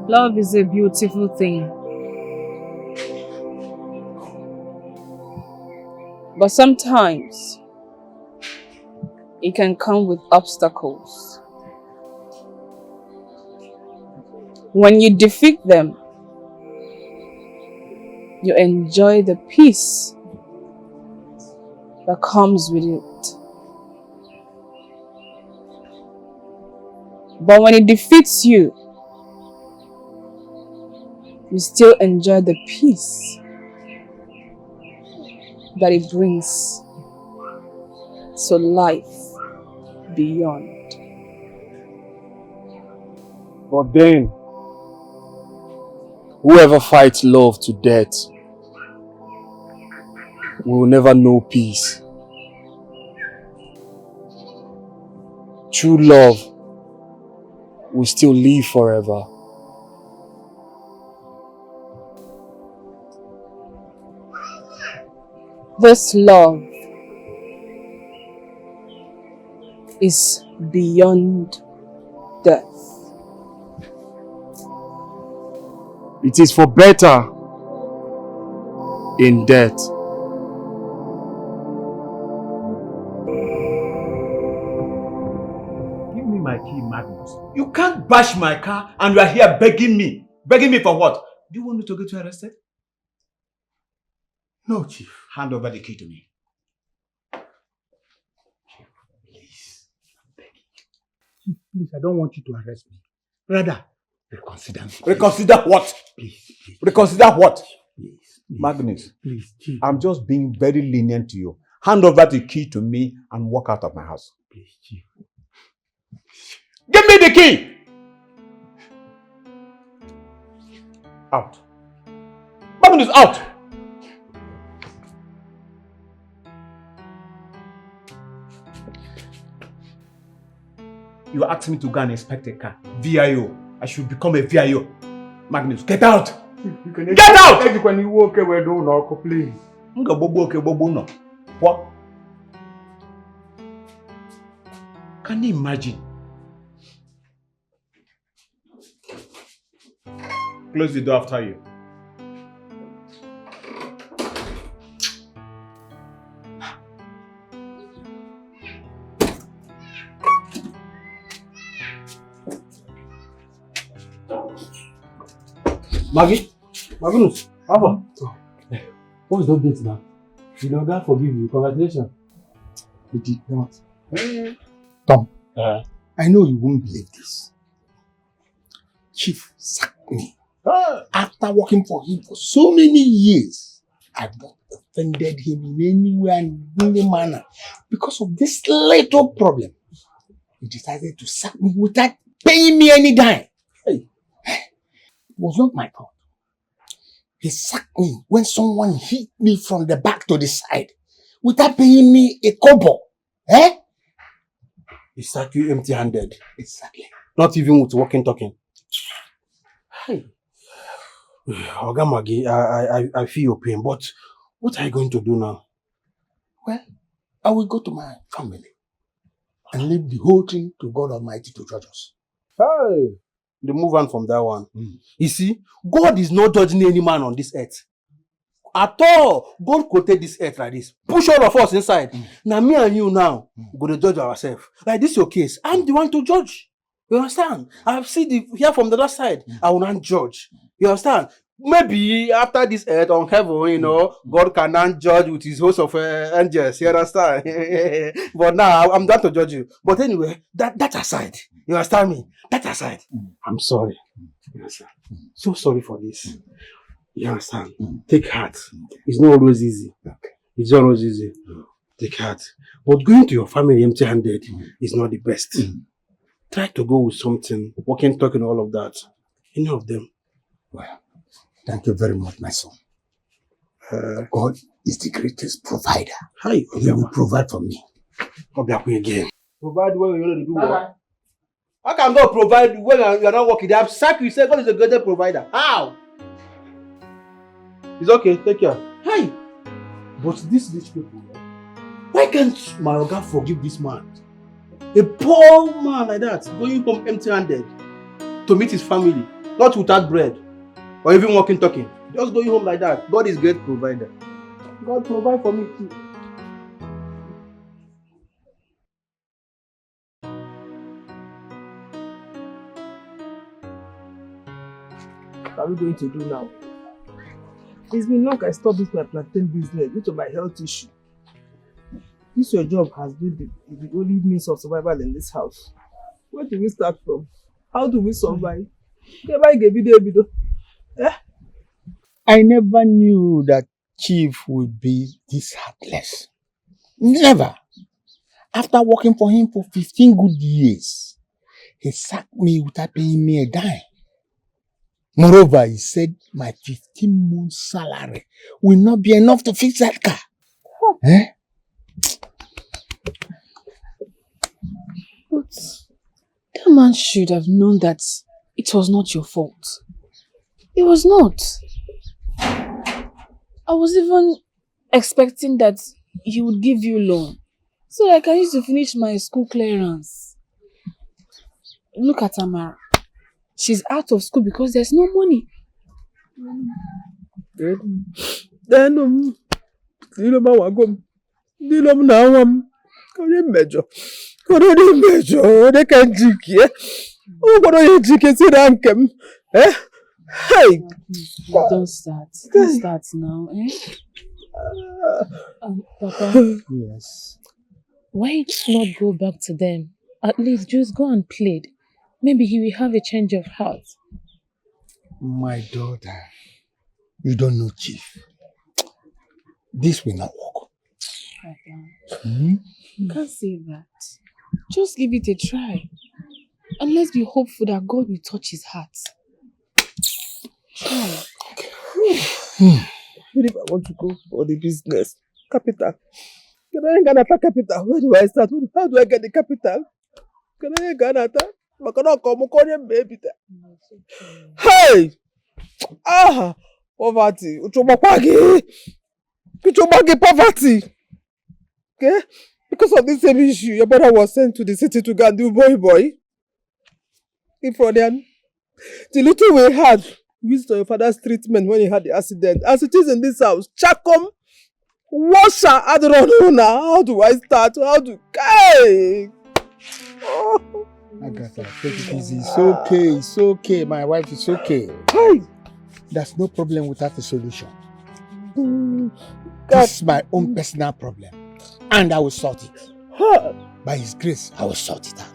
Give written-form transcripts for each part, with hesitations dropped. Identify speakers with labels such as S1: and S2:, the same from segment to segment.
S1: Love is a beautiful thing. But sometimes it can come with obstacles. When you defeat them, you enjoy the peace that comes with it. But when it defeats you, you still enjoy the peace that it brings to life beyond.
S2: But then, whoever fights love to death will never know peace. True love will still live forever.
S1: This love is beyond death.
S2: It is for better in death.
S3: Give me my key, Magnus. You can't bash my car and you are here begging me. Begging me for what? Do you want me to get you arrested? No, Chief. Hand over the key to me. Please. I'm begging you.
S4: Chief, please, I don't want you to arrest me. Rather, reconsider me.
S3: Reconsider what?
S4: Please.
S3: Reconsider what?
S4: Please.
S3: Magnus,
S4: Please, Chief.
S3: I'm just being very lenient to you. Hand over the key to me and walk out of my house.
S4: Please, Chief.
S3: Give me the key! Out. Magnus, out! You asked me to go and inspect a car. VIO. I should become a VIO. Magnus, get out! Get out!
S4: When you walk away, don't knock, please.
S3: What? Can you imagine? Close the door after you.
S5: Magnus, how about? What is the update now? Did the God forgive you? Congratulations.
S4: He did not. Tom, I know you won't believe this. Chief sacked me. After working for him for so many years, I've not offended him in any way and in any manner. Because of this little problem, he decided to sack me without paying me any dime. Hey. It was not my fault. He sacked me when someone hit me from the back to the side without paying me a kobo. Eh?
S5: He sacked you empty-handed.
S4: Exactly.
S5: Not even with walking, talking. Hey. Oga Magi, I feel your pain, but what are you going to do now?
S4: Well, I will go to my family and leave the whole thing to God Almighty to judge us.
S5: Hey. They move on from that one. You see, God is not judging any man on this earth. At all. God created this earth like this. Push all of us inside. Now me and you now, go to judge ourselves. Like this your case. I'm the one to judge. You understand? I've seen the here from the other side. I will not judge. You understand? Maybe after this earth on heaven, you know, God cannot judge with his host of angels. You understand? But now I'm done to judge you. But anyway, that aside. You understand me? That aside. I'm sorry. You understand? So sorry for this. You understand? Take heart. It's not always easy. It's not always easy. Take heart. But going to your family empty-handed is not the best. Try to go with something. Walking, talking, all of that. Any of them.
S4: Well, thank you very much, my son. God is the greatest provider.
S5: Hi,
S4: He will provide for me.
S5: I'll be happy again.
S3: Provide what you want to do. What? How can God provide when you are not working? They have sacked you. Say God is the greatest provider. How?
S5: It's okay, take care. Hi! But these rich people, why can't my Oga forgive this man? A poor man like that, going home empty-handed to meet his family. Not without bread. Or even walking talking. Just going home like that. God is great provider. God provide for me too.
S6: What are we going to do now? It's been long I stopped this my plantain business due to my health issue. This your job has been the only means of survival in this house. Where do we start from? How do we survive?
S4: I never knew that Chief would be this heartless. Never. After working for him for 15 good years, he sacked me without paying me a dime. Moreover, he said my 15-month salary will not be enough to fix that car. Eh?
S1: But that man should have known that it was not your fault. It was not. I was even expecting that he would give you loan so that I can use to finish my school clearance. Look at Amara. She's out of school because there's no money.
S6: Then, Hey!
S1: Don't start. Don't start now, eh?
S7: Papa,
S4: Yes.
S7: why not go back to them? At least just go and plead. Maybe he will have a change of heart.
S4: My daughter, you don't know Chief. This will not work.
S1: Papa,
S4: Hmm?
S1: you can't say that. Just give it a try. And let's be hopeful that God will touch his heart. Try.
S6: Even if I want to go for the business, capital. Can I get capital? Where do I start? How do I get the capital? Can I get that? Hey! Ah! Poverty. Uchomapagi! Poverty! Okay? Because of this same issue, your brother was sent to the city to go and do boy. If for then, the little we had, we used your father's treatment when he had the accident. As it is in this house, Chakom, washer, I don't know now. How do I start? How do... Hey! Oh.
S4: Agatha, take it easy. It's okay. It's okay. My wife is okay.
S6: Hey!
S4: There's no problem without a solution.
S6: God.
S4: This is my own personal problem. And I will sort it.
S6: Huh.
S4: By His grace, I will sort it out.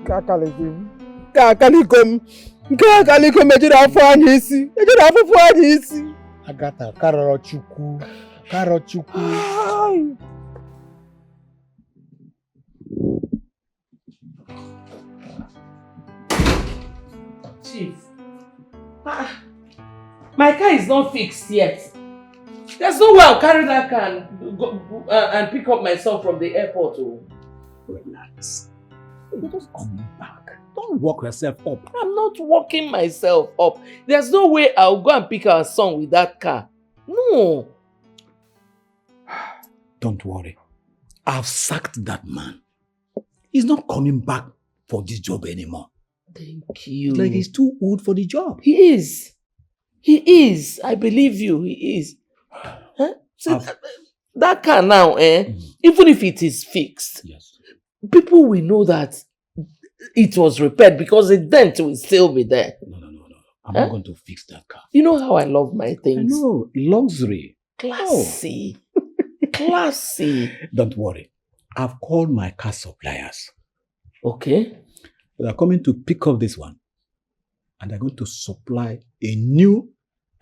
S6: Kakalikum. Ejira afọ anyị isi. Ejira afọ anyị isi.
S4: Agatha, Karoro Chukwu. Karo Chukwu.
S8: Chief, my car is not fixed yet. There's no way I'll carry that car and go and pick up my son from the airport. Oh.
S3: Relax. You're just coming back. Don't work yourself up.
S8: I'm not working myself up. There's no way I'll go and pick our son with that car. No.
S3: Don't worry. I've sacked that man. He's not coming back for this job anymore.
S8: Thank you.
S3: Like he's too old for the job.
S8: He is. He is. I believe you. He is. Huh? See, that car now, even if it is fixed,
S3: Yes.
S8: people will know that it was repaired because the dent will still be there.
S3: No. I'm not going to fix that car.
S8: You know how I love my
S3: I
S8: things.
S3: know. Luxury.
S8: Classy. Classy.
S3: Don't worry. I've called my car suppliers.
S8: Okay.
S3: They're coming to pick up this one. And they're going to supply a new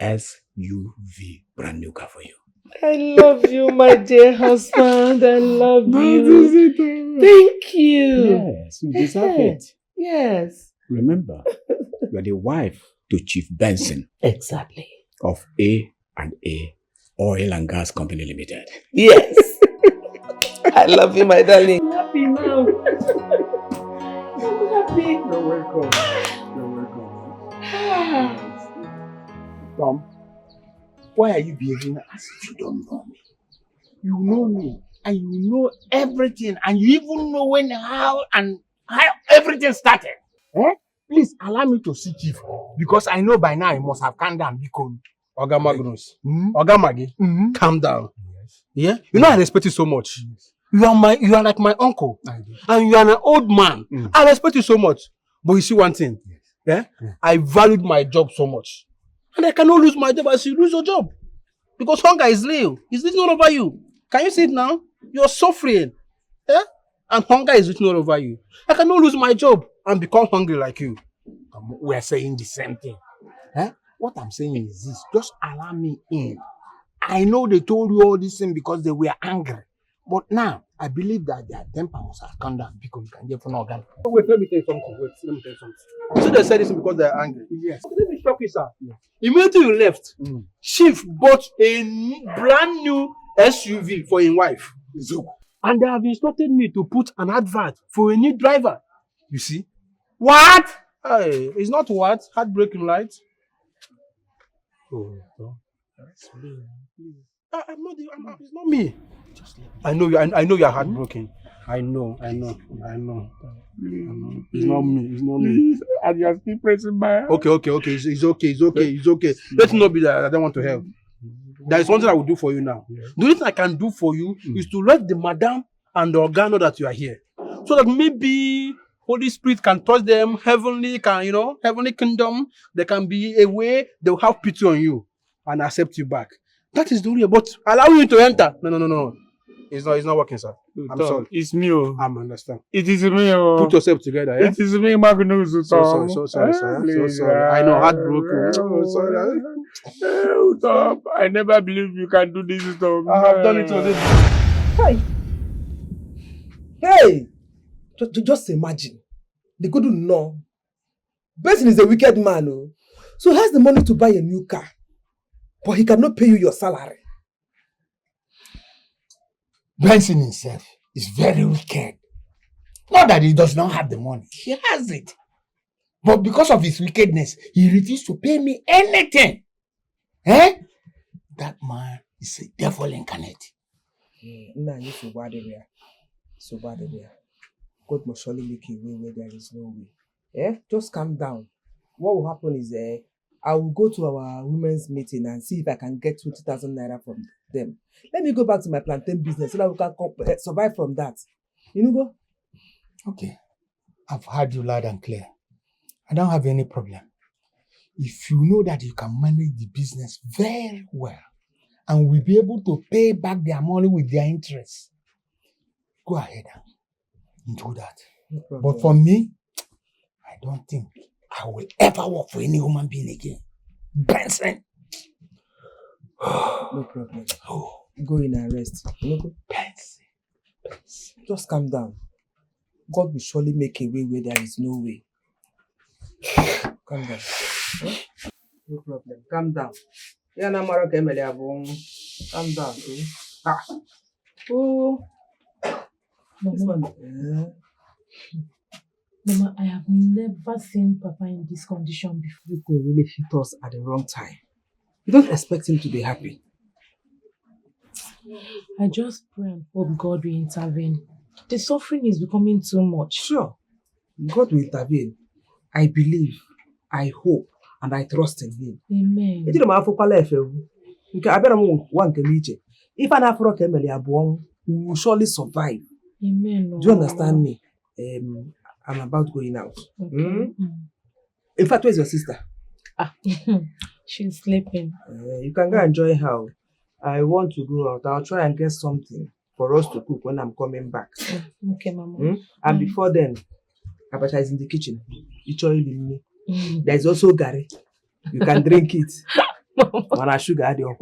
S3: SUV brand new car for you.
S8: I love you, my dear husband. I love you. Thank you.
S3: Yes, you deserve it.
S8: Yes.
S3: Remember, you are the wife to Chief Benson
S8: Exactly.
S3: of A&A Oil and Gas Company Limited.
S8: Yes. I love you, my darling. I'm happy now. I'm happy.
S4: You're welcome. Tom, why are you behaving as if you don't know me? You know me, and you know everything, and you even know how everything started. Eh? Please allow me to see Chief because I know by now he must have calmed down because
S5: Oga Magnus,
S4: mm-hmm.
S5: Oga Maggie,
S4: Mm-hmm.
S5: calm down.
S4: Yes.
S5: Yeah, you know I respect you so much.
S4: Yes.
S5: You are like my uncle,
S4: I do.
S5: and you are an old man.
S4: Mm.
S5: I respect you so much. But you see one thing,
S4: Yes.
S5: yeah?
S4: Yeah.
S5: I valued my job so much, and I cannot lose my job as you lose your job because hunger is real. It's written all over you. Can you see it now? You're suffering, yeah? And hunger is written all over you. I cannot lose my job and become hungry like you.
S4: We are saying the same thing. Eh? What I'm saying is this: just allow me in. I know they told you all this thing because they were angry. But now, I believe that their temper must have come down because you can get from organ.
S5: Wait, let me tell you something. Let me tell you something. So they said this because they're angry.
S4: Yes.
S5: Okay, let me shock you, sir.
S4: Yes.
S5: Immediately you left,
S4: Mm.
S5: Chief bought a brand new SUV for his wife. And they have instructed me to put an advert for a new driver. You see?
S4: What?
S5: Hey, it's not what? Heartbreaking light. Oh, no. I'm not. It's not me. I know you. I know you are heartbroken. I know. It's not me. It's not me.
S4: And you're still pressing my hand.
S5: Okay. It's okay. Let it not be that I don't want to help. There is something I will do for you now.
S4: Yeah.
S5: The only thing I can do for you is to let the madam and the organ know that you are here, so that maybe Holy Spirit can touch them, heavenly kingdom. There can be a way they will have pity on you and accept you back. That is the only way. But allowing you to enter, no. It's not working, sir. I'm sorry.
S2: It's me. Oh.
S5: I understand.
S2: It is me. Oh.
S5: Put yourself together. Yeah?
S2: It is me, Magnus.
S5: So sorry, sir. So sorry. I know, heartbroken. Oh, sorry.
S2: Stop. I never believe you can do this stuff.
S5: I have done it already.
S6: Hey! Just imagine. They couldn't know. Benson is a wicked man. Oh. So he has the money to buy a new car. But he cannot pay you your salary.
S4: Benson himself is very wicked. Not that he does not have the money. He has it. But because of his wickedness, he refused to pay me anything. Eh? That man is a devil incarnate.
S6: So bad. God must surely make a way where there is no way. Eh? Just calm down. What will happen is I will go to our women's meeting and see if I can get 20,000 naira from them. Let me go back to my plantain business so that we can survive from that. You know, go?
S4: Okay. I've heard you loud and clear. I don't have any problem. If you know that you can manage the business very well and will be able to pay back their money with their interest, go ahead and do that.
S6: No
S4: But for me, I don't think I will ever work for any human being again. Benson.
S6: No problem. Go in and rest. You know, go?
S4: Benson.
S6: Just calm down. God will surely make a way where there is no way. Calm down. Eh? No problem. Calm down. Calm down. Okay? Oh. This one.
S7: Mama, I have never seen Papa in this condition before.
S6: They really hit us at the wrong time. You don't expect him to be happy.
S7: I just pray and hope God will intervene. The suffering is becoming too much.
S6: Sure. God will intervene. I believe, I hope, and I trust in him.
S7: Amen.
S6: If we will surely survive.
S7: Amen.
S6: Do you understand me? I'm about going out.
S7: Okay.
S6: In fact, where's your sister?
S7: She's sleeping.
S6: You can go enjoy her. I want to go out. I'll try and get something for us to cook when I'm coming back.
S7: Okay, Mama.
S6: And before then, Abacha is in the kitchen. There's also Gary. You can drink it. When I sugar add your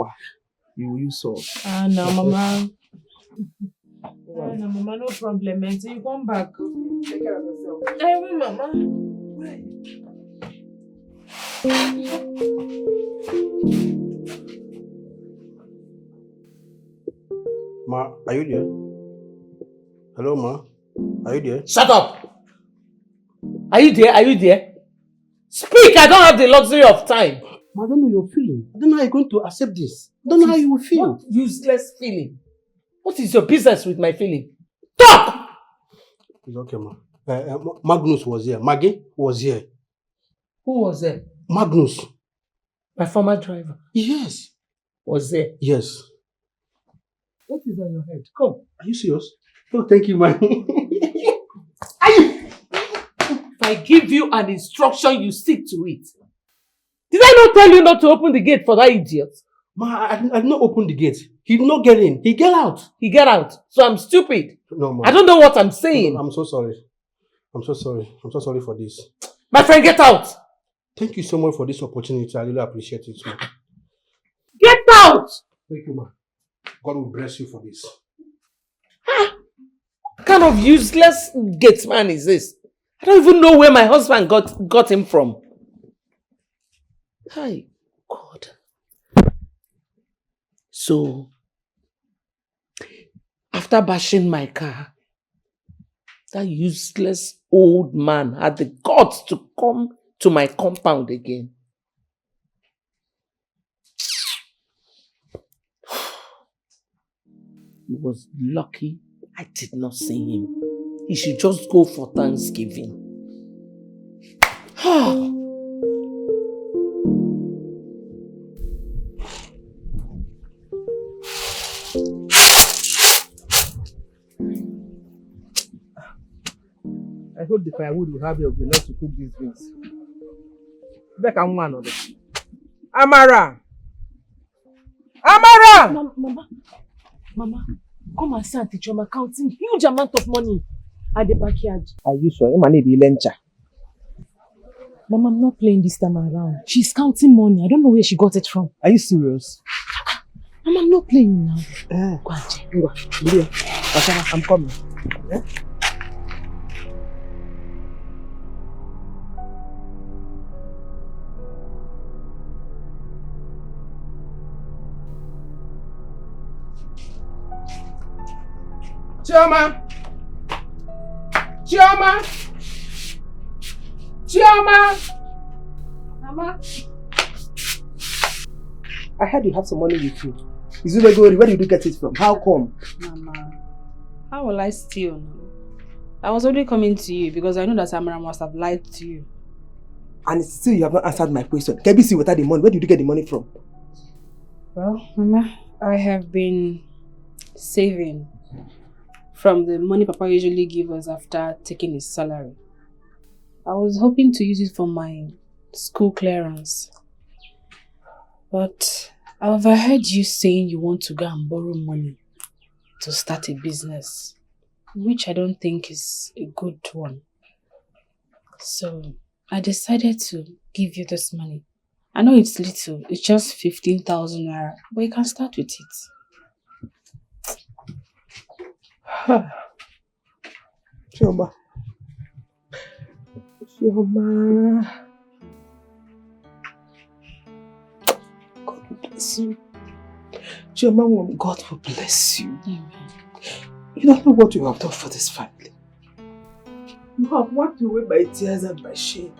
S6: you will use salt.
S7: No, Mama. No, Mama, no problem. Until you come back.
S6: Take care of yourself.
S7: I will, Mama.
S5: Ma, are you there? Hello, Ma. Are you there?
S8: Shut up! Are you there? Speak! I don't have the luxury of time.
S5: Ma, I don't know your feeling. I don't know how you're going to accept this. I don't know how you will feel.
S8: What useless feeling? What is your business with my feeling? Talk!
S5: It's okay, Ma. Magnus was here. Maggie was here.
S8: Who was there?
S5: Magnus.
S8: My former driver.
S5: Yes.
S8: Was there?
S5: Yes.
S8: What is on your head? Come.
S5: Are you serious? Oh, thank you, man.
S8: If I give you an instruction, you stick to it. Did I not tell you not to open the gate for that idiot?
S5: Ma, I did not open the gate. He did not get in. He get out.
S8: He get out. So I'm stupid.
S5: No, ma.
S8: I don't know what I'm saying.
S5: No, I'm so sorry. I'm so sorry. I'm so sorry for this.
S8: My friend, get out.
S5: Thank you so much for this opportunity. I really appreciate it, ma.
S8: Get out.
S5: Thank you, ma. God will bless you for this.
S8: What kind of useless gate man is this? I don't even know where my husband got him from. Hi, God. So, after bashing my car, that useless old man had the guts to come to my compound again. He was lucky I did not see him. He should just go for Thanksgiving.
S6: I hope the firewood will have enough to cook these drinks. Back and one of them. Amara! Amara!
S7: Mama, come and see Auntie Chama counting huge amount of money at the backyard.
S6: Are you sure? You might be lencha.
S7: Mama, I'm not playing this time around. She's counting money. I don't know where she got it from.
S6: Are you serious?
S7: Mama, I'm not playing now.
S6: Go and check. Go. I'm coming. Eh?
S2: Chama! Chama! Chama!
S6: Mama? I heard you have some money with you. Is it regular? Where did you get it from? How come?
S1: Mama, how will I steal now? I was already coming to you because I know that Samara must have lied to you.
S6: And still you have not answered my question. Can you see without the money? Where did you get the money from?
S1: Well, Mama, I have been saving from the money Papa usually gives us after taking his salary. I was hoping to use it for my school clearance. But I overheard you saying you want to go and borrow money to start a business, which I don't think is a good one. So I decided to give you this money. I know it's little, it's just 15,000 naira, but you can start with it.
S6: Chama. God will bless you. Chama, God will bless you.
S1: Amen.
S6: You don't know what you have done for this family. You have wiped away my tears and my shame.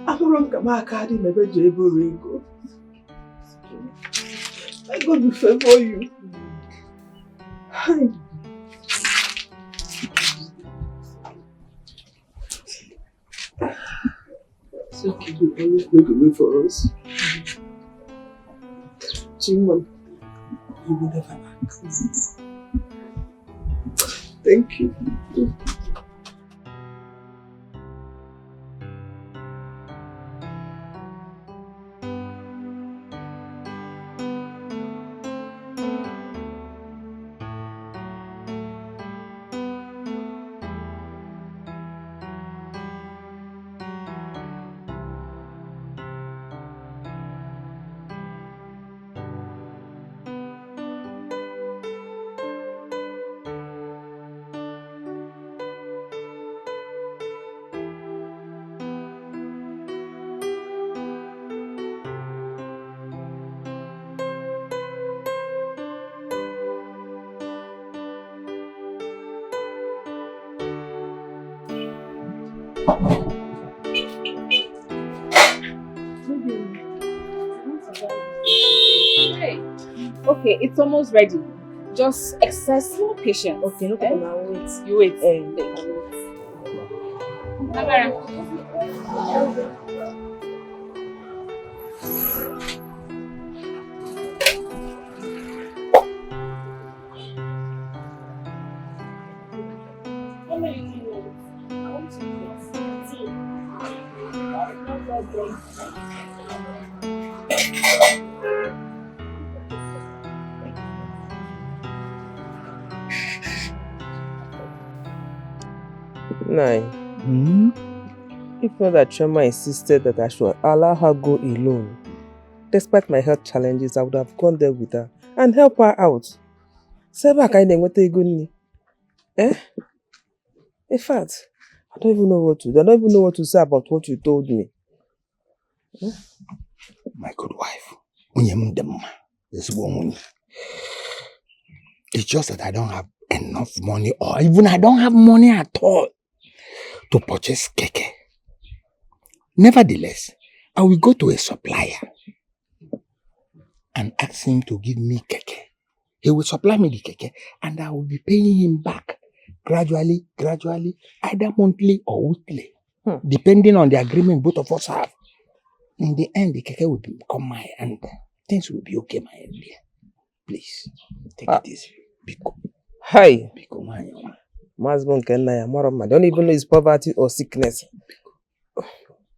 S6: I'm Kadi never Ringo. My God will favor you. Hi. It's okay, you always make a way for us. Chima, you will never ask. Thank you.
S1: Okay, it's almost ready. Just exercise more patience.
S6: Okay, no problem. I'll wait.
S1: You wait.
S6: Thank you. Nine. If not that Chama insisted that I should allow her go alone, despite my health challenges, I would have gone there with her and help her out. Seba kind of ego ni. Eh? In fact, I don't even know what to do. I don't even know what to say about what you told me.
S4: My good wife. It's just that I don't have enough money, or even I don't have money at all to purchase keke. Nevertheless, I will go to a supplier and ask him to give me keke. He will supply me the keke and I will be paying him back gradually, either monthly or weekly, depending on the agreement both of us have. In the end, the keke will become mine and things will be okay, my dear. Please, take it easy. Biko.
S6: Hi.
S4: Biko, my
S6: I don't even know it's poverty or sickness.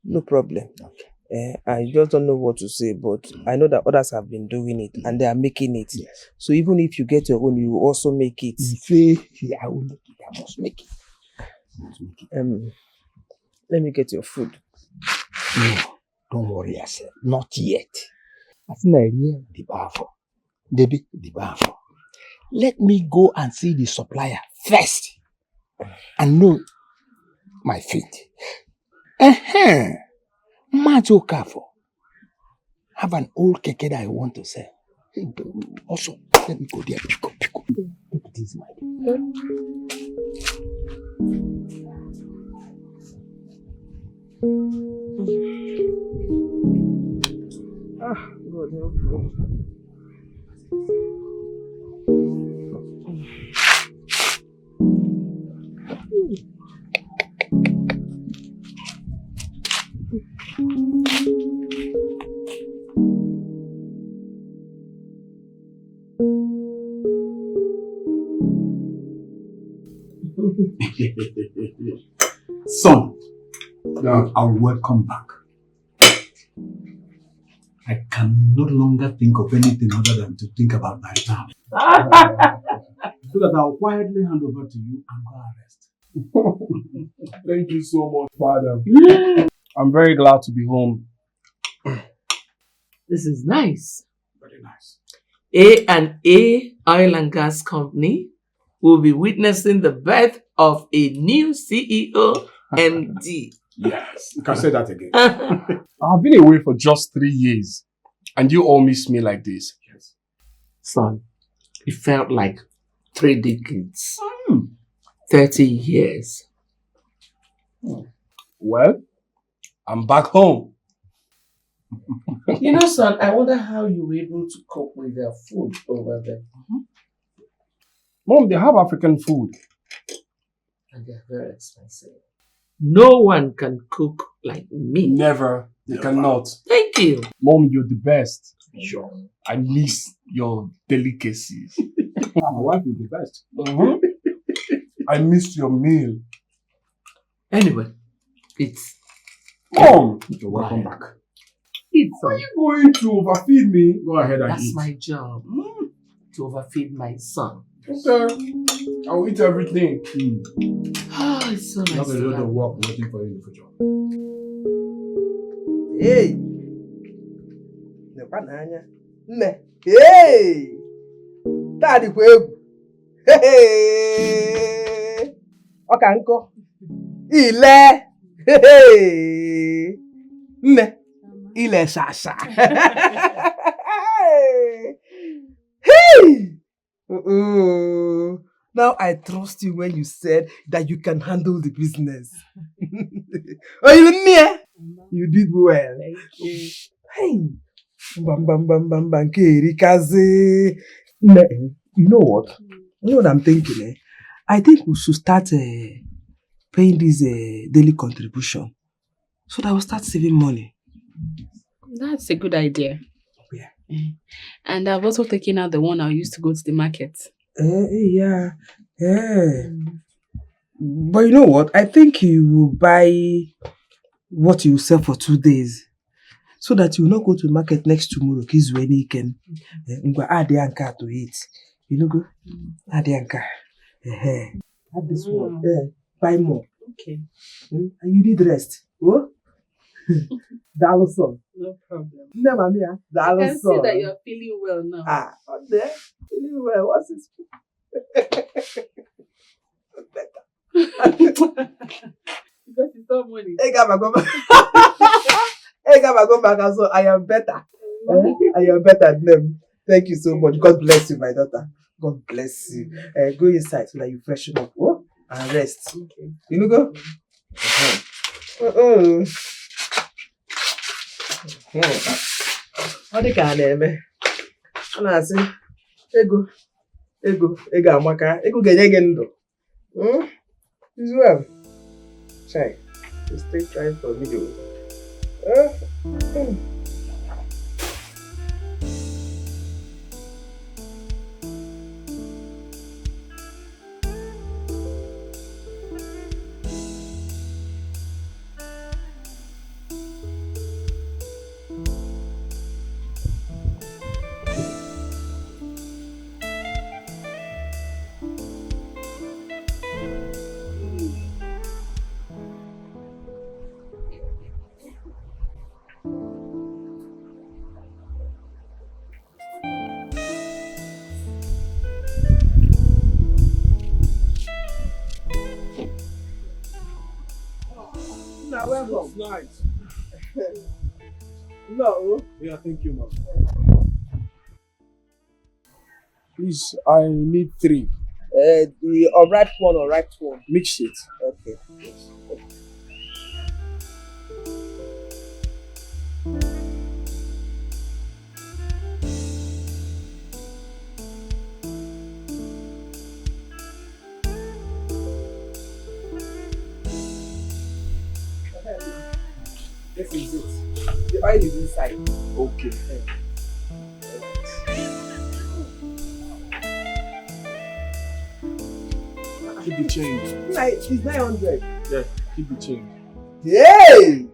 S6: No problem. Okay. I just don't know what to say, but I know that others have been doing it and they are making it.
S4: Yes.
S6: So even if you get your own, you will also make it.
S4: I will make it. I must make it.
S6: Let me get your food.
S4: No, don't worry yourself. Not yet. I think I hear the baffle. Debbie, the baffle. Let me go and see the supplier first and know my fate. Majo Kafo. Have an old keke that I want to sell. Also, let me go there. Pick up. Take it easy, my dear.
S6: God help me.
S3: Son, I'll welcome back. I can no longer think of anything other than to think about my family. So that I'll quietly hand over to you and go rest.
S2: Thank you so much, Father. I'm very glad to be home.
S8: This is nice.
S3: Very nice.
S8: A&A Oil and Gas Company will be witnessing the birth of a new CEO MD.
S2: Yes, you can say that again. I've been away for just 3 years, and you all miss me like this.
S3: Yes.
S8: Son, it felt like 3 decades. 30 years.
S2: Well, I'm back home.
S8: You know, son, I wonder how you were able to cope with their food over there.
S2: Mom, they have African food.
S8: And they're very expensive. No one can cook like me.
S2: Never. They cannot.
S8: Thank you.
S2: Mom, you're the best.
S8: Sure.
S2: I miss your delicacies.
S3: My wife is the best.
S2: I missed your meal.
S8: Anyway, it's...
S2: Mom!
S3: You're welcome back.
S8: It's
S2: Are you going to overfeed me? Go ahead and
S8: That's
S2: eat.
S8: my job. To overfeed my son.
S2: Okay. I'll eat everything.
S8: Oh, it's so nice.
S3: You have a lot of work waiting for you in the future.
S6: Hey! Hey! Daddy, hey! Okay, uncle. Ile! Hey! Ile Sasha. Hey! Now I trust you when you said that you can handle the business. Oh, you did well. Hey! Bam, Kerikaze. You know what? You know what I'm thinking, eh? I think we should start paying this daily contribution so that we'll start saving money.
S1: That's a good idea.
S6: Yeah.
S1: And I've also taken out the one I used to go to the market.
S6: Yeah. But you know what? I think you will buy what you sell for 2 days. So that you will not go to the market next tomorrow. Kids when you can add the anchor to it. You know go? Add the anchor. Add this one. Buy more.
S1: Okay.
S6: And you need rest. What? That was all.
S1: No problem.
S6: No, mommy. That
S1: I
S6: was
S1: can see that you're feeling well now.
S6: Out there. Feeling well. What's this?
S1: Because it's all money.
S6: Hey, Gabba, go back. Hey, Gabba, go back. So I am better. I am better than them. Thank you so much. God bless you, my daughter. God bless you. Go inside so that you freshen up. And rest.
S1: Okay.
S6: You know, go? Ọ dị ka a na-eme. A na-asị ego amaka, ego ga-enye gị ndụ. As well. Chai, you stay trying for video.
S2: Welcome. Nice.
S6: No.
S2: Yeah, thank you, ma'am. Please, I need 3.
S6: The unripe one.
S2: Mix it.
S6: Okay. This is it. The oil is inside.
S2: Okay. Keep the change.
S6: It's 900.
S2: Yeah, keep the change.
S6: Hey!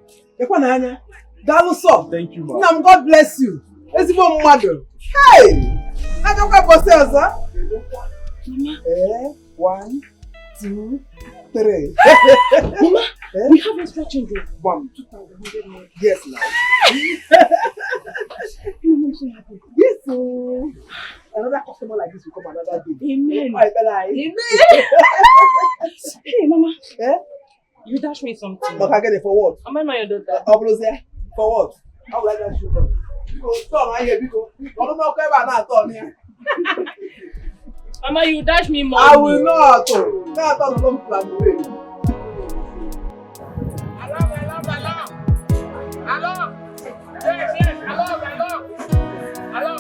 S6: Daluso.
S2: Thank you, ma'am.
S6: Nam, God bless you. Let's go, mother. Hey! I don't have for sales, huh? 1, 2, 3.
S1: Mama, we have extra change. 2,100 more.
S6: Yes, now. Yes, so another customer like this will come another day.
S1: Amen.
S6: Amen.
S1: Hey, Mama. You dash me something.
S6: But I get it for what?
S1: Am I not your daughter?
S6: For what? How will I dash you? Because I hear people. I don't know about that.
S1: Mama, you dash me money.
S6: I will not. Now don't plan to pay.
S9: Hello. Yes. Hello.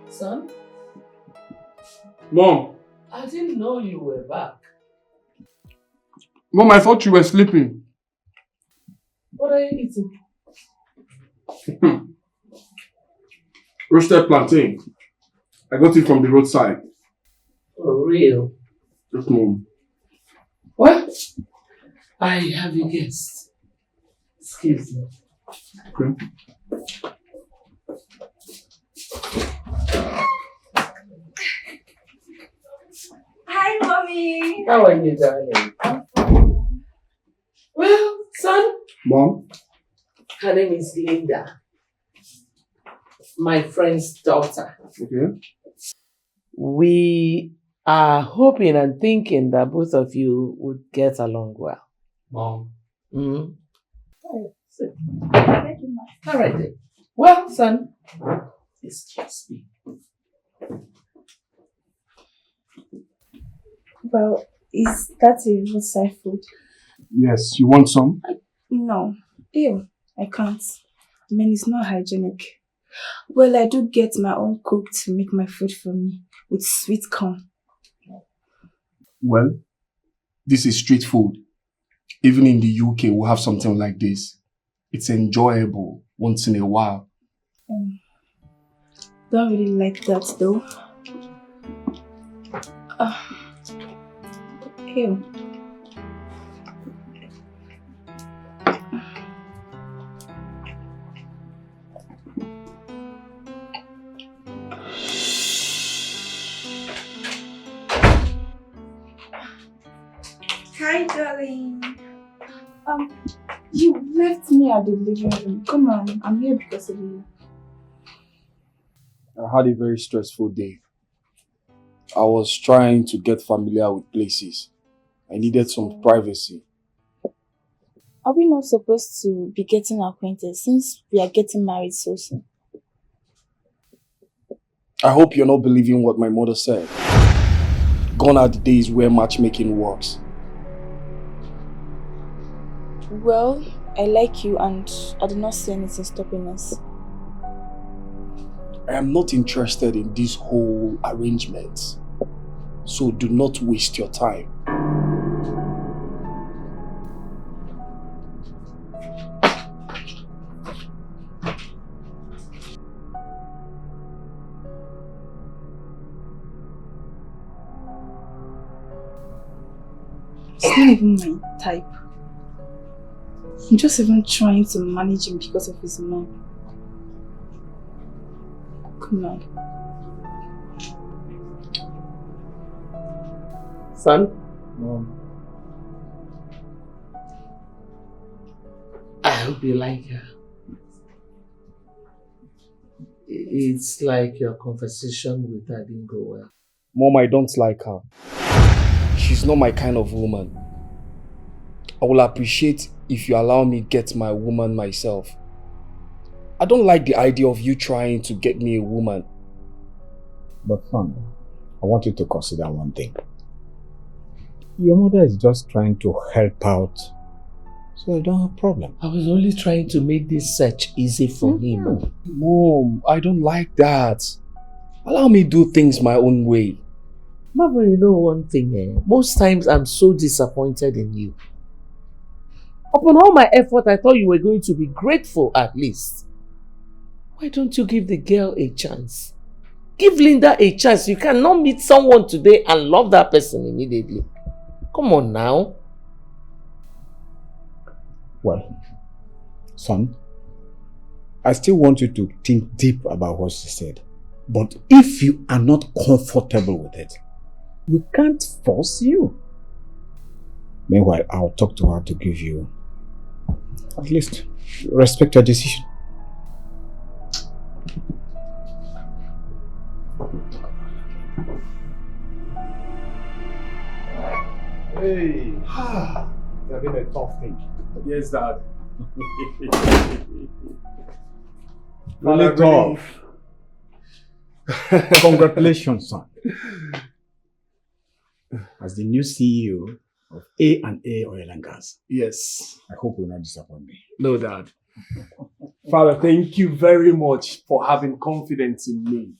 S8: Son?
S2: Mom.
S8: I didn't know you were back.
S2: Mom, I thought you were sleeping.
S8: What are you eating?
S2: Roasted plantain. I got it from the roadside.
S8: For real?
S2: Yes, Mom.
S8: What? I have a guest. Excuse me.
S2: Okay.
S10: Hi, Mommy.
S8: How are you, darling? Well, son,
S2: Mom?
S8: her name is Linda. My friend's daughter.
S2: Okay.
S8: We are hoping and thinking that both of you would get along well.
S2: Mom.
S8: Mm-hmm. Thank you, Ma. All right then. Well, son, excuse me.
S10: Well, is that a roadside food?
S2: Yes, you want some?
S10: No. Ew, I can't. I mean, it's not hygienic. Well, I do get my own cook to make my food for me with sweet corn.
S2: Well, this is street food. Even in the UK, we have something like this. It's enjoyable once in a while.
S10: Don't really like that though. Ew. Hi, darling. You left me at the living room. Come on, I'm here because of you.
S11: I had a very stressful day. I was trying to get familiar with places. I needed some privacy.
S10: Are we not supposed to be getting acquainted since we are getting married so soon?
S11: I hope you're not believing what my mother said. Gone are the days where matchmaking works.
S10: Well, I like you and I do not see anything stopping us.
S11: I am not interested in this whole arrangement. So do not waste your time.
S10: It's not even my type. I'm just even trying to manage him because of his mom. Come on.
S8: Son?
S11: Mom.
S8: I hope you like her. It's like your conversation with her didn't go well.
S11: Mom, I don't like her. She's not my kind of woman. I will appreciate if you allow me get my woman myself. I don't like the idea of you trying to get me a woman.
S4: But son, I want you to consider one thing. Your mother is just trying to help out, so I don't have a problem.
S8: I was only trying to make this search easy for him.
S11: Mom, I don't like that. Allow me do things my own way.
S8: Mama, you know one thing, most times I'm so disappointed in you. Upon all my effort, I thought you were going to be grateful at least. Why don't you give the girl a chance? Give Linda a chance. You cannot meet someone today and love that person immediately. Come on now.
S4: Well, son, I still want you to think deep about what she said. But if you are not comfortable with it, we can't force you. Meanwhile, I'll talk to her to give you, at least, respect her decision.
S2: Hey, it's been a tough thing. Yes, Dad.
S4: Really tough. Congratulations, son. As the new CEO of A&A Oil and Gas.
S2: Yes.
S4: I hope you will not disappoint me.
S2: No, Dad. Father, thank you very much for having confidence in me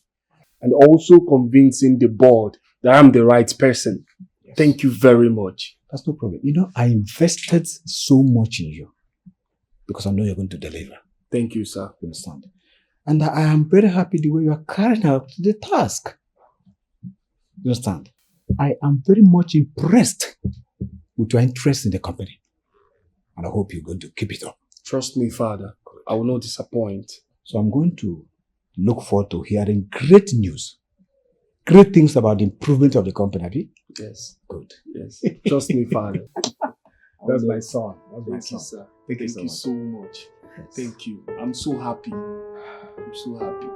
S2: and also convincing the board that I'm the right person. Yes. Thank you very much.
S4: That's no problem. You know, I invested so much in you because I know you're going to deliver.
S2: Thank you, sir.
S4: You understand? And I am very happy the way you are carrying out the task. You understand? I am very much impressed with your interest in the company. And I hope you're going to keep it up.
S2: Trust me, Father. I will not disappoint.
S4: So I'm going to look forward to hearing great news. Great things about the improvement of the company, have you?
S2: Yes.
S4: Good.
S2: Yes. Trust me, Father. That's my son. That's my
S11: Thank you,
S2: son.
S11: sir.
S2: Thank you so much. Thank you. I'm so happy. I'm so happy.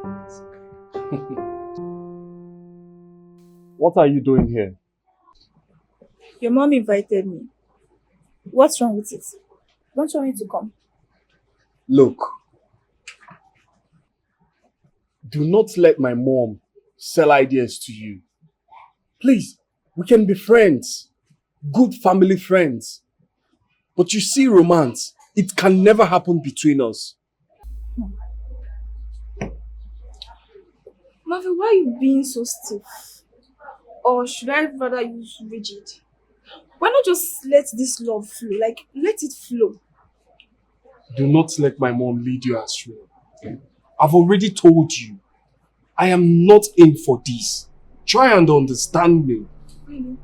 S2: What are you doing here?
S10: Your mom invited me. What's wrong with it? Don't you want me to come?
S2: Look, do not let my mom sell ideas to you. Please, we can be friends. Good family friends. But you see, romance, it can never happen between us.
S10: Marvin, why are you being so stiff? Or should I rather use rigid? Why not just let this love flow? Like, let it flow.
S2: Do not let my mom lead you astray. I've already told you, I am not in for this. Try and understand me.
S10: Really?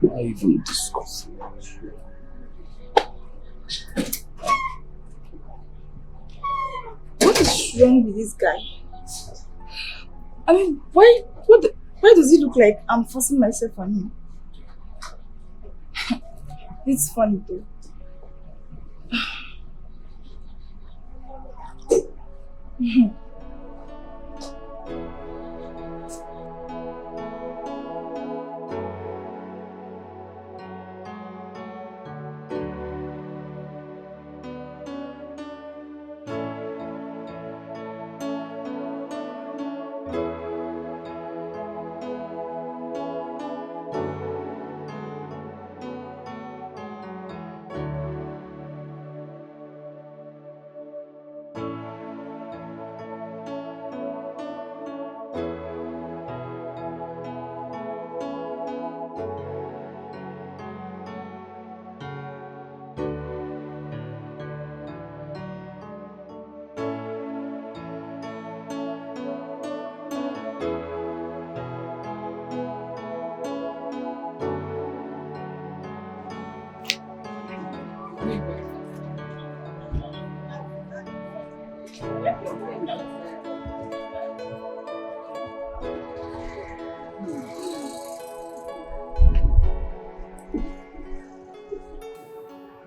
S2: Why even discuss it?
S10: What is wrong with this guy? I mean, why does it look like I'm forcing myself on him? It's funny though.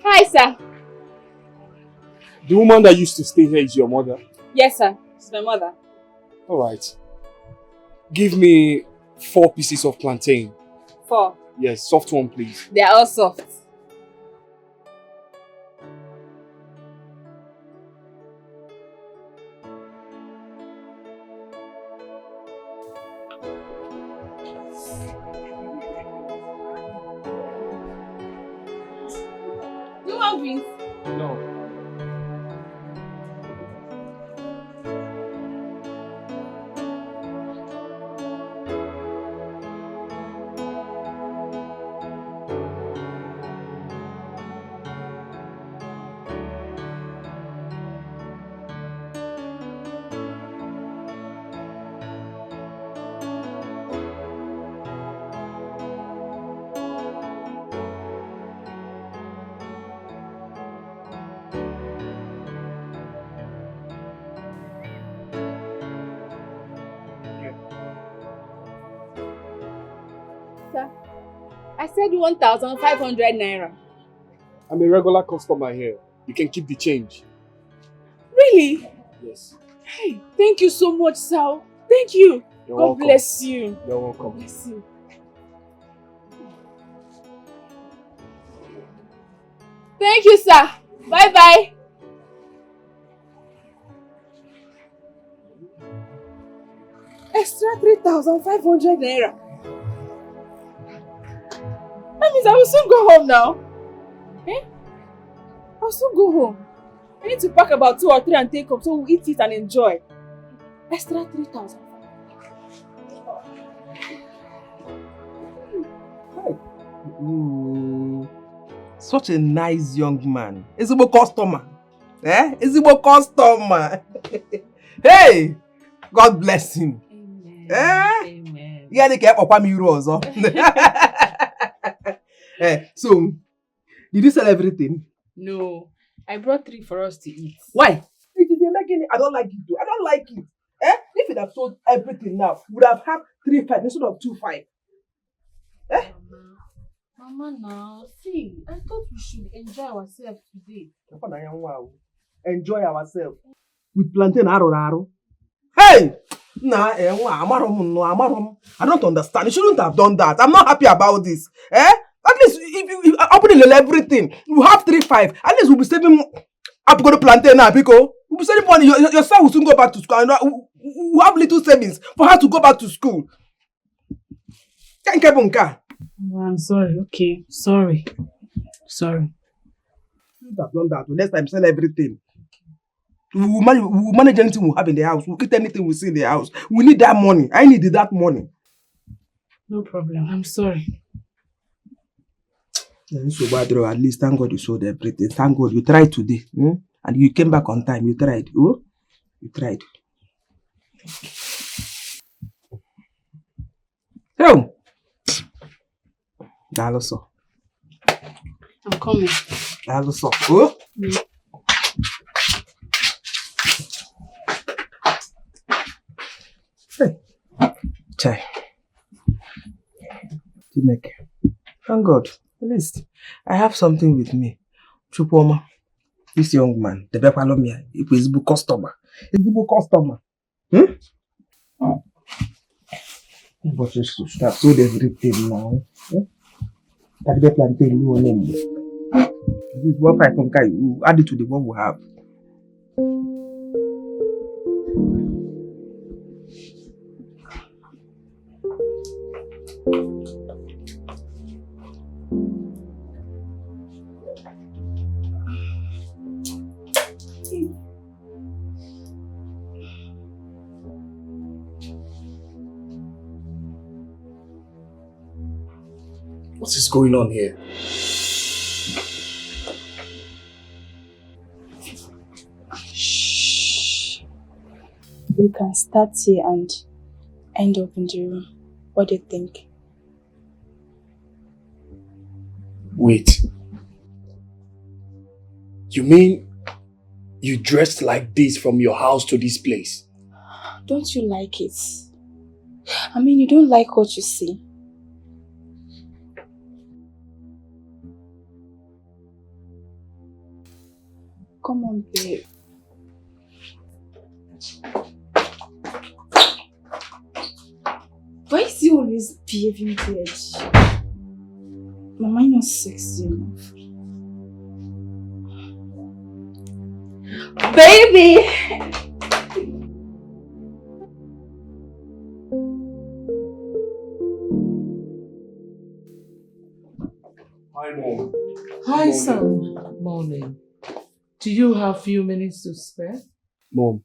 S1: Hi, sir.
S2: The woman that used to stay here is your mother?
S1: Yes, sir. It's my mother.
S2: Alright. Give me 4 pieces of plantain.
S1: 4.
S2: Yes, soft one please.
S1: They are all soft. Do you want drinks?
S2: No.
S1: Sir, I said 1,500 naira.
S2: I'm a regular customer here. You can keep the change.
S1: Really?
S2: Yes.
S1: Hey, thank you so much, sir. Thank you.
S2: You're
S1: God
S2: welcome.
S1: bless you.
S2: You're
S1: God
S2: welcome.
S1: bless you. Thank you, sir. Bye-bye. Extra 3,500 naira. That means I will soon go home now. Eh? I'll soon go home. I need to pack about 2 or 3 and take up so we'll eat it and enjoy. Extra 3,000.
S6: Ooh, such a nice young man. Ezigbo customer. Ezigbo customer. Hey! God bless him.
S7: Amen.
S6: Amen. Yeah, they kept up on me also. So, did you sell everything?
S7: No, I brought 3 for us to eat.
S6: Why? It is making it. I don't like it though. I don't like it. If it had sold everything now, we would have had 3 5 instead of 2 5.
S7: Mama, now, see, I thought we should enjoy ourselves today.
S5: Enjoy ourselves. With plantain arrow. Hey! Nah, I don't understand. You shouldn't have done that. I'm not happy about this. At least if you open everything, you have 3-5. At least we'll be saving up go to plantain now, because we'll be saving money. Your son will soon go back to school. We have little savings for her to go back to school. Can't keep on car.
S1: I'm sorry, okay. Sorry.
S5: You shouldn't have done that. Next time, sell everything. We will manage anything we have in the house. We'll eat anything we see in the house. We need that money. I need that money.
S1: No problem. I'm sorry.
S5: So bad, at least thank God you sold everything. Thank God you tried today. And you came back on time. You tried. Oh? You tried. Oh! Daloso.
S1: I'm coming.
S5: Daloso. Oh? Hey. Chai. Thank God. At least I have something with me. Chupoma. This young man, the Bepalomia, is a customer. He's a customer. But you should have sold everything now. Like the plantain you name. This is what I think you add it to the one we have.
S11: What is going on here?
S10: Shh. We can start here and end up in the room. What do you think?
S11: Wait. You mean you dressed like this from your house to this place?
S10: Don't you like it? I mean, you don't like what you see. Come on, babe. Why is he always behaving weird? Mama, you're not sexy enough. Baby!
S11: Hi, Mom.
S8: Hi, son. Morning. Do you have a few minutes to spare?
S11: Mom,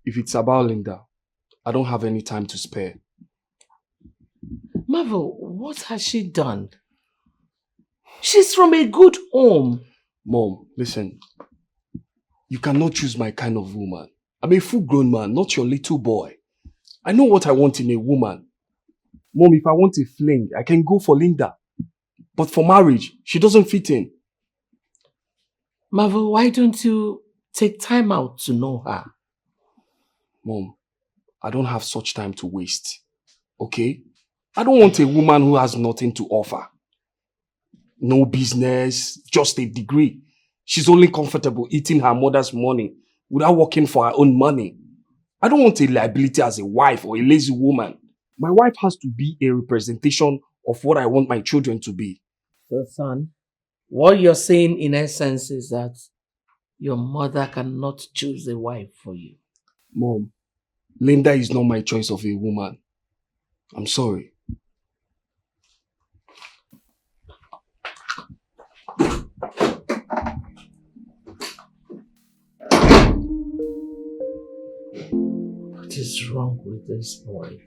S11: if it's about Linda, I don't have any time to spare.
S8: Marvel, what has she done? She's from a good home.
S11: Mom, listen. You cannot choose my kind of woman. I'm a full-grown man, not your little boy. I know what I want in a woman. Mom, if I want a fling, I can go for Linda. But for marriage, she doesn't fit in.
S8: Marvel, why don't you take time out to know her?
S11: Mom, I don't have such time to waste. Okay? I don't want a woman who has nothing to offer. No business, just a degree. She's only comfortable eating her mother's money without working for her own money. I don't want a liability as a wife or a lazy woman. My wife has to be a representation of what I want my children to be.
S8: So, son, what you're saying in essence is that your mother cannot choose a wife for you.
S11: Mom, Linda is not my choice of a woman. I'm sorry.
S8: What is wrong with this boy?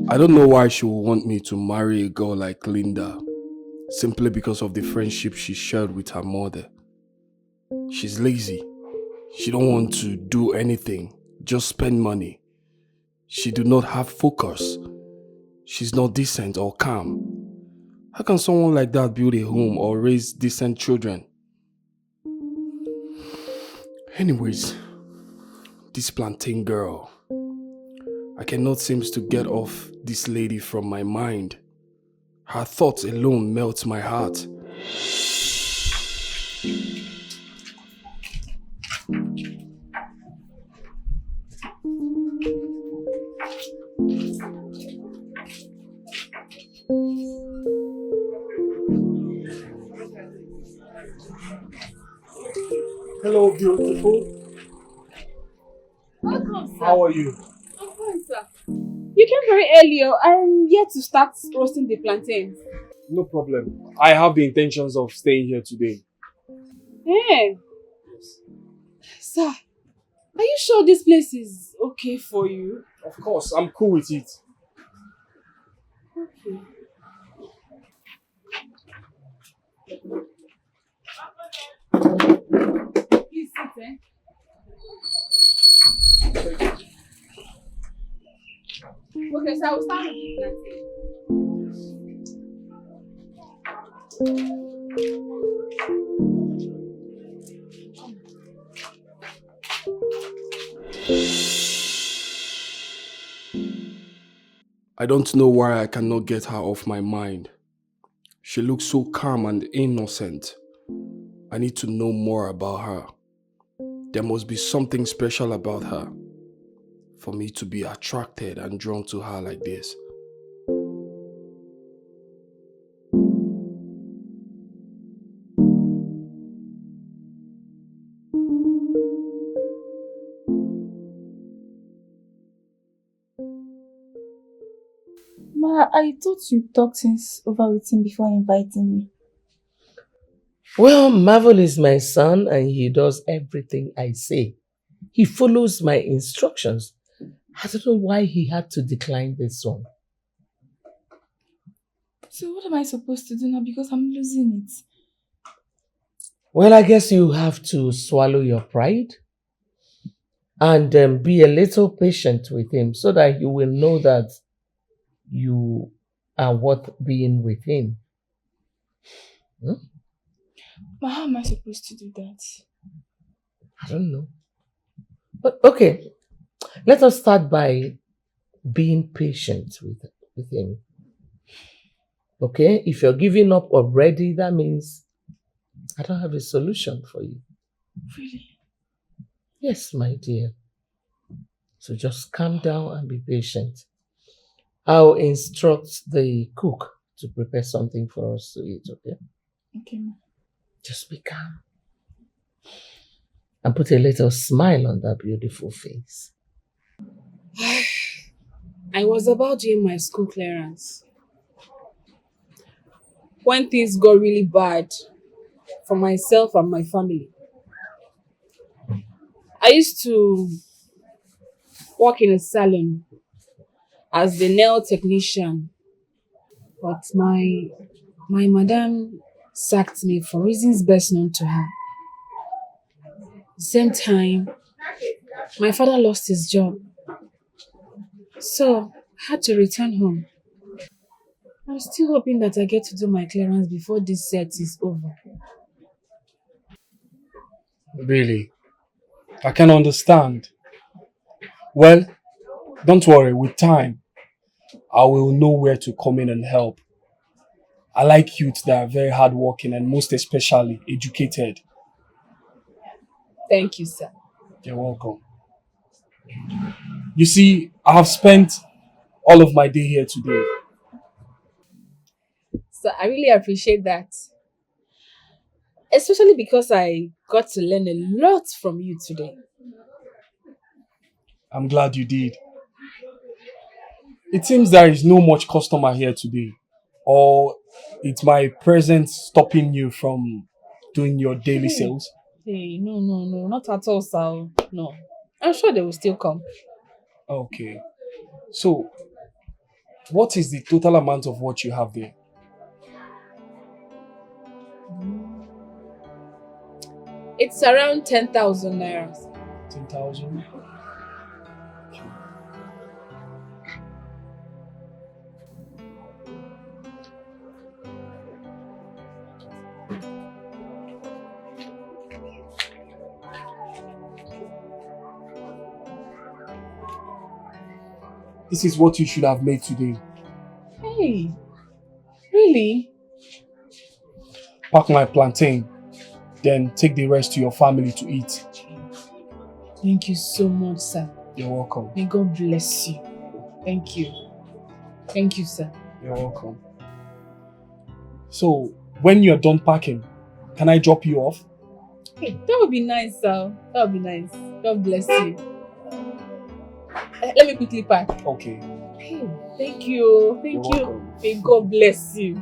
S11: I don't know why she would want me to marry a girl like Linda, simply because of the friendship she shared with her mother. She's lazy. She don't want to do anything, just spend money. She do not have focus. She's not decent or calm. How can someone like that build a home or raise decent children? Anyways, this plantain girl. I cannot seem to get off this lady from my mind. Her thoughts alone melt my heart.
S2: Hello, beautiful.
S1: Welcome, sir.
S2: How are you?
S1: I'm fine, sir. You came very early. I'm yet to start roasting the plantains.
S2: No problem. I have the intentions of staying here today.
S1: Hey, sir, are you sure this place is okay for you?
S2: Of course, I'm cool with it.
S1: Okay. Please sit, eh? Okay, so I will start with the plantain.
S11: I don't know why I cannot get her off my mind. She looks so calm and innocent. I need to know more about her. There must be something special about her for me to be attracted and drawn to her like this.
S10: Ma, I thought you talked things over with him before inviting me.
S8: Well, Marvel is my son and he does everything I say. He follows my instructions. I don't know why he had to decline this one.
S10: So what am I supposed to do now? Because I'm losing it.
S8: Well, I guess you have to swallow your pride and be a little patient with him so that he will know that you are worth being with him.
S10: But how am I supposed to do that?
S8: I don't know. But okay, let us start by being patient with him. Okay, if you're giving up already, that means I don't have a solution for you.
S10: Really?
S8: Yes, my dear. So just calm down and be patient. I'll instruct the cook to prepare something for us to eat, okay?
S10: Okay, ma.
S8: Just be calm. And put a little smile on that beautiful face.
S1: I was about doing my school clearance when things got really bad for myself and my family. I used to work in a salon as the nail technician, but my madam sacked me for reasons best known to her. At the same time, my father lost his job, so I had to return home. I'm still hoping that I get to do my clearance before this set is over.
S2: Really? I can understand. Well, don't worry, with time, I will know where to come in and help. I like youth that are very hardworking and most especially educated.
S1: Thank you, sir.
S2: You're welcome. You see, I have spent all of my day here today.
S1: So I really appreciate that. Especially because I got to learn a lot from you today.
S2: I'm glad you did. It seems there is no much customer here today. Or it's my presence stopping you from doing your daily sales.
S1: Hey, no, not at all, sir. No. I'm sure they will still come.
S2: Okay. So, what is the total amount of what you have there?
S1: It's around 10,000 naira.
S2: 10,000? This is what you should have made today.
S1: Hey, really?
S2: Pack my plantain, then take the rest to your family to eat.
S1: Thank you so much, sir.
S2: You're welcome.
S1: May God bless you. Thank you. Thank you, sir.
S2: You're welcome. So, when you're done packing, can I drop you off?
S1: Hey, that would be nice, sir. That would be nice. God bless you. Let me quickly pack.
S2: Okay.
S1: Hey, thank you. Thank
S2: You're
S1: you.
S2: welcome.
S1: May God bless you.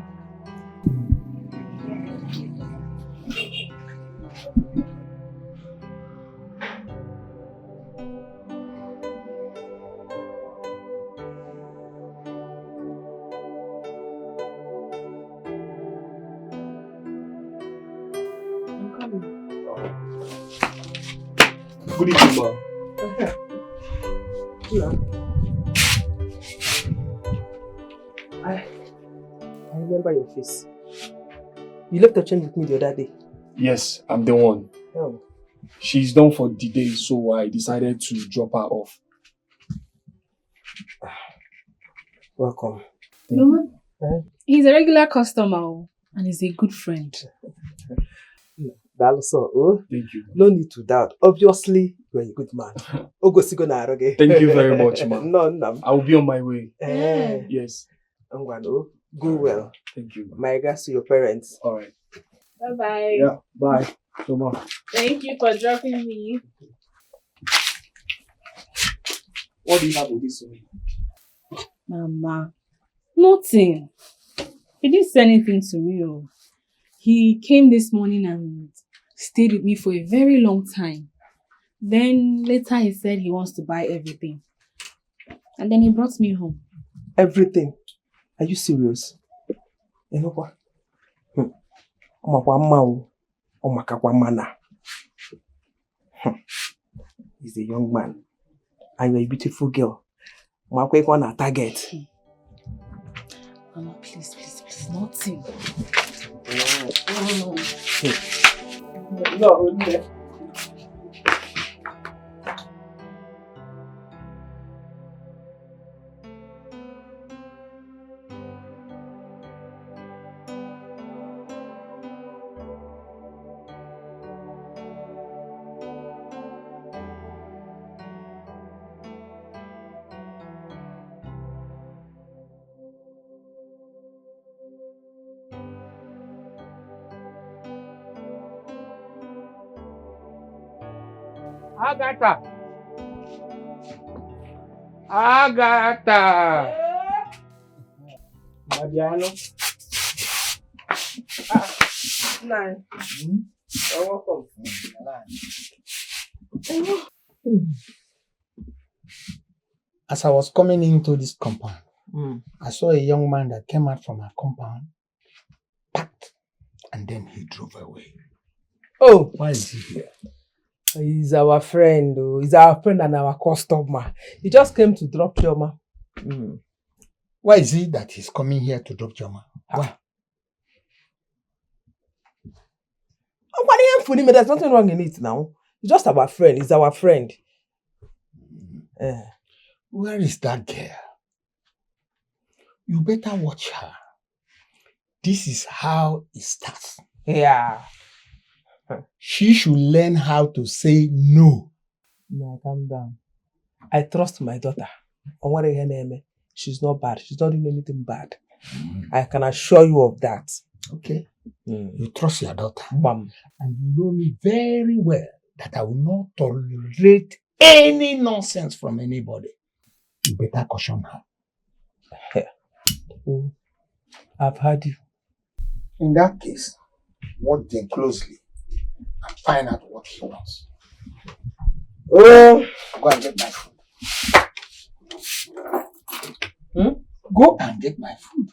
S1: I'm coming.
S2: Good evening, ma.
S6: I remember your face. You left the change with me the other day.
S2: Yes, I'm the one.
S6: Oh.
S2: She's done for the day, so I decided to drop her off.
S6: Welcome.
S1: No, he's a regular customer and he's a good friend.
S6: That also, oh,
S2: Thank you.
S6: no need to doubt. Obviously, you're a good man. Ogosigo na arrogance.
S2: Thank you very much, ma.
S6: No.
S2: I will be on my way. Yes.
S6: I'm going to go well.
S2: Thank you.
S6: My regards to your parents.
S2: All right.
S1: Bye-bye.
S2: Yeah, bye. So much.
S1: Thank you for dropping me.
S2: What do you have with this one?
S1: Mama, nothing. He didn't say anything to me. Oh. He came this morning and stayed with me for a very long time. Then later he said he wants to buy everything. And then he brought me home.
S6: Everything? Are you serious? You know what? He's a young man. And you're a beautiful girl. On a target.
S1: Mama, please, nothing.
S6: No.
S9: Agatha.
S6: Mariano. Nine. You're welcome.
S4: As I was coming into this compound, I saw a young man that came out from our compound, packed, and then he drove away.
S6: Oh,
S4: Why is he here?
S6: he's our friend. Oh. He's our friend and our customer. He just came to drop Chama.
S4: Why is it that he's coming here to drop Chama? Why?
S6: There's nothing wrong in it now. He's just our friend. He's our friend.
S4: Where is that girl? You better watch her. This is how it starts.
S6: Yeah.
S4: She should learn how to say no.
S6: No, calm down. I trust my daughter. She's not bad. She's not doing anything bad. I can assure you of that.
S4: Okay. You trust your daughter. And you know me very well that I will not tolerate any nonsense from anybody. You better caution her.
S6: I've heard you.
S4: In that case, watch them closely and find out what he wants.
S6: Oh,
S4: go and get my food. Go and get my food.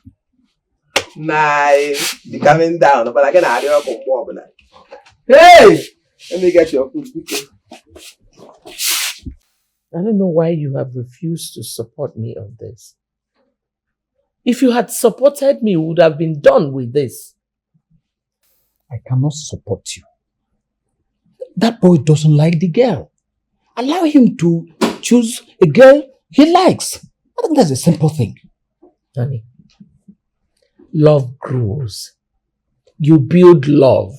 S6: Nice. Be coming down. But I can add your combo. Hey! Let me get your food.
S8: I don't know why you have refused to support me on this. If you had supported me, we would have been done with this.
S4: I cannot support you. That boy doesn't like the girl. Allow him to choose a girl he likes.
S3: I think that's a simple thing.
S8: Honey, love grows. You build love.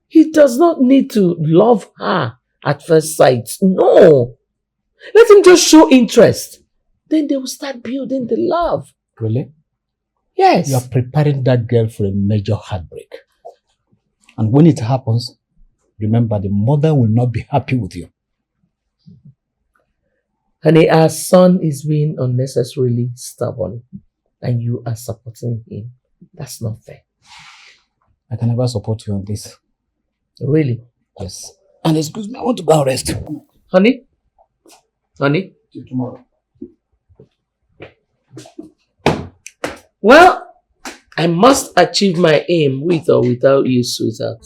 S8: He does not need to love her at first sight. No. Let him just show interest. Then they will start building the love.
S3: Really?
S8: Yes.
S3: You are preparing that girl for a major heartbreak. And when it happens, remember the mother will not be happy with you.
S8: Honey, our son is being unnecessarily stubborn and you are supporting him. That's not fair.
S3: I can never support you on this.
S8: Really?
S3: Yes. And excuse me, I want to go and rest.
S8: Honey? Honey?
S3: See you tomorrow.
S8: Well, I must achieve my aim with or without you, sweetheart.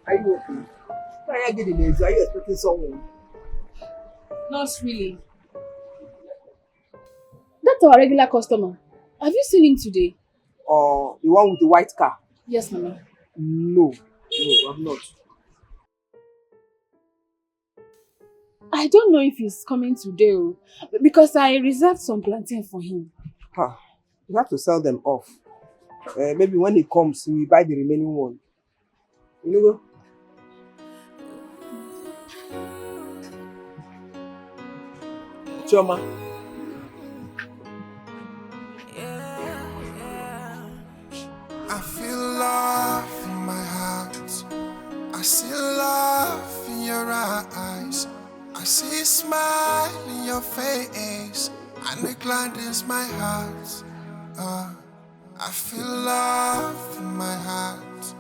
S6: Are you okay? Are you getting it? Are you expecting someone?
S1: Not really. That's our regular customer. Have you seen him today?
S6: The one with the white car?
S1: Yes, Mama.
S6: No, I'm not.
S1: I don't know if he's coming today because I reserved some plantain for him.
S6: You have to sell them off. Maybe when he comes, we buy the remaining one. You know? Chama.
S12: I feel love in my heart. I see love in your eyes. I see a smile in your face. And it gladdens my heart. I feel love in my heart.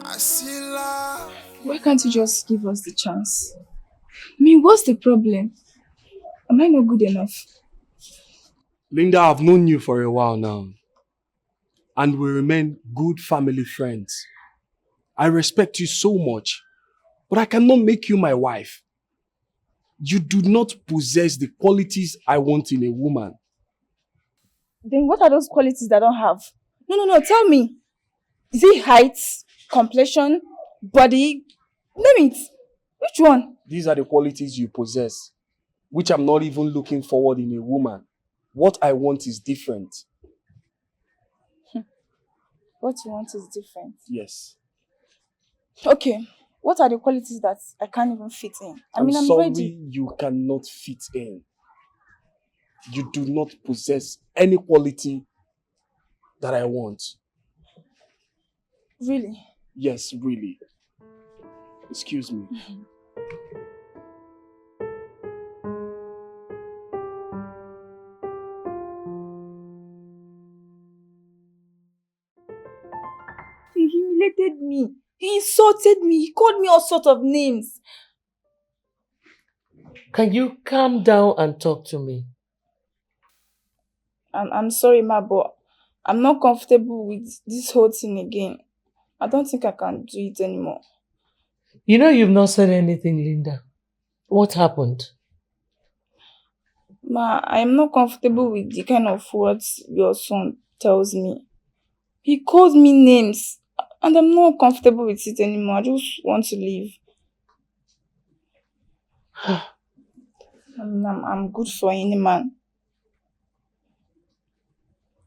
S12: I see love.
S10: Why can't you just give us the chance? I mean, what's the problem? Am I not good enough?
S2: Linda, I've known you for a while now. And we remain good family friends. I respect you so much. But I cannot make you my wife. You do not possess the qualities I want in a woman.
S10: Then what are those qualities that I don't have? No, tell me. Is it height, complexion, body? Name it. Which one?
S2: These are the qualities you possess, which I'm not even looking forward in a woman. What I want is different.
S10: What you want is different.
S2: Yes.
S10: Okay. What are the qualities that I can't even fit in? I'm
S2: sorry,
S10: ready.
S2: You cannot fit in. You do not possess any quality that I want.
S10: Really?
S2: Yes, really. Excuse me.
S10: He humiliated me. He insulted me. He called me all sorts of names.
S8: Can you calm down and talk to me?
S10: I'm sorry, Ma, but I'm not comfortable with this whole thing again. I don't think I can do it anymore.
S8: You know you've not said anything, Linda. What happened?
S10: Ma, I'm not comfortable with the kind of words your son tells me. He calls me names, and I'm not comfortable with it anymore. I just want to leave. I'm good for any man.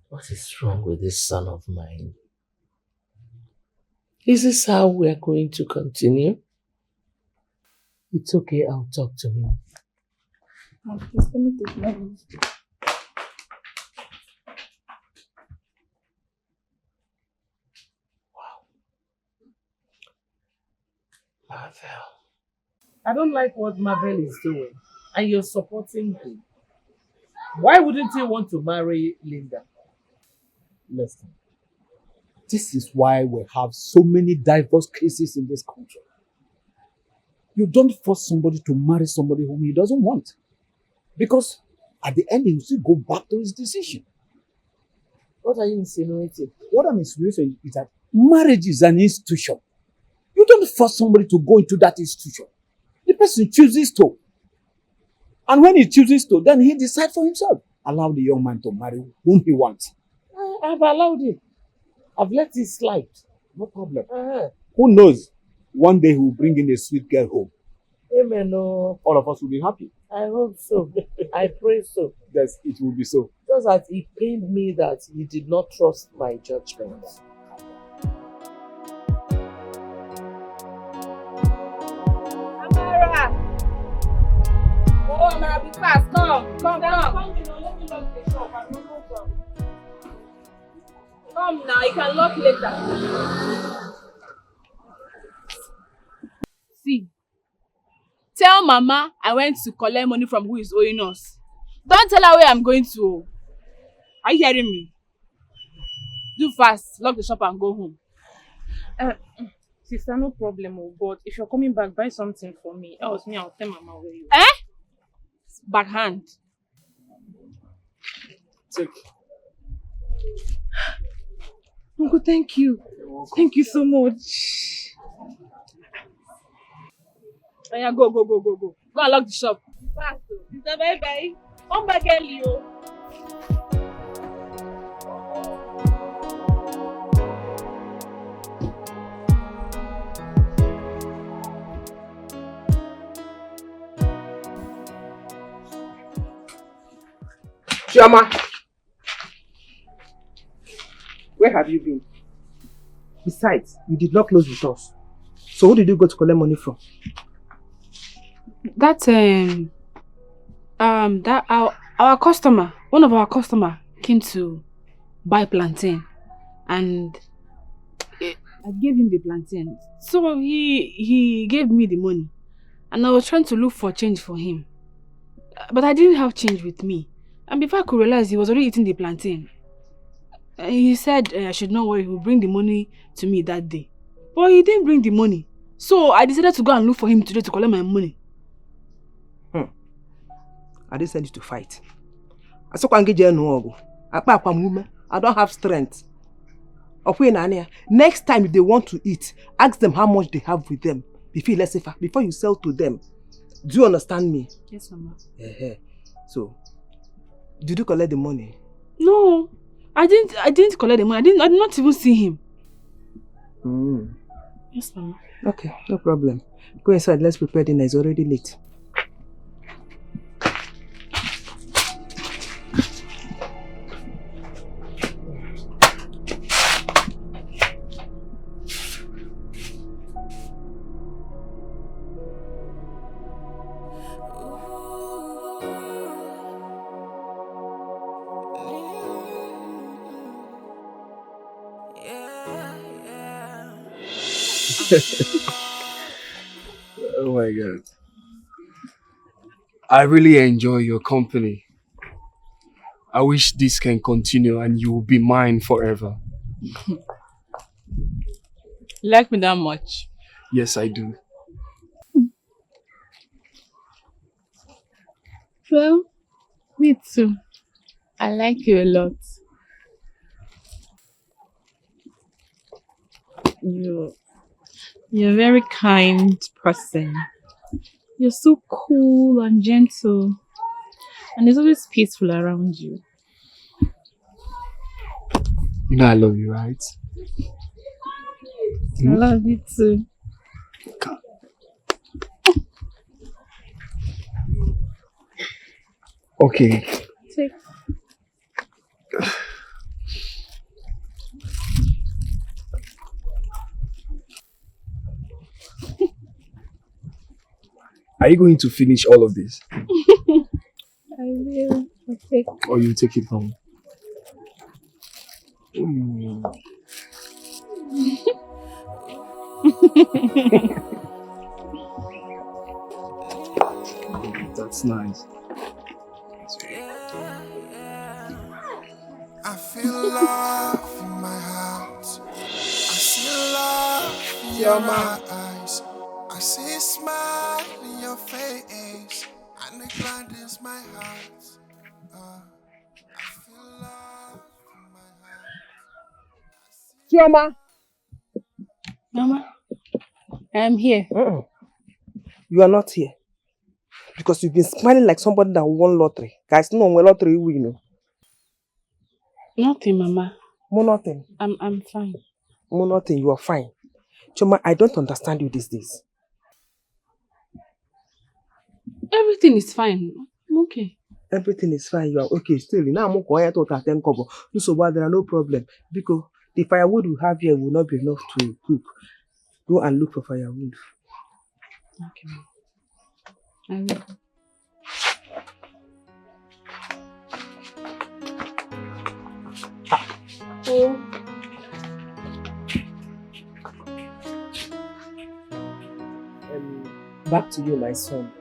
S8: What is wrong with this son of mine? Is this how we are going to continue? It's okay, I'll talk to him.
S10: Please, let me take my leave.
S8: Marvel. I don't like what Marvel is doing, and you're supporting him. Why wouldn't he want to marry Linda?
S3: Listen, this is why we have so many divorce cases in this country. You don't force somebody to marry somebody whom he doesn't want. Because at the end, he will still go back to his decision.
S8: What are you insinuating?
S3: What I'm insinuating is that marriage is an institution. You don't force somebody to go into that institution. The person chooses to. And when he chooses to, then he decides for himself. Allow the young man to marry whom he wants.
S8: I've allowed him. I've let it slide.
S3: No problem. Who knows? One day he will bring in a sweet girl home.
S8: Amen. No.
S3: All of us will be happy.
S8: I hope so. I pray so.
S3: Yes, it will be so.
S8: Just as it pained me that he did not trust my judgment.
S10: Amara! Oh, Amara, be fast. Come. Come now, you can lock later. See, tell Mama I went to collect money from who is owing us. Don't tell her where I'm going to. Are you hearing me? Do fast, lock the shop and go home.
S7: Sister, no problem, but if you're coming back, buy something for me. Else me, I'll tell Mama where you
S10: are. Backhand.
S2: Take.
S7: Uncle, thank you. Thank you so much.
S10: Oh, yeah, go. Go and lock the shop. Fast. Sister, bye. Come back early, oh.
S5: Chama, where have you been? Besides, you did not close the doors. So who did you go to collect money from?
S1: That our customer, one of our customer came to buy plantain, and I gave him the plantain. So he gave me the money, and I was trying to look for change for him, but I didn't have change with me. And before I could realize, he was already eating the plantain. He said I should not worry, he would bring the money to me that day. But he didn't bring the money. So I decided to go and look for him today to collect my money.
S5: I didn't send you to fight. I don't have strength. Next time if they want to eat, ask them how much they have with them. Before you sell to them. Do you understand me?
S1: Yes, Mama.
S5: So, did you collect the money?
S1: No, I didn't collect the money. I did not even see him. Yes, Mama.
S5: Okay, no problem. Go inside, let's prepare dinner. It's already late.
S11: Oh my God. I really enjoy your company. I wish this can continue and you will be mine forever.
S1: You like me that much?
S11: Yes, I do.
S7: Well, me too. I like you a lot. You're a very kind person. You're so cool and gentle. And it's always peaceful around you.
S11: You know I love you, right?
S7: I love you too.
S11: Okay.
S7: Take.
S11: Are you going to finish all of this?
S7: I will. Okay.
S11: Or you take it home? That's nice.
S12: I feel love in my heart. I see love in your eyes. I see a smile in your face, and it gladdens my heart. I feel love in my heart.
S6: Chama,
S10: Mama, I am here.
S6: you are not here because you've been smiling like somebody that won lottery. Guys, no one lottery win.
S10: Nothing, Mama.
S6: More nothing.
S10: I'm fine.
S6: More nothing. You are fine. Chama, I don't understand you these days.
S10: Everything is fine. I'm okay.
S6: Everything is fine. You are okay still. Now I'm quiet to attend cover. So there are no problem because the firewood we have here will not be enough to cook. Go and look for firewood.
S10: Okay. I will.
S6: Back to you, my son.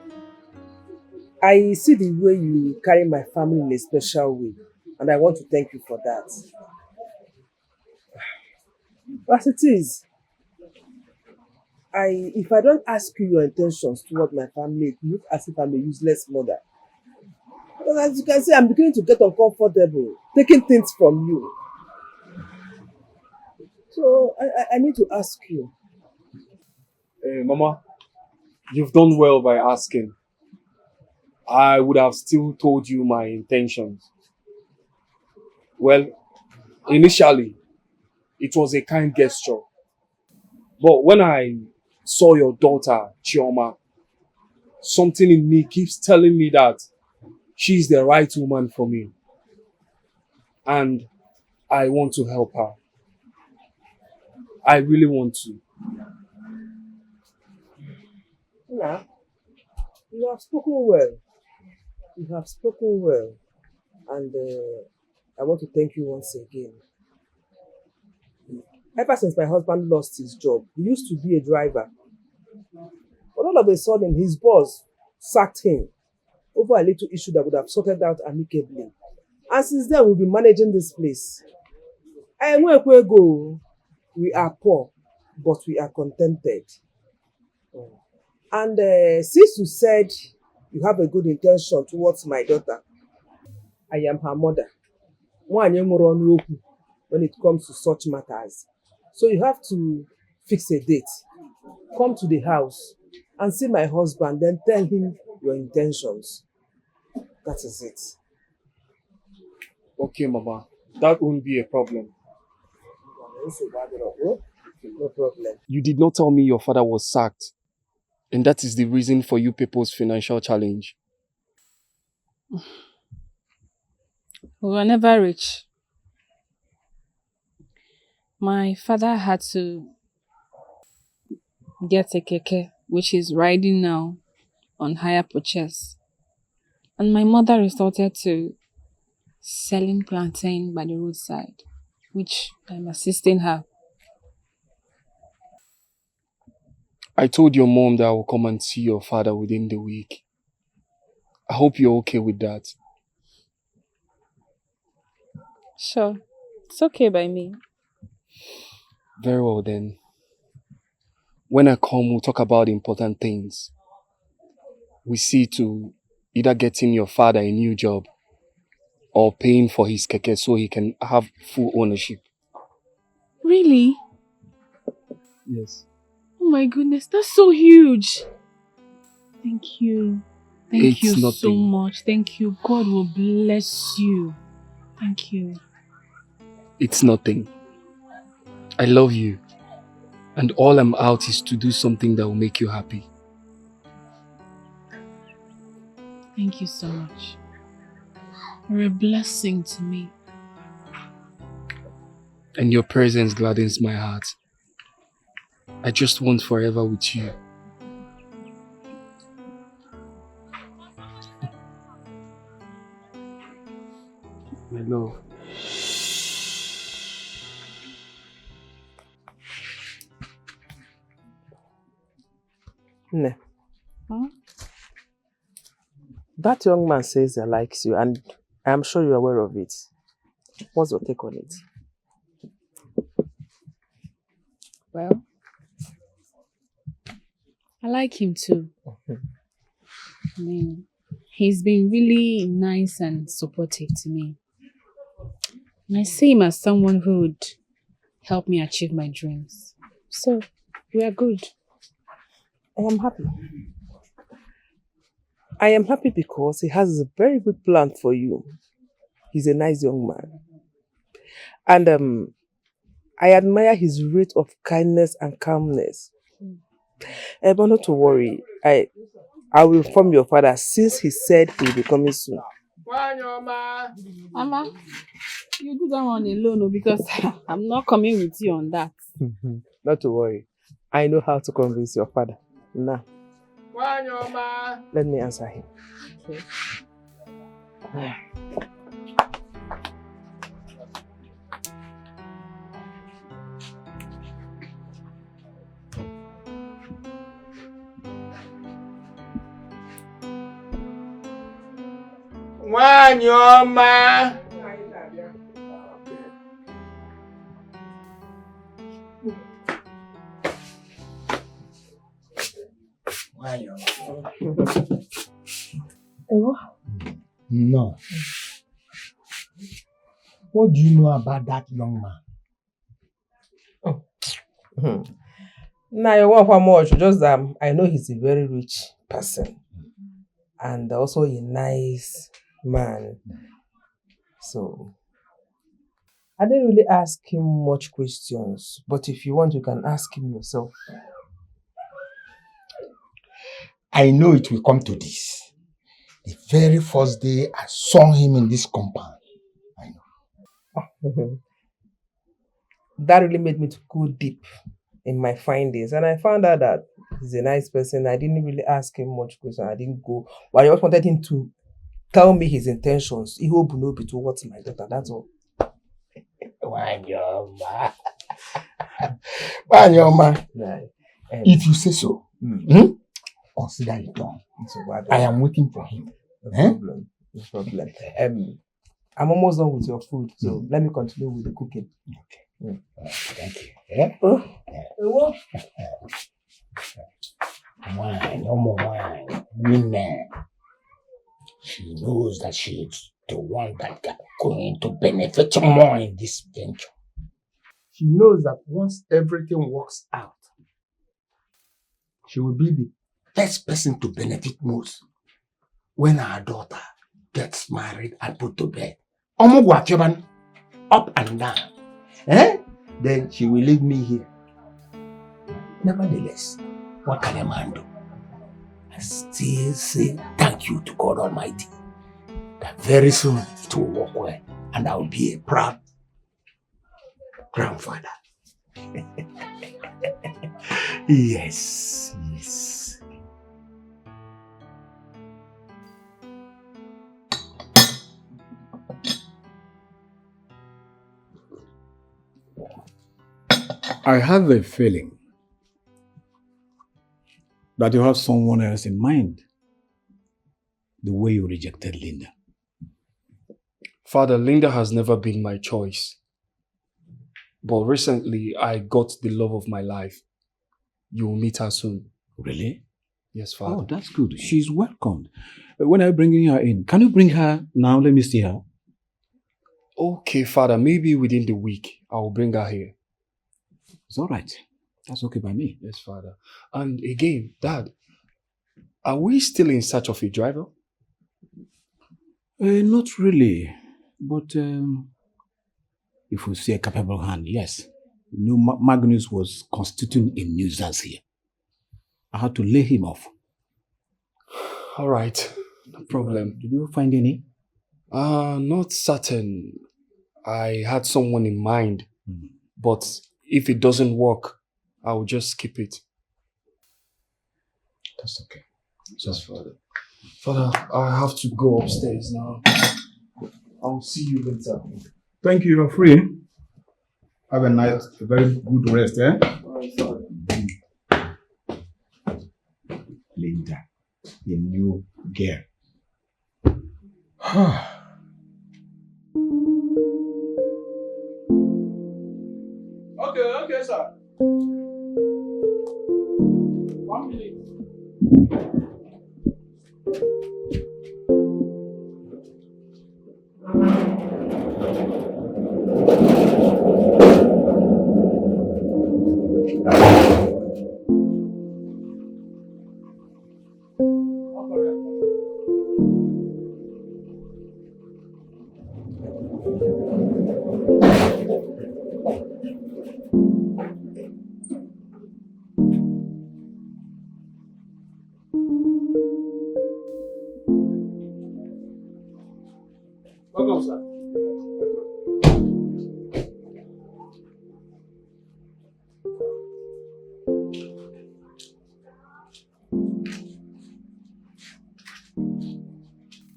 S6: I see the way you carry my family in a special way, and I want to thank you for that. As it is, if I don't ask you your intentions toward my family, it looks as if I'm a useless mother. Because as you can see, I'm beginning to get uncomfortable, taking things from you. So I need to ask you.
S11: Hey, Mama, you've done well by asking. I would have still told you my intentions. Well, initially, it was a kind gesture. But when I saw your daughter, Chama, something in me keeps telling me that she's the right woman for me. And I want to help her. I really want to.
S6: Now, you have spoken well. You have spoken well. And I want to thank you once again. Ever since my husband lost his job, he used to be a driver. But all of a sudden, his boss sacked him over a little issue that would have sorted out amicably. And since then, we've been managing this place. And where we go, we are poor, but we are contented. And since you said you have a good intention towards my daughter, I am her mother. When it comes to such matters. So you have to fix a date. Come to the house and see my husband, then tell him your intentions. That is it.
S11: Okay, Mama. That won't be a problem.
S6: No problem.
S11: You did not tell me your father was sacked. And that is the reason for you people's financial challenge.
S10: We were never rich. My father had to get a keke, which is riding now on hire purchase. And my mother resorted to selling plantain by the roadside, which I'm assisting her.
S11: I told your mom that I will come and see your father within the week. I hope you're okay with that.
S10: Sure. It's okay by me.
S11: Very well then. When I come, we'll talk about important things. We see to either getting your father a new job or paying for his keke so he can have full ownership.
S10: Really?
S11: Yes.
S10: Oh my goodness, that's so huge. Thank you. Thank you so much. Thank you. God will bless you. Thank you.
S11: It's nothing. I love you. And all I'm out is to do something that will make you happy.
S10: Thank you so much. You're a blessing to me.
S11: And your presence gladdens my heart. I just want forever with you. My love.
S6: Ne.
S10: Huh?
S6: That young man says he likes you, and I am sure you're aware of it. What's your take on it?
S10: Well,
S1: I like him too. I mean, he's been really nice and supportive to me. And I see him as someone who would help me achieve my dreams. So, we are good.
S6: I am happy. I am happy because he has a very good plan for you. He's a nice young man. And I admire his rate of kindness and calmness. But not to worry. I will inform your father since he said he will be coming soon.
S1: Mama, you do that one alone because I'm not coming with you on that.
S6: Not to worry. I know how to convince your father. Now, let me answer him.
S1: Okay.
S9: Nwanyị ọma.
S4: No. What do you know about that young man?
S6: Now, you want one more, just that I know he's a very rich person and also a nice man. So, I didn't really ask him much questions, but if you want, you can ask him yourself.
S4: I know it will come to this. The very first day I saw him in this compound. I know.
S6: That really made me to go deep in my findings, and I found out that he's a nice person. I didn't really ask him much questions. I didn't go, but I just wanted him to tell me his intentions. He hope no be towards my daughter. That's all.
S4: Wanyoma. If you say so, consider it done. I am waiting for him.
S6: No problem. I'm almost done with your food, so let me continue with the cooking.
S4: Okay. Thank you. Yeah? Wine, no more wine. Women. She knows that she's the one that got going to benefit more in this venture. She knows that once everything works out, she will be the first person to benefit most when her daughter gets married and put to bed. Up and down. Then she will leave me here. Nevertheless, what can a man do? I still say thank you to God Almighty. That very soon it will work well and I will be a proud grandfather. Yes.
S3: I have a feeling that you have someone else in mind, the way you rejected Linda.
S11: Father, Linda has never been my choice. But recently, I got the love of my life. You will meet her soon.
S3: Really?
S11: Yes, Father.
S3: Oh, that's good. She's welcomed. When are you bringing her in? Can you bring her now? Let me see her.
S11: Okay, Father. Maybe within the week, I will bring her here.
S3: It's all right. That's okay by me.
S11: Yes, Father. And again, Dad, are we still in search of a driver?
S3: Not really. But if we see a capable hand, yes. You know, Magnus was constituting a nuisance here. I had to lay him off.
S11: All right. No problem.
S3: Did you find any?
S11: Not certain. I had someone in mind. But if it doesn't work, I will just skip it.
S3: That's okay.
S11: Yes, Father. Father, I have to go upstairs now. I'll see you later.
S3: Thank you. You're free. Have a very good rest, eh?
S11: All right, Father.
S3: Linda, the new girl.
S9: Okay, sir. 1 minute.
S2: Welcome, sir.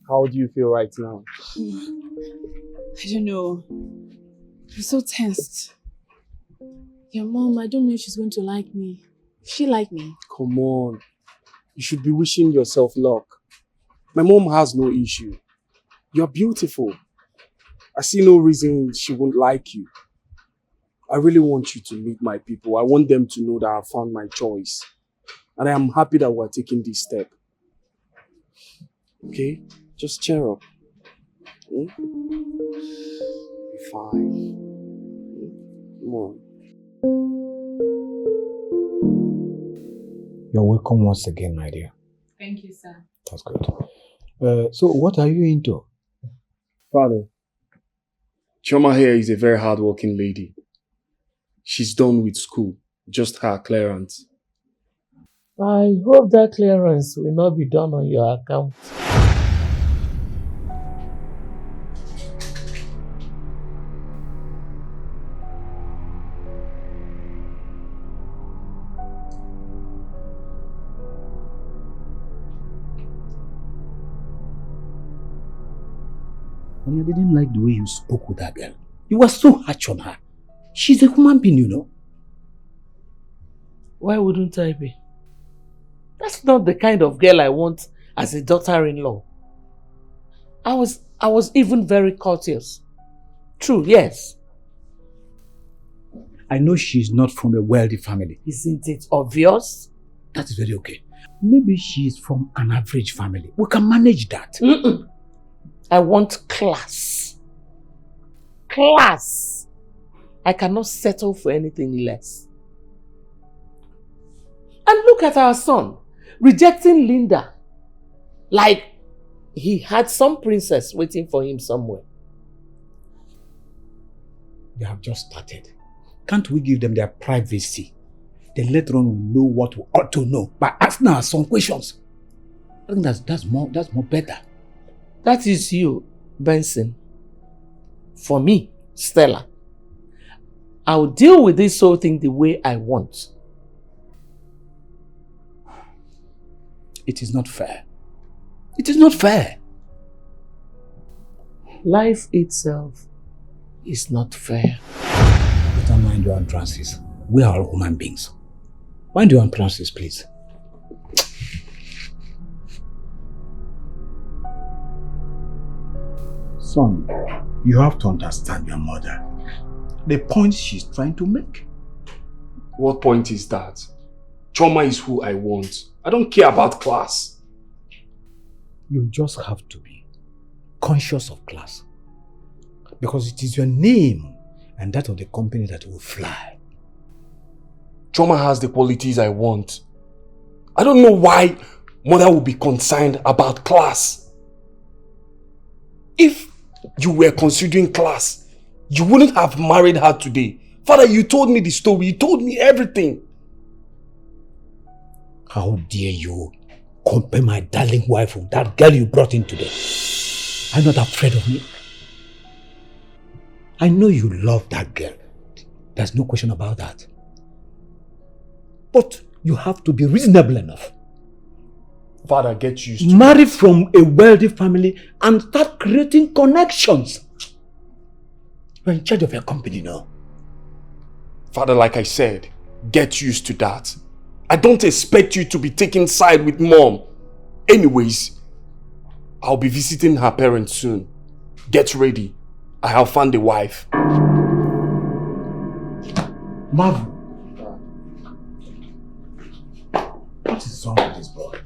S2: How do you feel right now?
S1: I don't know. I'm so tensed. Your mom, I don't know if she's going to like me. She like me?
S2: Come on. You should be wishing yourself luck. My mom has no issue. You're beautiful. I see no reason she won't like you. I really want you to meet my people. I want them to know that I found my choice. And I am happy that we're taking this step. Okay? Just cheer up. Be fine. Come on.
S3: You're welcome once again, my dear.
S7: Thank you, sir.
S3: That's good. So what are you into?
S2: Father, Chama here is a very hardworking lady. She's done with school. Just her clearance.
S8: I hope that clearance will not be done on your account.
S3: I didn't like the way you spoke with that girl. You were so harsh on her. She's a human being, you know.
S8: Why wouldn't I be? That's not the kind of girl I want as a daughter-in-law. I was even very courteous. True, yes.
S3: I know she's not from a wealthy family.
S8: Isn't it obvious?
S3: That is very okay. Maybe she's from an average family. We can manage that.
S8: I want class. Class. I cannot settle for anything less. And look at our son, rejecting Linda. Like he had some princess waiting for him somewhere.
S3: They have just started. Can't we give them their privacy? Then later on know what we ought to know by asking us some questions. I think that's more better.
S8: That is you, Benson. For me, Stella, I'll deal with this whole thing the way I want.
S3: It is not fair. It is not fair.
S8: Life itself is not fair.
S3: Don't mind your entrances. We are all human beings. Mind your entrances, please. Son, you have to understand your mother. The point she's trying to make.
S2: What point is that? Chama is who I want. I don't care about class.
S3: You just have to be conscious of class. Because it is your name and that of the company that will fly.
S2: Chama has the qualities I want. I don't know why mother will be concerned about class. If you were considering class, you wouldn't have married her today. Father, you told me the story. You told me everything.
S3: How dare you compare my darling wife with that girl you brought in today? Are you not afraid of me? I know you love that girl. There's no question about that. But you have to be reasonable enough.
S2: Father, get used to
S3: marry from a wealthy family and start creating connections. You're in charge of your company now.
S2: Father, like I said, get used to that. I don't expect you to be taking side with mom. Anyways, I'll be visiting her parents soon. Get ready. I have found a wife.
S3: Marvel. What is wrong with this boy?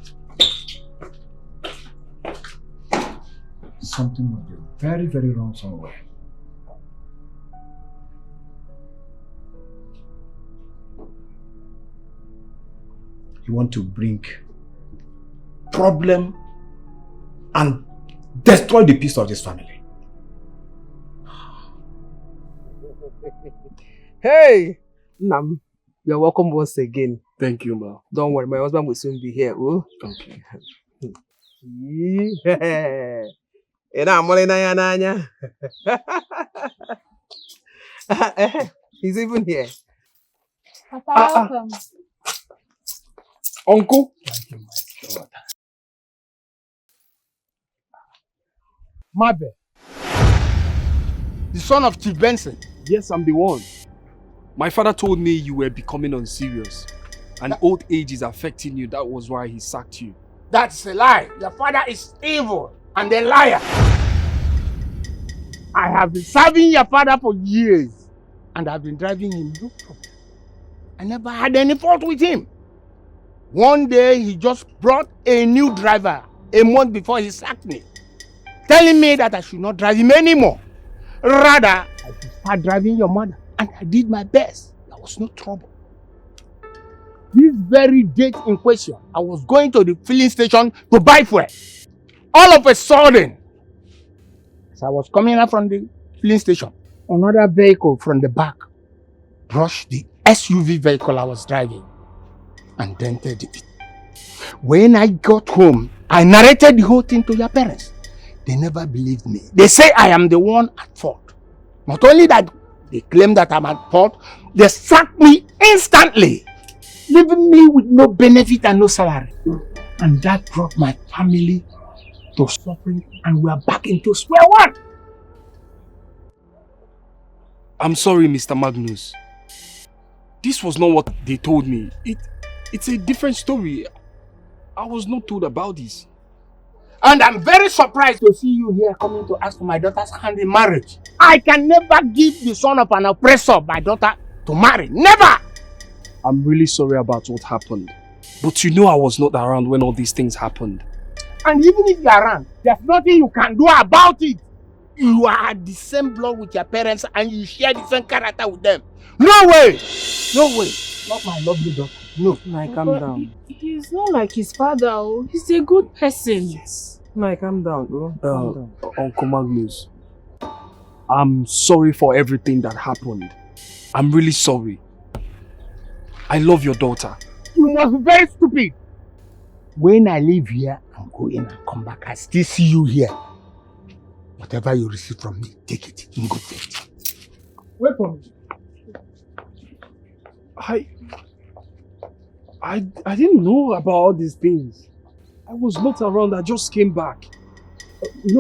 S3: something must be very, very wrong somewhere. You want to bring problem and destroy the peace of this family.
S6: Hey, Nam, you're welcome once again.
S2: Thank you, ma.
S6: Don't worry, my husband will soon be here. Oh,
S2: Okay.
S6: yeah. He's even here.
S10: Papa, welcome.
S2: Uncle?
S3: Thank you, my daughter.
S5: Mabe, the son of Chief Benson.
S2: Yes, I'm the one. My father told me you were becoming unserious. And old age is affecting you. That was why he sacked you.
S5: That's a lie. Your father is evil and a liar. I have been serving your father for years and I've been driving him no problem. I never had any fault with him. One day he just brought a new driver a month before he sacked me, telling me that I should not drive him anymore. Rather, I should start driving your mother. And I did my best. There was no trouble. This very date in question, I was going to the filling station to buy fuel. All of a sudden, as I was coming out from the filling station, another vehicle from the back brushed the SUV vehicle I was driving and dented it. When I got home, I narrated the whole thing to your parents. They never believed me. They say I am the one at fault. Not only that, they claim that I'm at fault, they sacked me instantly, leaving me with no benefit and no salary. And that brought my family to suffering and we are back into square one.
S2: I'm sorry, Mr. Magnus. This was not what they told me. It's a different story. I was not told about this.
S5: And I'm very surprised to see you here coming to ask for my daughter's hand in marriage. I can never give the son of an oppressor my daughter to marry. Never!
S2: I'm really sorry about what happened. But you know I was not around when all these things happened.
S5: And even if you're around, there's nothing you can do about it. You are the same blood with your parents and you share the same character with them. No way! No way. Not my lovely daughter. No.
S6: Calm down.
S1: He's not like his father. Oh. He's a good person.
S2: Yes.
S6: Calm down. Oh. Calm down.
S2: Uncle Magnus, I'm sorry for everything that happened. I'm really sorry. I love your daughter.
S5: You must be very stupid. When I leave here and go in and come back, I still see you here. Whatever you receive from me, take it in good faith. Wait for me.
S2: I didn't know about all these things. I was not around. I just came back.
S6: You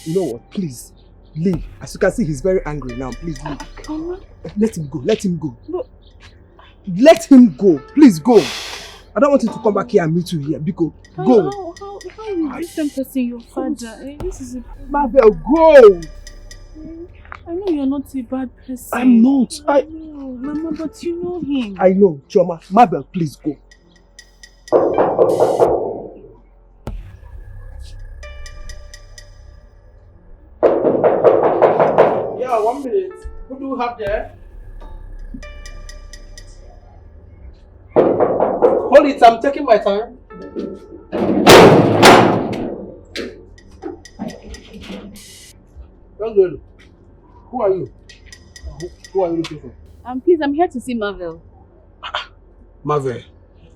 S6: know what? Please, leave. As you can see, he's very angry now. Please leave.
S1: Come on.
S6: Let him go. Let him go.
S1: But...
S6: let him go. Please go. I don't want him to come back here and meet you here. Biko, go.
S1: How is this person your father? This is a...
S6: Mabel, go.
S1: I know you're not a bad person.
S2: I'm not.
S1: I know, Mama, but you know him.
S6: I know, Chama. Mabel, please go.
S5: Yeah, 1 minute. Who do you have there? Hold it, I'm taking my time. Young girl, who are you? Who are you looking for?
S10: Please, I'm here to see Marvel.
S5: Marvel.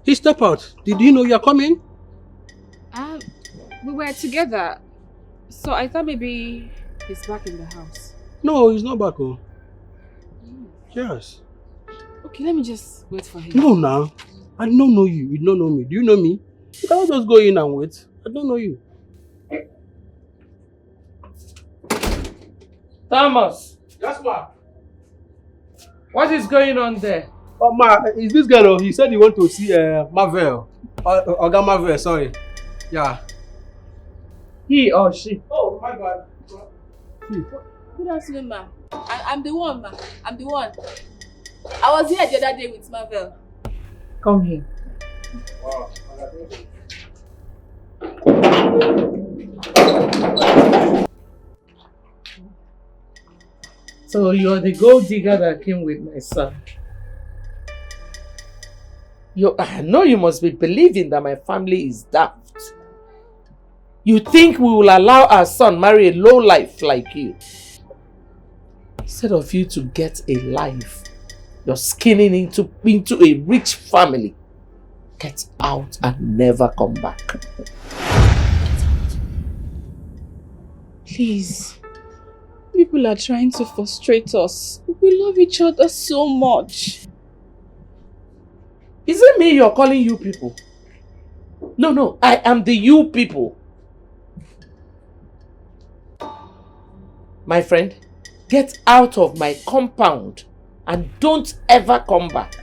S5: He stepped out. Did you know you're coming?
S10: We were together, so I thought maybe he's back in the house.
S5: No, he's not back home. Yes.
S10: Okay, let me just wait for him.
S5: No, now. I don't know you. You don't know me. Do you know me? You cannot just go in and wait. I don't know you.
S9: Thomas,
S5: Yes, ma.
S9: what is going on there?
S5: Oh, ma, is this girl? He said he want to see Marvel. Oga Marvel, sorry. Yeah.
S9: He or she?
S5: Oh, my bad.
S10: Good afternoon, ma. I'm the one, ma. I'm the one. I was here the other day with Marvel.
S9: Come here.
S5: Wow.
S8: So you're the gold digger that came with my son. I know you must be believing that my family is daft. You think we will allow our son marry a low life like you? Instead of you to get a life, you're skinning into a rich family. Get out and never come back.
S1: Please. People are trying to frustrate us. We love each other so much.
S8: Is it me you're calling you people? No, I am the you people. My friend, get out of my compound and don't ever come back.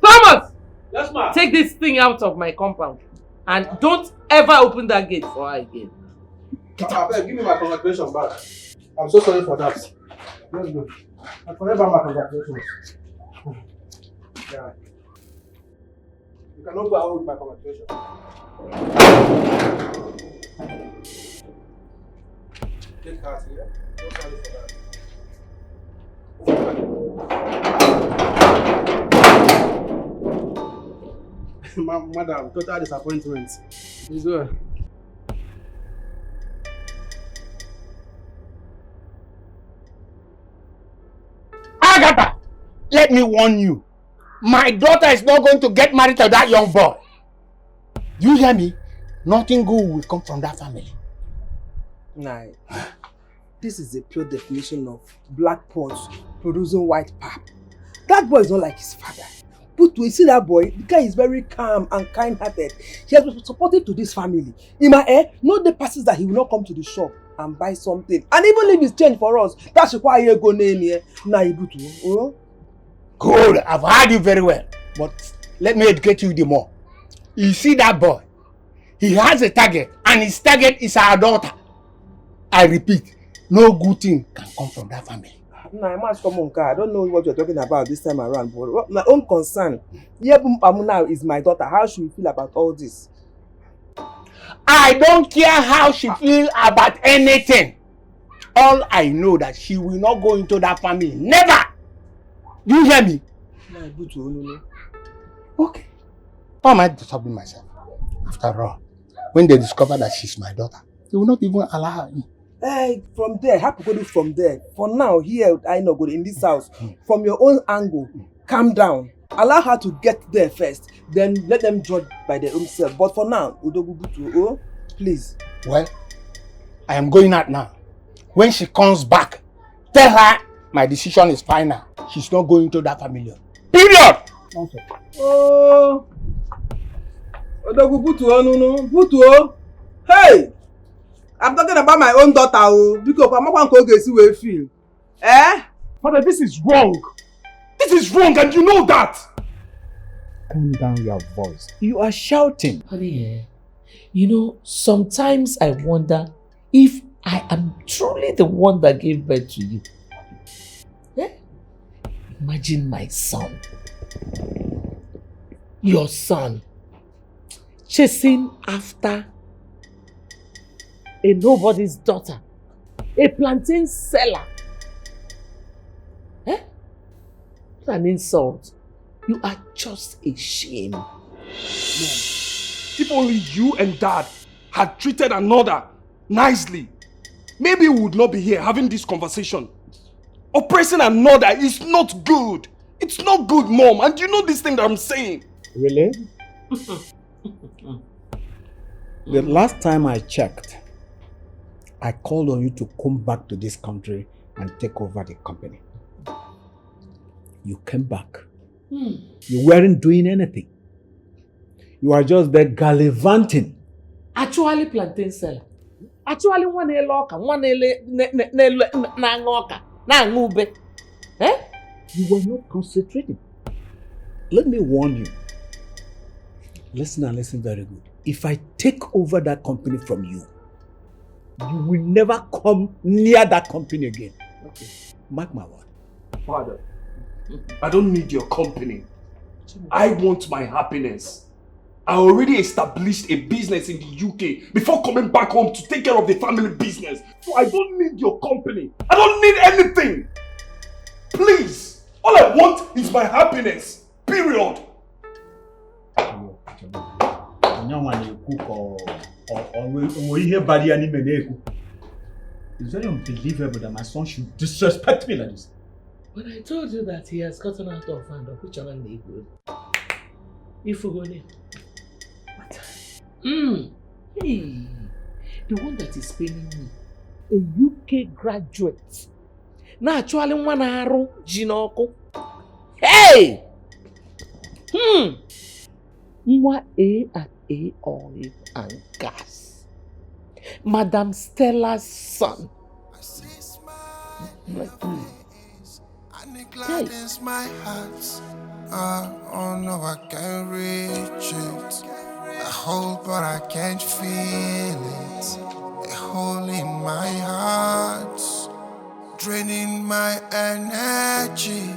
S8: Thomas!
S5: Yes, ma'am.
S8: Take this thing out of my compound and don't ever open that gate for her again.
S5: Give me my congratulations back. I'm so sorry for that. Let's go. I forever my congratulations. Yeah. You cannot go out with my congratulations. Take heart here. So sorry for that. Madam, total disappointment. Please go.
S4: Agatha, let me warn you. My daughter is not going to get married to that young boy. You hear me? Nothing good will come from that family.
S6: Nah, this is the pure definition of black pots producing white pap. That boy is not like his father. But we see that boy, the guy is very calm and kind-hearted. He has been supportive to this family. In my ear, no day passes that he will not come to the shop and buy something. And even leave his change for us. That's why I go name here. Oh?
S4: Good, I've heard you very well. But let me educate you the more. You see that boy? He has a target, and his target is our daughter. I repeat, no good thing can come from that family.
S6: Nah, I must come on, I don't know what you're talking about this time around, but my own concern, now is my daughter. How should we feel about all this?
S4: I don't care how she feels about anything. All I know that she will not go into that family. Never! You hear me? Okay. Why am I disturbing myself? After all, when they discover that she's my daughter, they will not even allow her in.
S6: Hey, from there, happy go from there. For now, here, I know go in this house. From your own angle, calm down. Allow her to get there first. Then let them judge by their own self. But for now, Udogubutu, please.
S4: Well, I am going out now. When she comes back, tell her my decision is final. She's not going to that family. Period! Okay.
S6: Oh, Udogubutu, no, Butu. Hey! I'm talking about my own daughter, because I'm not going to see where you feel. Eh?
S2: Father, this is wrong. This is wrong, and you know that.
S3: Calm down your voice. You are shouting.
S8: Honey, you know, sometimes I wonder if I am truly the one that gave birth to you. Eh? Imagine my son. Your son. Chasing after a nobody's daughter. A plantain seller. Eh? What an insult. You are just a shame.
S2: Mom, if only you and Dad had treated another nicely, maybe we would not be here having this conversation. Oppressing another is not good. It's not good, Mom. And you know this thing that I'm saying.
S3: Really? The last time I checked, I called on you to come back to this country and take over the company. You came back. You weren't doing anything. You are just there gallivanting.
S8: Actually, plantain seller. Actually, one loka, one na eh?
S3: You were not concentrating. Let me warn you. Listen and listen very good. If I take over that company from you, you will never come near that company again.
S8: Okay.
S3: Mark my word.
S2: Father, I don't need your company. I want my happiness. I already established a business in the UK before coming back home to take care of the family business. So I don't need your company. I don't need anything. Please. All I want is my happiness. Period.
S3: It's very unbelievable that my son should disrespect me like this.
S8: When I told you that he has gotten out of hand, of which Chama neighborhood, you forgot it. What? Hey, the one that is paying me, a UK graduate. Now actually one arrow, Jinoko. Hey! Mwa A at A oil and gas. Madam Stella's son.
S12: And it gladdens my heart. Oh no, I can't reach it. I hold, but I can't feel it. A hole in my heart, draining my energy.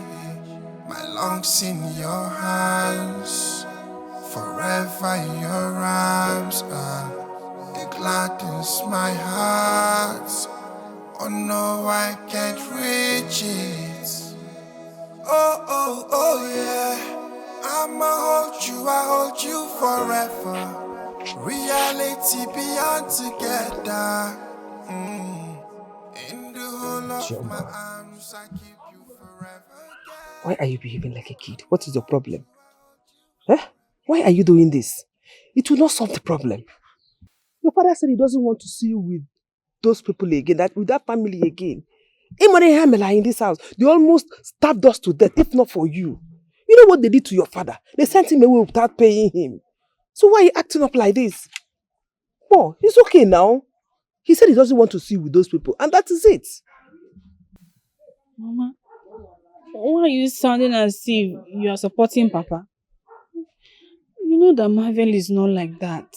S12: My lungs in your hands, forever in your arms. It gladdens my heart. Oh no, I can't reach it. Oh yeah. I'ma hold you forever. Reality beyond together. In the whole of my arms, I keep you forever.
S6: Why are you behaving like a kid? What is your problem? Huh? Why are you doing this? It will not solve the problem. Your father said he doesn't want to see you with those people again, with that family again. In this house, they almost stabbed us to death, if not for you. You know what they did to your father? They sent him away without paying him. So why are you acting up like this? Oh, it's okay now. He said he doesn't want to see you with those people, and that is it.
S1: Mama, why are you sounding as if you are supporting Papa? You know that Marvel is not like that.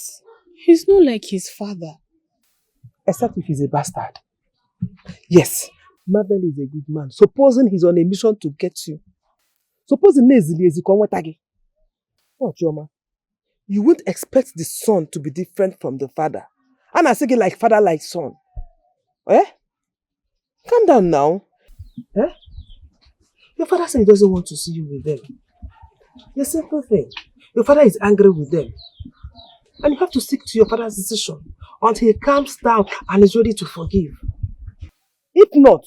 S1: He's not like his father.
S6: Except if he's a bastard. Yes, Marvel is a good man. Supposing he's on a mission to get you. Supposing oh, Choma, you wouldn't expect the son to be different from the father. And I say it like father, like son. Eh? Calm down now. Eh? Your father said he doesn't want to see you with them. The simple thing. Your father is angry with them. And you have to stick to your father's decision until he calms down and is ready to forgive. If not,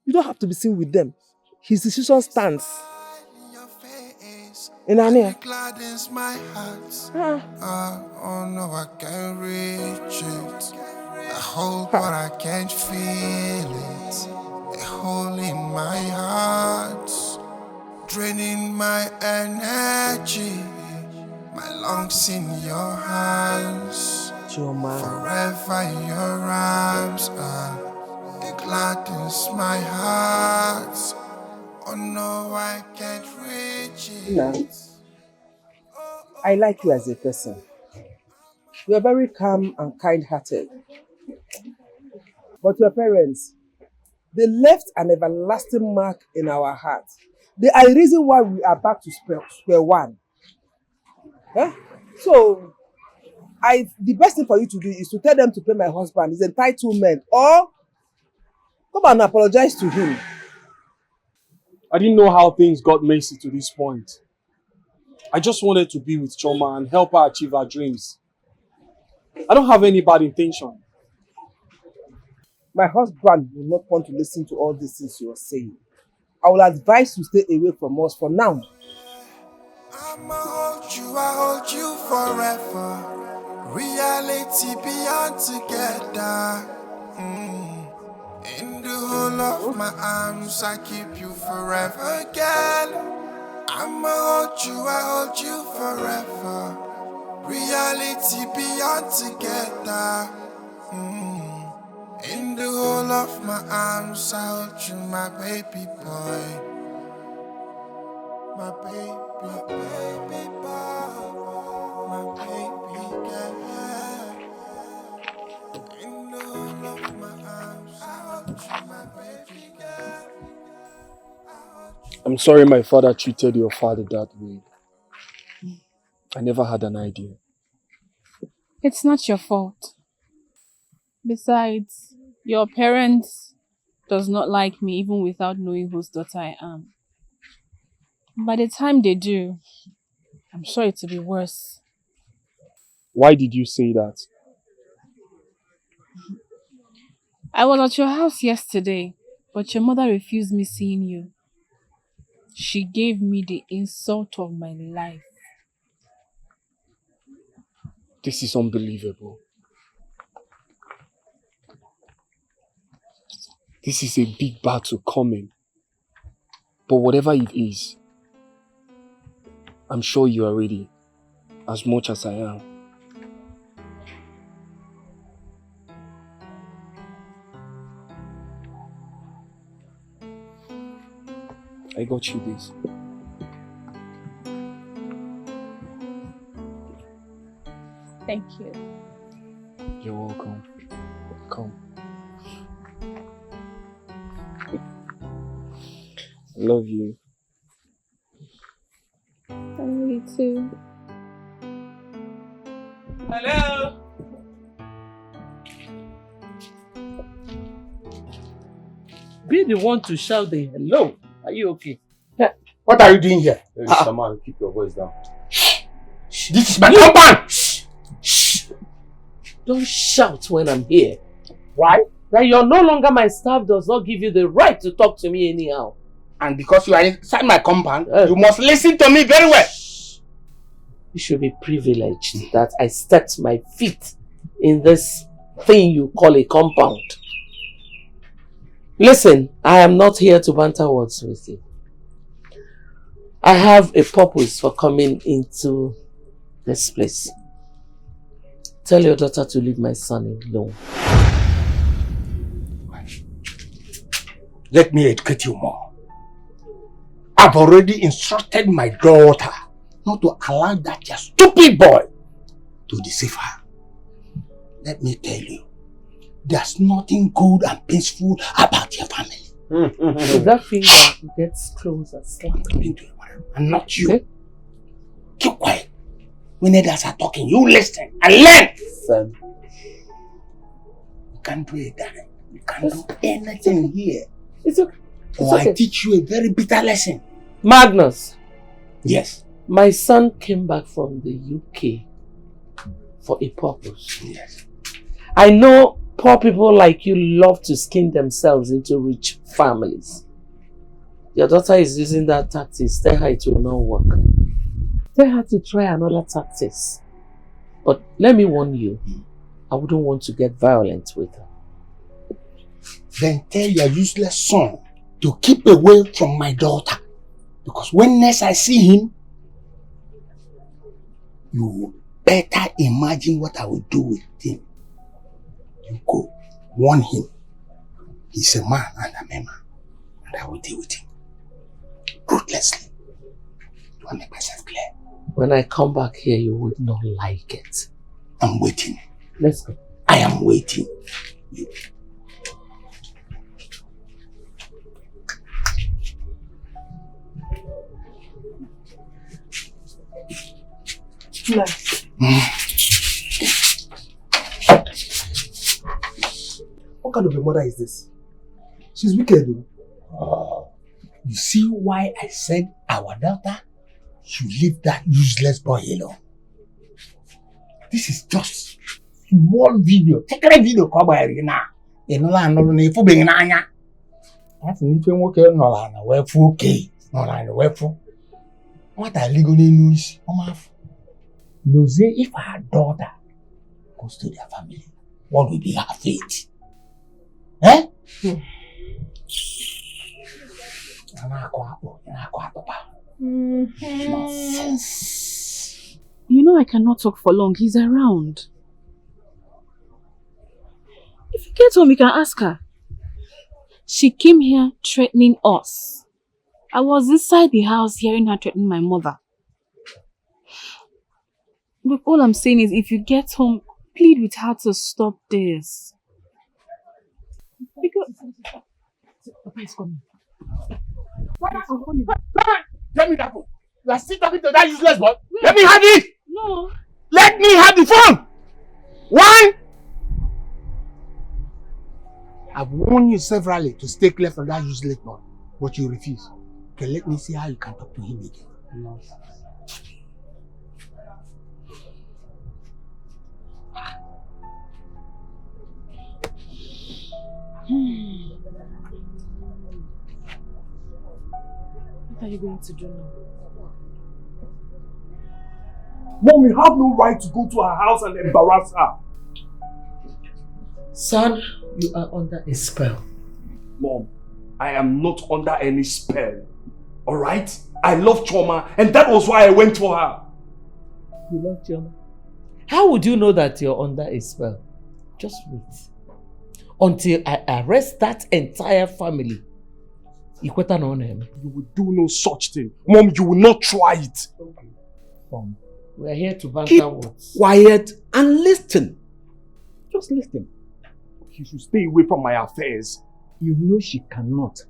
S6: you don't have to be seen with them. His decision stands. In Ania.
S12: It gladdens my heart. Oh no, I can't reach it. I hold, but I can't feel it. A hole in my heart, draining my energy. My lungs in your hands,
S6: Choma.
S12: forever in your arms. It gladdens my heart. Oh no, I can't reach it.
S6: Now, I like you as a person. You are very calm and kind-hearted. But your parents, they left an everlasting mark in our hearts. They are the reason why we are back to square one. Huh? So, the best thing for you to do is to tell them to pay my husband his entitlement, or come and apologize to him.
S2: I didn't know how things got messy to this point. I just wanted to be with Chama and help her achieve her dreams. I don't have any bad intention.
S6: My husband will not want to listen to all these things you are saying. I will advise you stay away from us for now.
S12: I'ma hold you forever. Reality beyond together. In the whole of my arms, I keep you forever, girl. I'ma hold you forever. Reality beyond together. In the whole of my arms, I hold you, my baby boy. My baby boy. My baby girl. In the whole of my arms, I hold you, my baby girl.
S2: I'm sorry my father treated your father that way.
S11: I never had an idea.
S10: It's not your fault. Besides, your parents does not like me even without knowing whose daughter I am. By the time they do, I'm sure it will be worse.
S11: Why did you say that?
S10: I was at your house yesterday, but your mother refused me seeing you. She gave me the insult of my life.
S11: This is unbelievable. This is a big battle coming. But whatever it is, I'm sure you are ready, as much as I am. I got you this.
S10: Thank you.
S11: You're welcome. Come. I love you.
S10: I love you too.
S9: Hello? Be the one to shout the hello. Are you okay?
S4: What are you doing here?
S5: Hey, Chama, keep your voice down.
S4: This is my compound!
S8: Shh! Don't shout when I'm here.
S4: Why?
S8: That you're no longer my staff does not give you the right to talk to me anyhow.
S4: And because you are inside my compound, you must listen to me very well.
S8: You should be privileged that I stepped my feet in this thing you call a compound. Listen, I am not here to banter words with you. I have a purpose for coming into this place. Tell your daughter to leave my son alone.
S4: Let me educate you more. I've already instructed my daughter not to allow that your stupid boy to deceive her. Let me tell you, there's nothing good and peaceful about your family.
S8: If that finger gets closer, slap me.
S4: And not you. Okay? Keep quiet. When others are talking, you listen and learn.
S8: Son.
S4: You can't do a dime. You can't do anything here.
S8: It's okay.
S4: Or I teach you a very bitter lesson.
S8: Magnus.
S4: Yes.
S8: My son came back from the UK for a purpose.
S4: Yes.
S8: I know poor people like you love to skin themselves into rich families. Your daughter is using that tactics. Tell her it will not work. Tell her to try another tactics. But let me warn you, I wouldn't want to get violent with her.
S4: Then tell your useless son to keep away from my daughter. Because when next I see him, you better imagine what I will do with him. You go, warn him. He's a man and I'm a man. And I will deal with him ruthlessly. Do I make myself clear?
S8: When I come back here, you would not like it.
S4: I'm waiting.
S8: Let's go.
S4: I am waiting. You.
S6: What kind of a mother is this? She's wicked though.
S4: You see why I said our daughter should leave that useless boy alone. This is just small video. Take a video come by now. You know na ifu be na anya. That's an ife nwoke no na wefu okay. No na wefu. What I legal news omafu. Lose if her daughter goes to their family, what will be her fate? Eh?
S10: Nonsense. You know I cannot talk for long. He's around. If you get home, you can ask her. She came here threatening us. I was inside the house hearing her threatening my mother. Look, all I'm saying is if you get home, plead with her to stop this. Because Papa is coming.
S4: Let me that book. You are still talking to that useless boy. Let me have it.
S10: No.
S4: Let me have the phone! Why? I've warned you severally to stay clear from that useless boy, but you refuse. Okay, let me see how you can talk to him again. No.
S10: What are you going to do now?
S2: Mom, you have no right to go to her house and embarrass her.
S8: Son, you are under a spell.
S2: Mom, I am not under any spell. Alright? I love Chama and that was why I went for her.
S8: You love Chama? How would you know that you're under a spell? Just wait. Until I arrest that entire family. You
S2: will do no such thing. Mom, you will not try it.
S8: Okay. We are here to banter
S3: Keep
S8: words.
S3: quiet and listen. Just listen.
S2: You should stay away from my affairs.
S3: You know she cannot.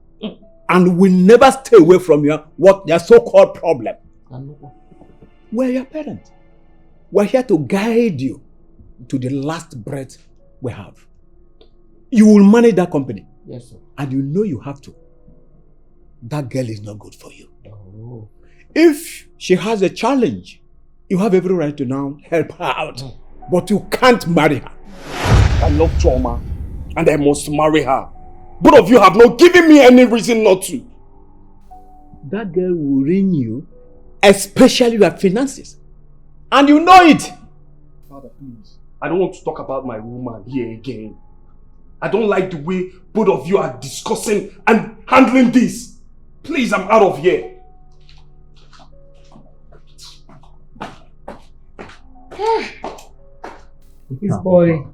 S3: And will never stay away from your so-called problem. We're your parents. We're here to guide you to the last breath we have. You will manage that company.
S8: Yes, sir.
S3: And you know you have to. That girl is not good for you.
S8: Oh.
S3: If she has a challenge, you have every right to now help her out. But you can't marry her.
S2: I love Chama and I must marry her. Both of you have not given me any reason not to.
S3: That girl will ruin you, especially your finances. And you know it.
S2: Father, please. I don't want to talk about my woman here again. I don't like the way both of you are discussing and handling this. Please, I'm out of here.
S8: This boy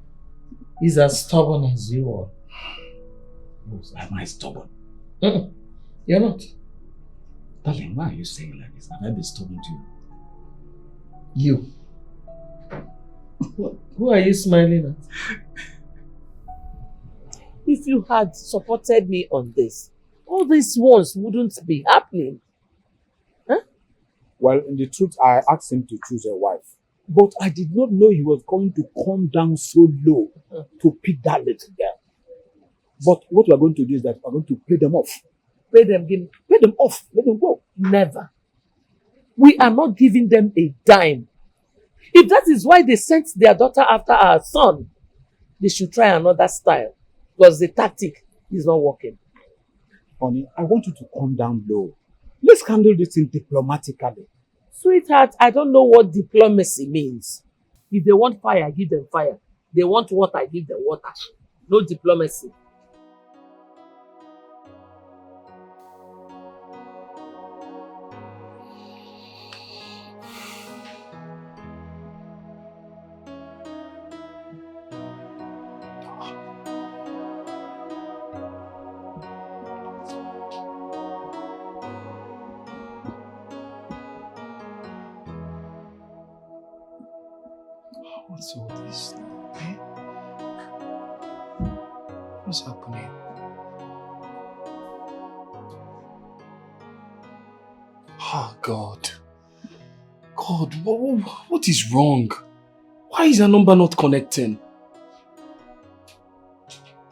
S8: is as stubborn as you are.
S3: Am I stubborn?
S8: You're not.
S3: Darling, why are you saying like this? Have I been stubborn to you?
S8: You. Who are you smiling at? If you had supported me on this, all these ones wouldn't be happening. Huh?
S3: Well, in the truth, I asked him to choose a wife. But I did not know he was going to come down so low to pick that little girl. But what we're going to do is that we're going to pay them off.
S8: Pay them off. Let them go. Never. We are not giving them a dime. If that is why they sent their daughter after our son, they should try another style. Because the tactic is not working.
S3: Honey, I want you to come down low. Let's handle this thing diplomatically.
S8: Sweetheart, I don't know what diplomacy means. If they want fire, give them fire. They want water, give them water. No diplomacy.
S11: What's all this now, eh? What's happening? Oh, God. God, what is wrong? Why is her number not connecting?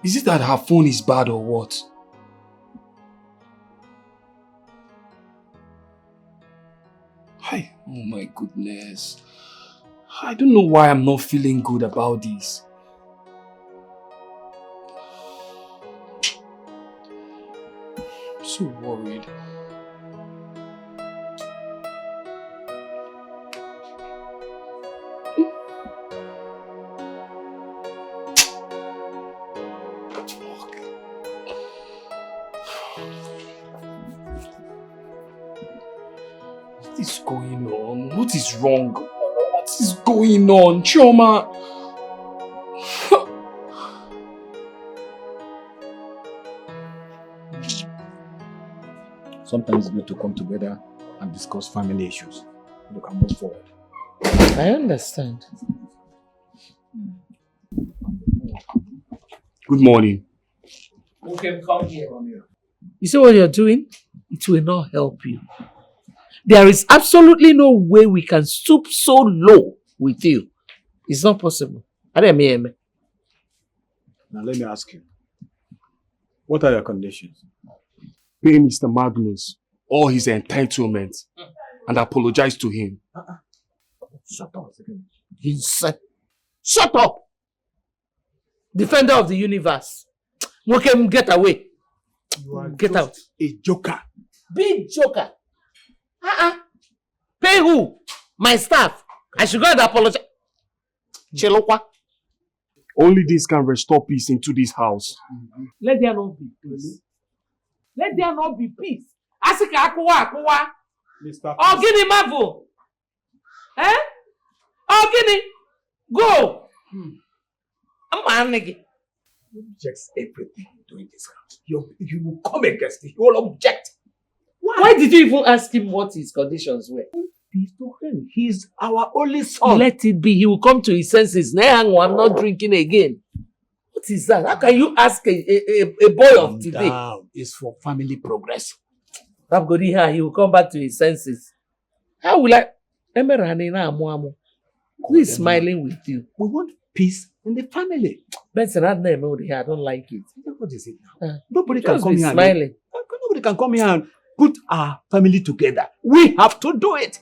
S11: Is it that her phone is bad or what? Hi, oh my goodness. I don't know why I'm not feeling good about this. I'm so worried. What is going on? What is wrong? What is going on, Chama?
S3: Sometimes it's good to come together and discuss family issues. You can move forward.
S8: I understand.
S2: Good morning.
S8: Okay, come here. You see what you're doing? It will not help you. There is absolutely no way we can stoop so low with you. It's not possible.
S3: Now let me ask you. What are your conditions?
S2: Pay Mr. Magnus all his entitlements and apologize to him.
S3: Shut up a second.
S8: He said, shut up! Defender of the universe. Mokem, get away.
S3: You are
S8: get out.
S3: A joker.
S8: Big joker. Pay who? My staff. I should go and apologize. Chelokwa.
S2: Only this can restore peace into this house.
S8: Let there not be peace. Let there not be peace. Asika akuwa.
S3: Mr.
S8: Oh, Guinea Marvel. Eh? Oh, Guinea. Go. I'm nigga.
S3: He objects everything doing this house. You will come against it. He will object.
S8: Why did you even ask him what his conditions were?
S3: He's our only son.
S8: Let it be. He will come to his senses. I'm not drinking again. What is that? How can you ask a boy of today?
S3: It's for family progress.
S8: He will come back to his senses. How will I? Who is smiling with you?
S3: We want peace in the family.
S8: Benson, I don't like it.
S3: What is it now? Nobody can
S8: Just
S3: come
S8: be
S3: here.
S8: Smiling.
S3: Nobody can come here and put our family together. We have to do it.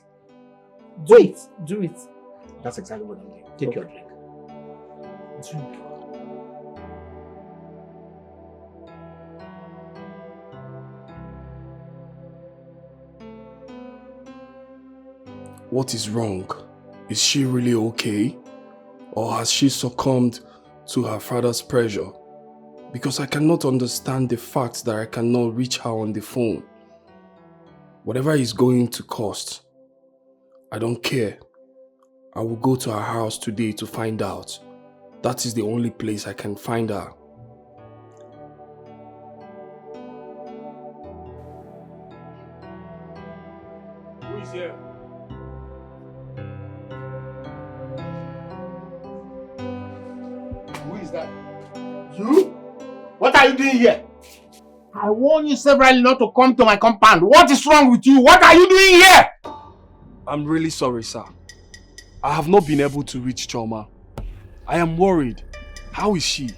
S8: Do it.
S3: That's exactly what I'm doing. Take your drink. Drink.
S2: What is wrong? Is she really okay? Or has she succumbed to her father's pressure? Because I cannot understand the fact that I cannot reach her on the phone. Whatever it's going to cost, I don't care. I will go to her house today to find out. That is the only place I can find her.
S3: Who is here? Who is that?
S13: You? What are you doing here? I warned you severally not to come to my compound. What is wrong with you? What are you doing here?
S2: I'm really sorry, sir. I have not been able to reach Chama. I am worried. How is she?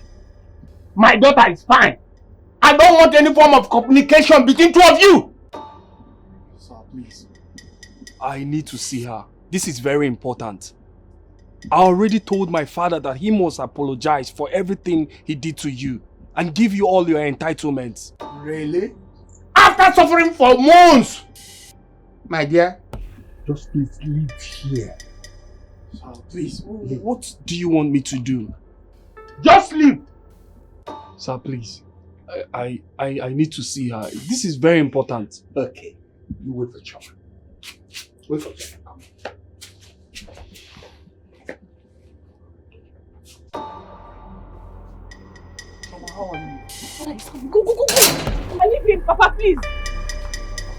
S13: My daughter is fine. I don't want any form of communication between two of you.
S2: Sir, please. I need to see her. This is very important. I already told my father that he must apologize for everything he did to you and give you all your entitlements.
S13: Really? After suffering for months! My dear,
S4: just please leave here.
S2: Sir, please, what do you want me to do?
S13: Just leave!
S2: Sir, please. I need to see her. This is very important.
S3: Okay. You wait for Chama. Wait for Chama.
S13: How are you?
S10: Go. I leave him, Papa, please.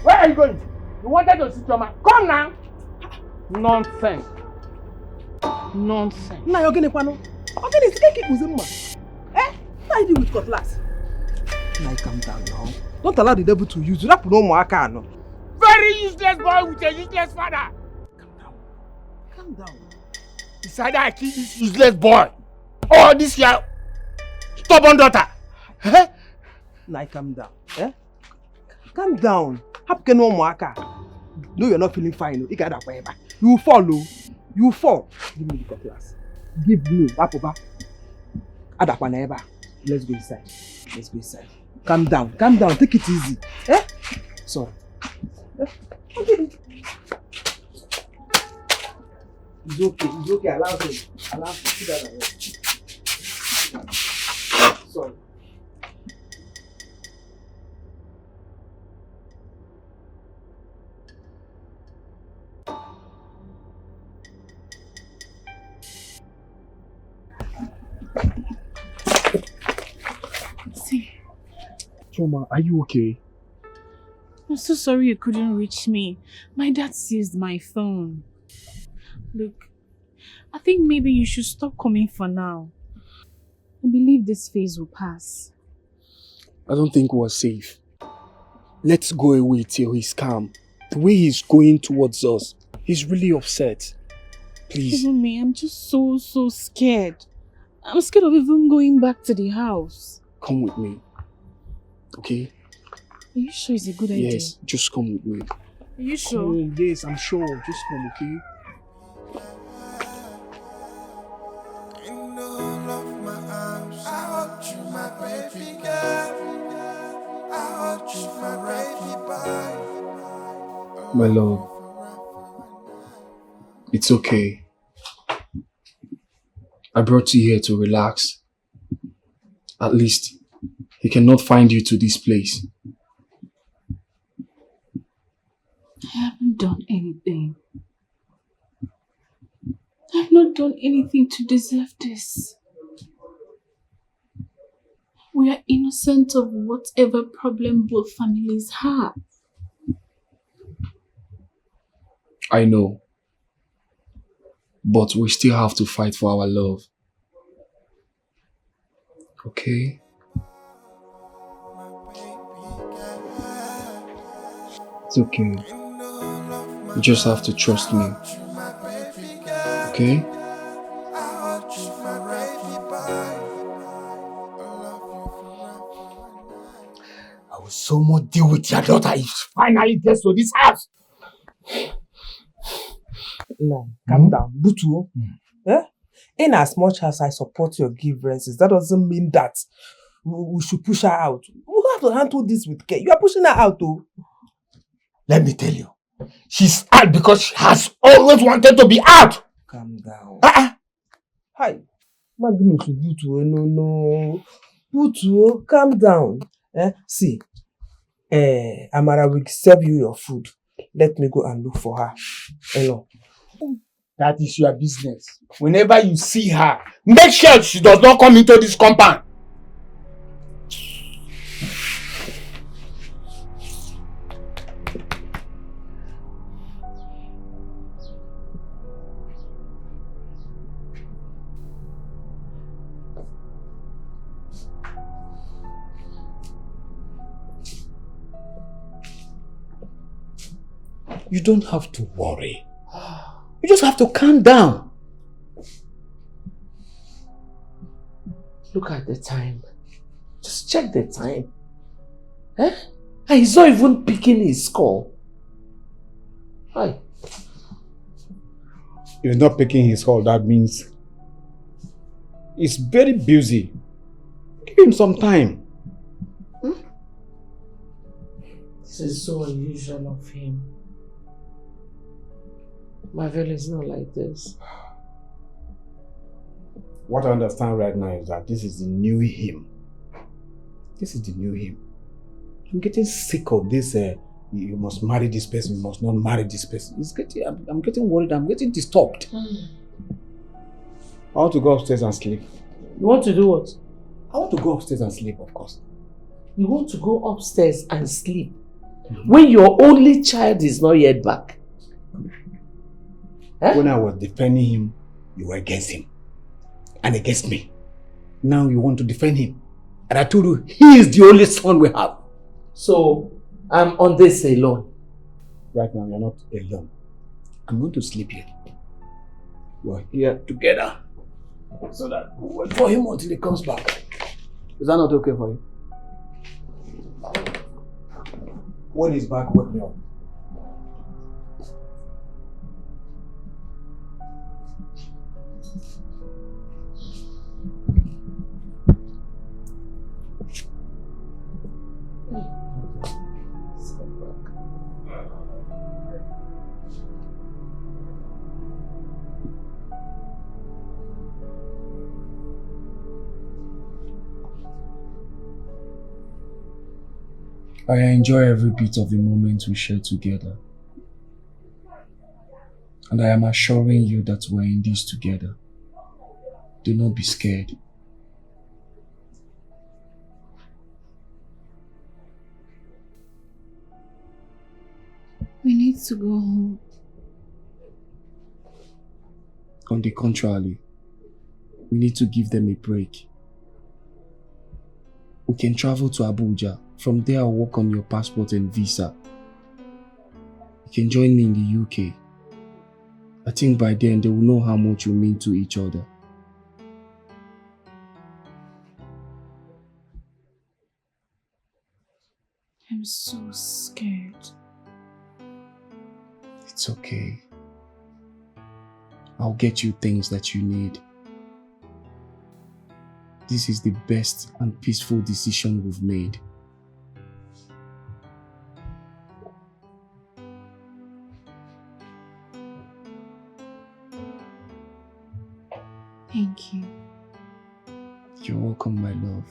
S13: Where are you going? You wanted to see Chama. Come now. Nonsense. Nonsense.
S6: Now you're going to pano. Okay, let's take it with him. Eh? How you do with cutlass? Now calm down now. Don't allow the devil to use you. That no more can.
S13: Very useless boy with a useless father.
S6: Calm down.
S13: It's either I kill this useless boy or this your stubborn daughter. Eh?
S6: Now calm down. Eh? Calm down. How can no more can? No, you're not feeling fine. You got that way back. You will fall, oh. You will fall. Give me the cutlass. Give me that over. Adapaneba. Let's go inside. Let's go inside. Calm down. Calm down. Take it easy. Eh? Sorry. Eh? Okay. It's okay. It's okay. Allow him. Allow him. Sit down here. Sorry.
S2: Choma, are you okay?
S7: I'm so sorry you couldn't reach me. My dad seized my phone. Look, I think maybe you should stop coming for now. I believe this phase will pass.
S2: I don't think we're safe. Let's go away till he's calm.
S11: The way he's going towards us, he's really upset. Please.
S7: Even me, I'm just so scared. I'm scared of even going back to the house.
S11: Come with me. Okay?
S7: Are you sure it's a good idea?
S11: Yes, just come with me.
S7: Are you sure?
S11: Come, yes, I'm sure. Just come, okay? My love, it's okay. I brought you here to relax. At least, he cannot find you to this place.
S7: I haven't done anything. I've not done anything to deserve this. We are innocent of whatever problem both families have.
S11: I know. But we still have to fight for our love. Okay? It's okay. You just have to trust me. Okay?
S4: I will so much deal with your daughter if she finally gets to this house.
S6: No, calm down. Butu. Eh? In as much as I support your grievances, that doesn't mean that we should push her out. We have to handle this with care. You are pushing her out, though.
S4: Let me tell you, she's out because she has always wanted to be out.
S6: Calm down. Hi. Magnus, Butu, no. Butu, calm down. See, Amara will serve you your food. Let me go and look for her.
S13: That is your business. Whenever you see her, make sure she does not come into this compound.
S3: You don't have to worry. You just have to calm down.
S8: Look at the time. Just check the time. And he's not even picking his call. Hi.
S3: He's not picking his call. That means he's very busy. Give him some time.
S8: This is so unusual of him. Marvel is not like this.
S3: What I understand right now is that this is the new him. This is the new him. I'm getting sick of this. You must marry this person. You must not marry this person. I'm getting worried. I'm getting disturbed. I want to go upstairs and sleep.
S8: You want to do what?
S3: I want to go upstairs and sleep, of course.
S8: You want to go upstairs and sleep when your only child is not yet back?
S3: When I was defending him, you were against him. And against me. Now you want to defend him. And I told you, he is the only son we have.
S8: So, I'm on this alone.
S3: Right now, you're not alone. I'm going to sleep here. We're here together. So that we'll wait for him until he comes back. Is that not okay for you? When he's back, wake me up.
S11: I enjoy every bit of the moment we share together. And I am assuring you that we're in this together. Do not be scared.
S7: We need to go home.
S11: On the contrary, we need to give them a break. We can travel to Abuja. From there, I'll work on your passport and visa. You can join me in the UK. I think by then they will know how much we mean to each other.
S7: I'm so scared.
S11: It's okay. I'll get you things that you need. This is the best and peaceful decision we've made.
S7: Thank you.
S11: You're welcome, my love.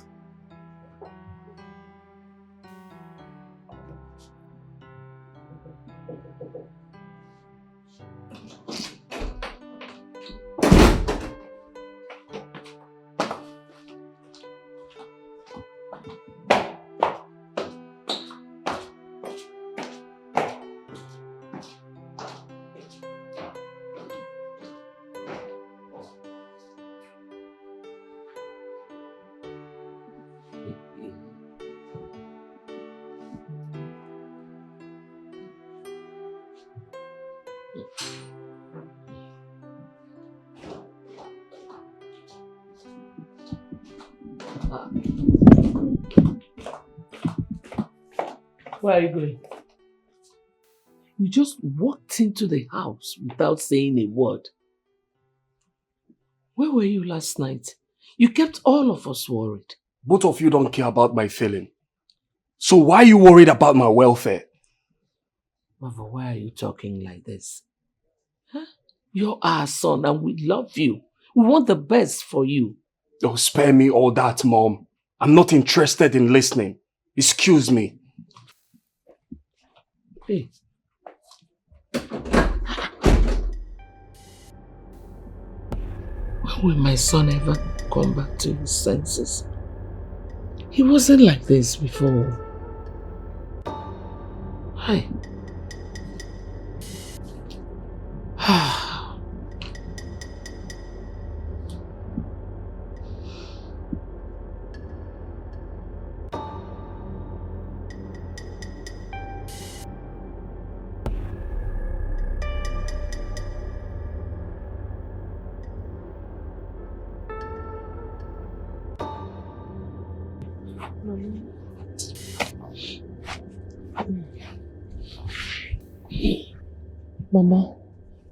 S8: Where are you going? You just walked into the house without saying a word. Where were you last night? You kept all of us worried.
S11: Both of you don't care about my feeling. So why are you worried about my welfare?
S8: Mother, why are you talking like this? Huh? You're our son and we love you. We want the best for you.
S11: Oh, spare me all that, Mom. I'm not interested in listening. Excuse me.
S8: Hey. When will my son ever come back to his senses? He wasn't like this before. Hi.
S7: Mama,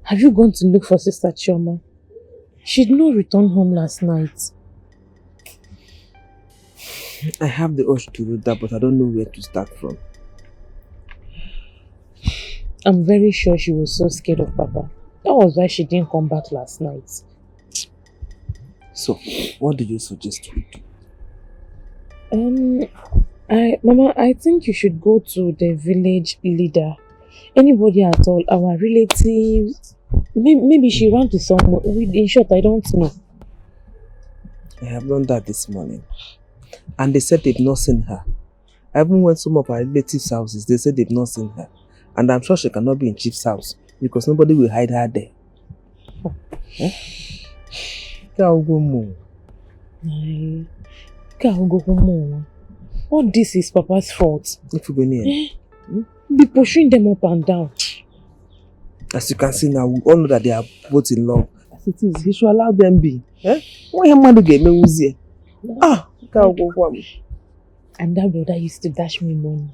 S7: have you gone to look for Sister Chama? She did not return home last night.
S6: I have the urge to do that, but I don't know where to start from.
S7: I'm very sure she was so scared of Papa. That was why she didn't come back last night.
S6: So, what do you suggest we do?
S7: Mama, I think you should go to the village leader. Anybody at all, our relatives. Maybe she ran to someone. In short, I don't know.
S6: I have done that this morning. And they said they've not seen her. I even went to some of our relatives' houses. They said they've not seen her. And I'm sure she cannot be in Chief's house because nobody will hide her there.
S7: All this is Papa's fault.
S6: If you go near.
S7: Be pushing them up and down.
S6: As you can see now, we all know that they are both in love. As it is, he should allow them be. Why am I to get me?
S7: And that brother used to dash me money.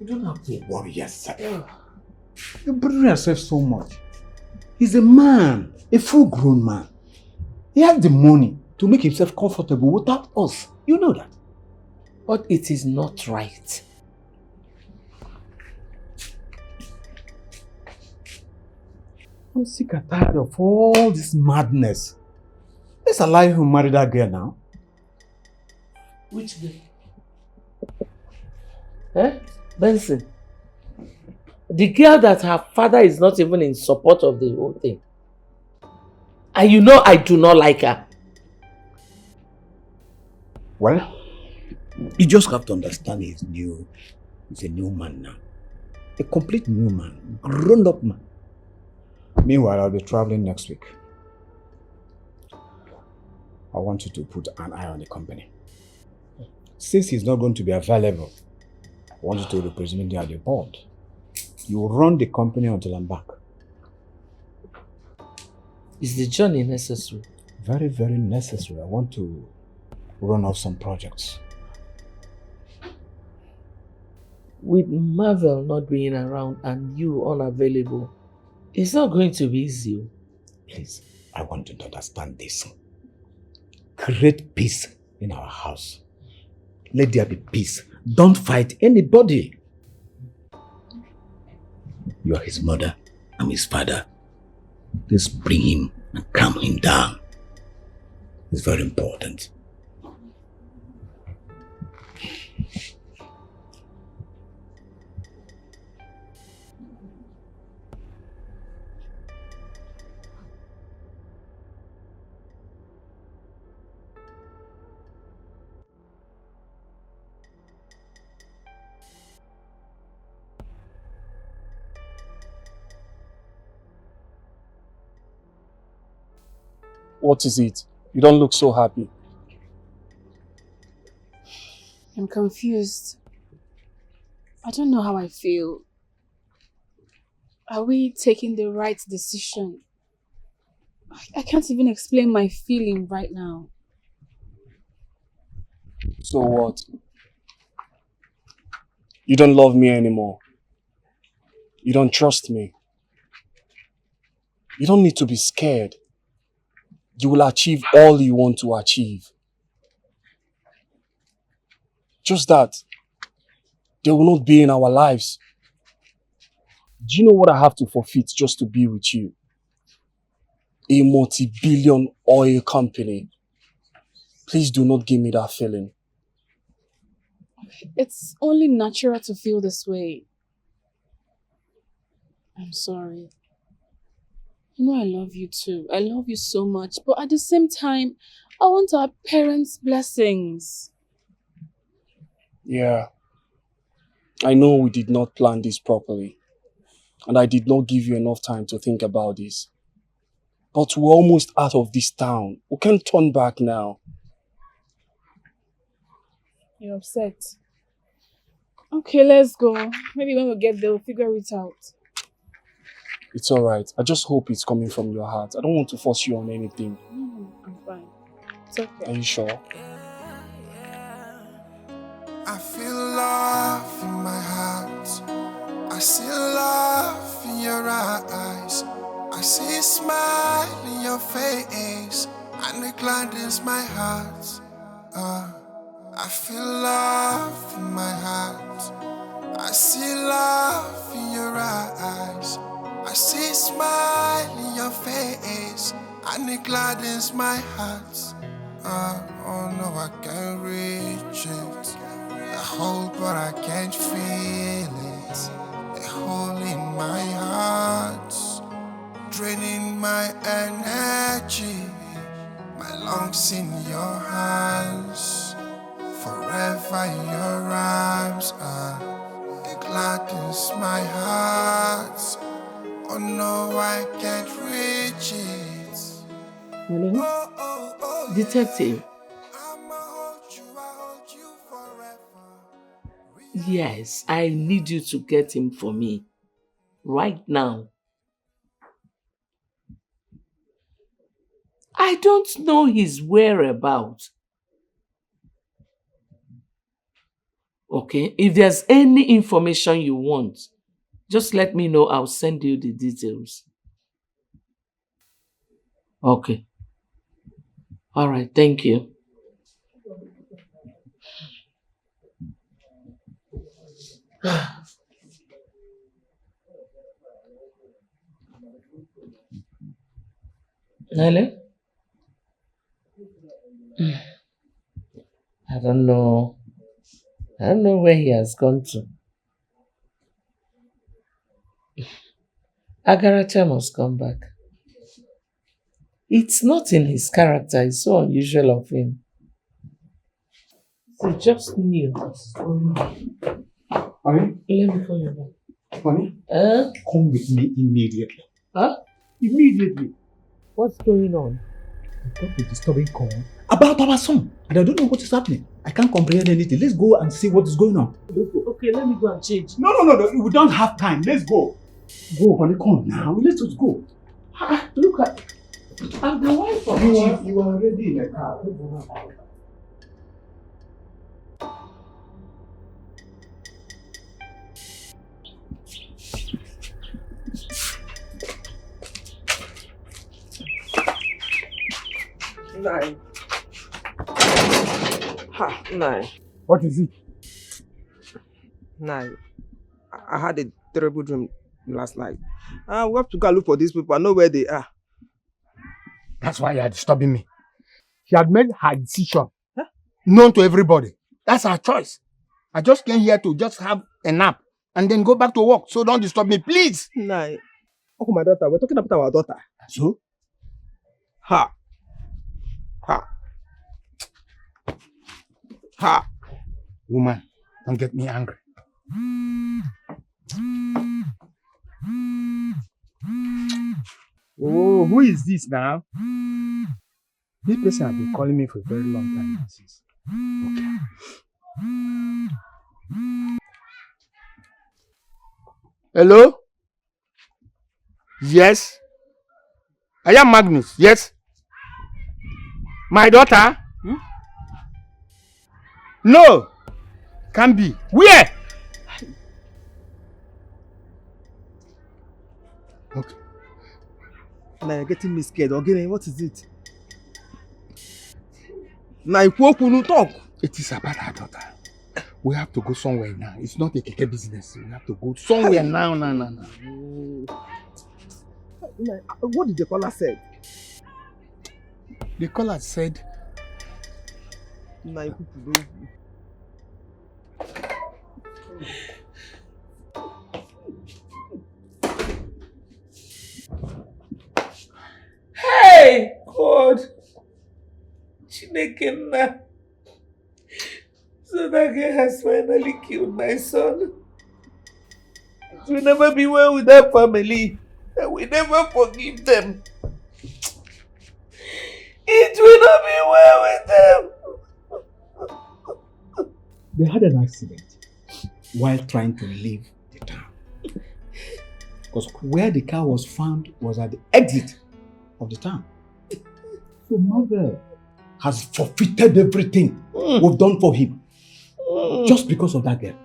S3: You don't have to worry yourself. You burden yourself so much. He's a man, a full-grown man. He has the money to make himself comfortable without us. You know that.
S8: But it is not right.
S3: I'm sick and tired of all this madness. Let's allow him to marry that girl now.
S8: Which girl? Benson? The girl that her father is not even in support of the whole thing. And you know I do not like her.
S3: Well, you just have to understand he's a new man now. A complete new man, grown-up man. Meanwhile, I'll be traveling next week. I want you to put an eye on the company. Since he's not going to be available, I want you to represent me at the board. You will run the company until I'm back.
S8: Is the journey necessary?
S3: Very, very necessary. I want to run off some projects.
S8: With Marvel not being around and you unavailable, it's not going to be easy.
S3: Please, I want you to understand this. Create peace in our house. Let there be peace. Don't fight anybody. You are his mother. I'm his father. Let's bring him and calm him down. It's very important.
S11: What is it? You don't look so happy.
S1: I'm confused. I don't know how I feel. Are we taking the right decision? I can't even explain my feeling right now.
S11: So what? You don't love me anymore. You don't trust me. You don't need to be scared. You will achieve all you want to achieve. Just that they will not be in our lives. Do you know what I have to forfeit just to be with you? A multi-billion oil company. Please do not give me that feeling.
S1: It's only natural to feel this way. I'm sorry. You know I love you too. I love you so much. But at the same time, I want our parents' blessings.
S11: Yeah. I know we did not plan this properly. And I did not give you enough time to think about this. But we're almost out of this town. We can't turn back now.
S1: You're upset. Okay, let's go. Maybe when we get there, we'll figure it out.
S11: It's alright. I just hope it's coming from your heart. I don't want to force you on anything.
S1: No, I'm fine. It's okay.
S11: Are you sure?
S12: I feel love in my heart. I see love in your eyes. I see a smile in your face, and it gladdens my heart. I feel love in my heart. I see love in your eyes. I see a smile in your face, and it gladdens my heart. Oh no, I can't reach it. I hold, but I can't feel it. A hole in my heart, draining my energy. My lungs in your hands, forever in your arms. It gladdens my heart. Oh no, I can't reach it.
S8: Hello? Detective. Yes, I need you to get him for me. Right now. I don't know his whereabouts. Okay, if there's any information you want, just let me know. I'll send you the details. Okay. All right, thank you. Hello? I don't know. I don't know where he has gone to. Agaracha must come back. It's not in his character. It's so unusual of him. So just knew.
S3: Honey?
S8: Let me call you back.
S3: Honey? Come with me immediately.
S8: Huh?
S3: Immediately.
S8: What's going on?
S3: I got a disturbing call about our son. And I don't know what is happening. I can't comprehend anything. Let's go and see what is going on. Let's go.
S8: Okay, let me go and change.
S3: No. We don't have time. Let's go. Go, honey. Come now. Let's just go.
S8: Look at... I'm the wife of
S3: You are already in a car. Let's go now.
S6: Nine. Ha, nine.
S3: What is it?
S6: Nine. I had a terrible dream last night. We have to go look for these people. I know where they are.
S4: That's why you are disturbing me. She had made her decision known to everybody. That's her choice. I just came here to just have a nap and then go back to work. So don't disturb me, please.
S6: Nine. Oh, my daughter. We're talking about our daughter.
S4: So?
S6: Ha.
S4: Woman, don't get me angry. Oh, who is this now? This person has been calling me for a very long time now. Okay. Hello? Yes? I am Magnus, yes? My daughter? No! Can't be. Where? Okay.
S6: Now you're getting me scared. Again, what is it? Now you talk.
S4: It is about our daughter. We have to go somewhere now. It's not a keke business. We have to go somewhere now.
S6: What did the caller say?
S4: The caller said...
S8: Hey, God! Chineke. So that girl has finally killed my son. It will never be well with that family. I will never forgive them. It will not be well with them.
S3: They had an accident while trying to leave the town. Because where the car was found was at the exit of the town. So mother has forfeited everything we've done for him. Just because of that girl.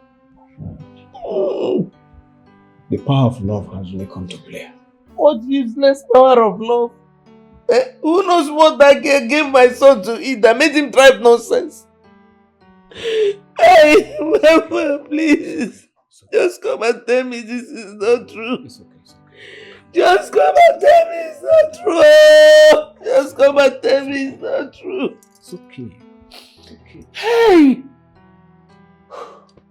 S3: The power of love has really come to play.
S8: What useless power of love? Who knows what that girl gave my son to eat that made him drive nonsense? Hey, Mama, please. Just come and tell me this is not true.
S3: It's okay.
S8: Just come and tell me it's not true. Just come and tell me it's not true.
S3: It's okay.
S8: Hey!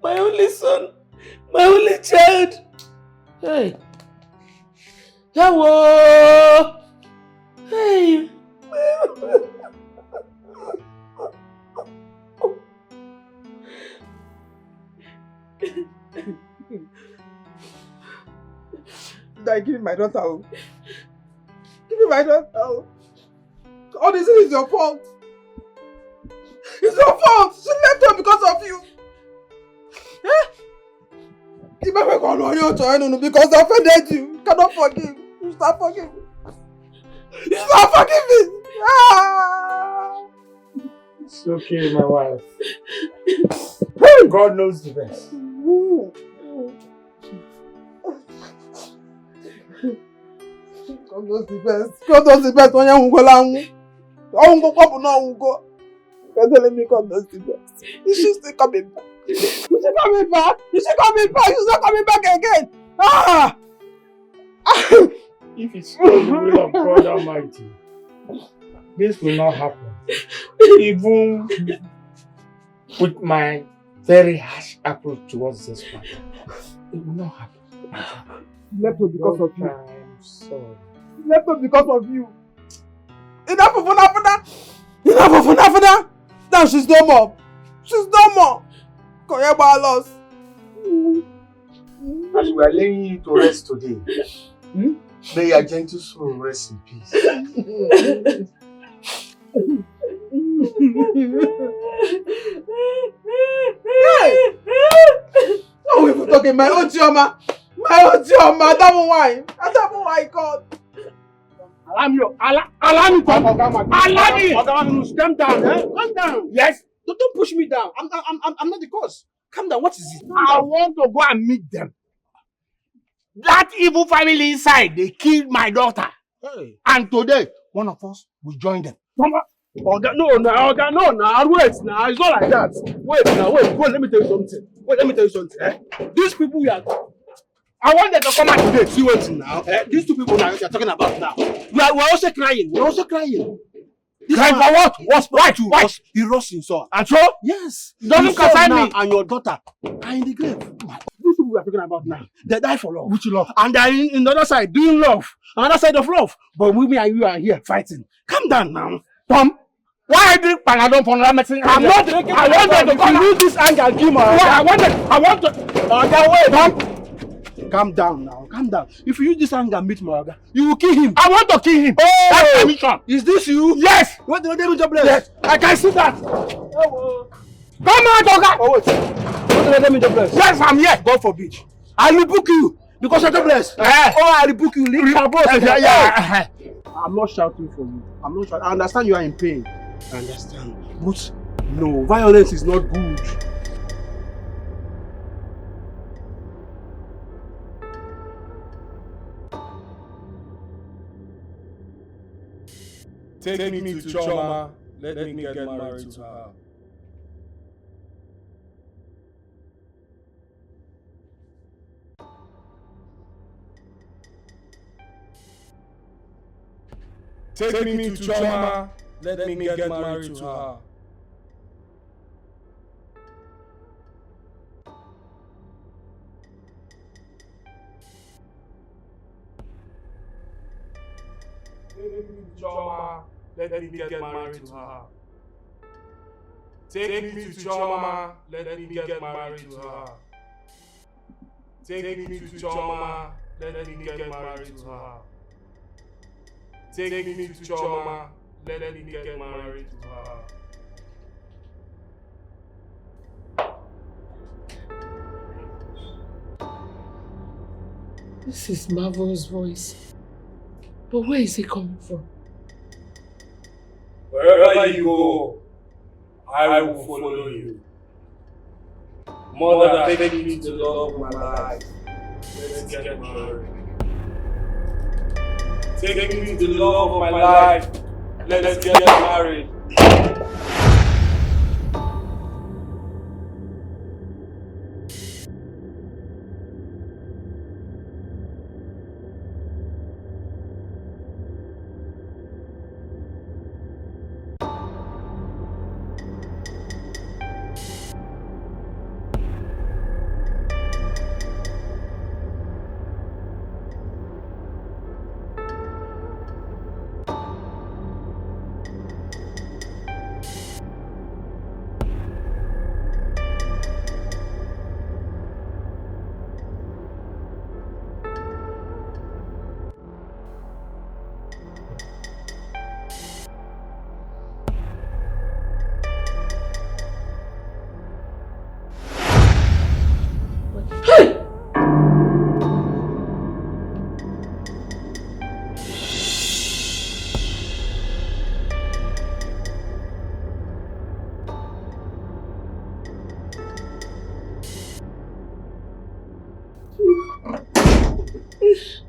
S8: My only son. My only child. Hey. Hello. Hey.
S6: Dad, give me my daughter. Give me my daughter. All this is your fault. It's your fault. She left her because of you. Because I offended you. You cannot forgive. You start forgiving. You start forgiving.
S4: It's okay, my wife. God knows the best.
S6: God knows the best. God knows the best. When you go down, I won't go up. No, I won't go. You're telling me God knows the best. You should still coming back. You should coming back. You should coming back. You should coming back again.
S4: If it's the will of God Almighty, this will not happen. Even with my very harsh approach towards this matter, it will not happen.
S6: Left her because of you.
S4: I'm sorry.
S6: Left her because of you. Enough of Funafuna! Now she's no more. She's no more. Koyeba lost.
S13: As we are laying you to rest today, may your gentle soul rest in peace.
S6: Oh, we were talking my own Chama, that wine, God.
S13: Allow me, calm down, calm down. Yes.
S5: Don't push me down. I'm not the cause. Calm down. What is it?
S13: I want to go and meet them. That evil family inside, they killed my daughter.
S5: Hey.
S13: And today, one of us will join them.
S2: No, wait now. It's not like that. Wait, let me tell you something. These people we are.
S13: I want them to come out today.
S5: See what's now. These two people now you're talking about now. We're also crying.
S13: Crying for what? Why?
S5: He lost his son.
S13: And so?
S5: Yes.
S13: Doesn't concern me.
S5: And your daughter are in the grave. These people we are talking about now, they die for love.
S13: Which love?
S5: And they're in the other side doing love. Another side of love. But we and you are here fighting. Calm down now.
S13: Tom, why I drink Panadol for another medicine?
S5: I'm not drinking.
S13: I want them to
S5: come use this anger and kill my
S13: I want to.
S5: Wait, Tom. Calm down now. Calm down. If you use this anger and meet Moraga, you will kill him.
S13: I want to kill him.
S5: Oh,
S13: that's my mission.
S5: Is this you?
S13: Yes.
S5: What the name is your place?
S13: Yes. I can see that.
S5: Oh,
S13: come on, Oga.
S5: Oh, wait. What the name is your place?
S13: Yes, I'm here.
S5: God forbid. I will book you because you're the place. Oh, I will book you. Leave your boss.
S13: Yeah.
S5: I'm not shouting for you. I'm not shouting. I understand you are in pain. I understand. But no, violence is not good.
S2: Take me to Chama. Let me get married to her. Take me to Chama. Let me get married to her. Chama, let me get married to her. Take me to Chama, let me get married to her. Take me to Chama, let me get married to her. Take me to Chama, let me get married to her.
S8: This is Marvel's voice. But where is it coming from?
S2: Wherever you go, I will follow you. Mother, take me to the love of my life. Let's get married. Take me to the love of my life. Let's get married.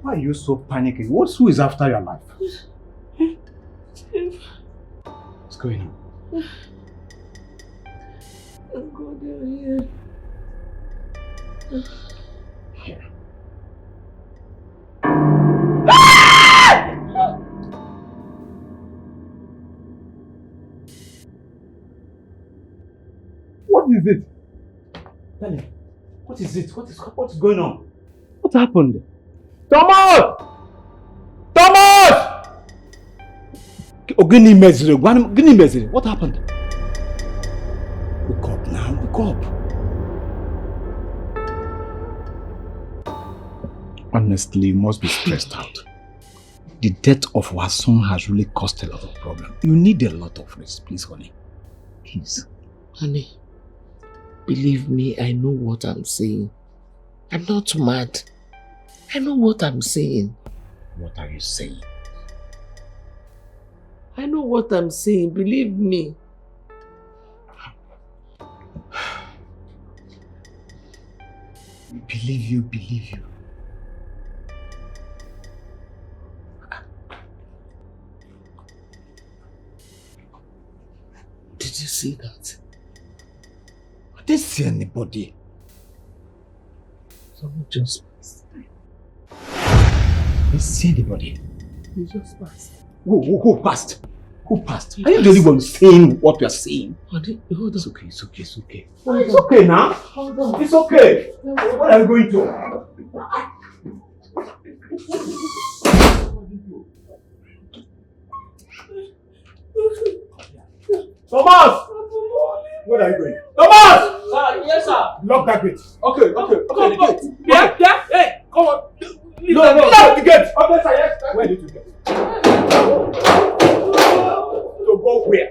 S13: Why are you so panicking? Who is after your life? What's going on?
S8: I'll go down here.
S13: Here. What is it? Tell me. What is it? What's going on? What happened? Thomas! Thomas!
S3: Ogini Mezire. What happened? Wake up now. Wake up. Honestly, you must be stressed out. The death of our son has really caused a lot of problems. You need a lot of rest, please, honey. Please.
S8: Honey, believe me, I know what I'm saying. I'm not mad. I know what I'm saying.
S3: What are you saying?
S8: I know what I'm saying, believe me.
S3: Believe you.
S8: Did you see that?
S3: I didn't see anybody.
S8: Someone just passed.
S3: I didn't see anybody.
S8: He just passed.
S3: Who passed? Who passed? Are you the only one saying what we are saying?
S8: Hold on.
S3: It's okay. It's okay now.
S8: Hold on.
S3: It's okay. What are you going to? Thomas! Where are you going? Thomas!
S13: Sir, yes, sir.
S3: Lock that gate.
S13: Okay.
S3: The gate.
S13: Yeah, hey, come on.
S3: No, lock the gate. Okay, sir, yes. Where did you get? To go where?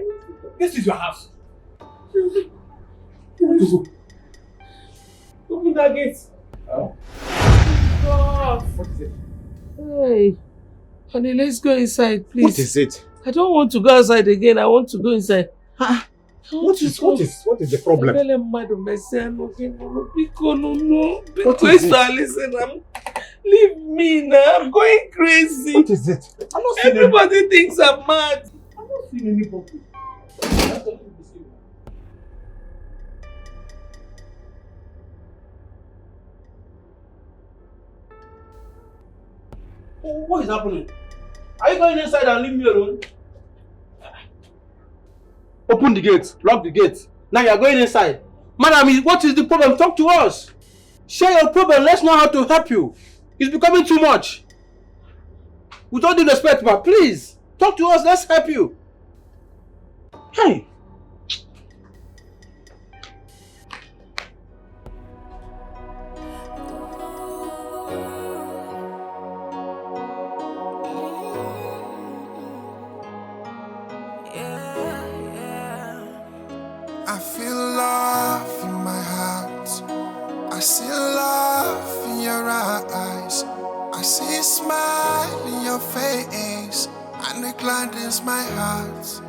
S3: This is your house. Open that gate. Oh.
S8: God.
S3: What is it?
S8: Hey. Honey, let's go inside, please.
S3: What is it?
S8: I don't want to go outside again. I want to go inside.
S3: What is the problem?
S8: No. Listen, leave me now. I'm going crazy.
S3: What is it? I'm not seeing
S8: Everybody thinks I'm mad.
S3: I'm not seeing anybody.
S5: What is happening? Are you going inside and leave me alone? Open the gate. Lock the gate. Now you are going inside. Madam, what is the problem? Talk to us. Share your problem. Let's know how to help you. It's becoming too much. With all due respect, but please, talk to us. Let's help you. Hey.
S12: I feel love in my heart. I see love in your eyes. I see a smile in your face, and it gladdens my heart.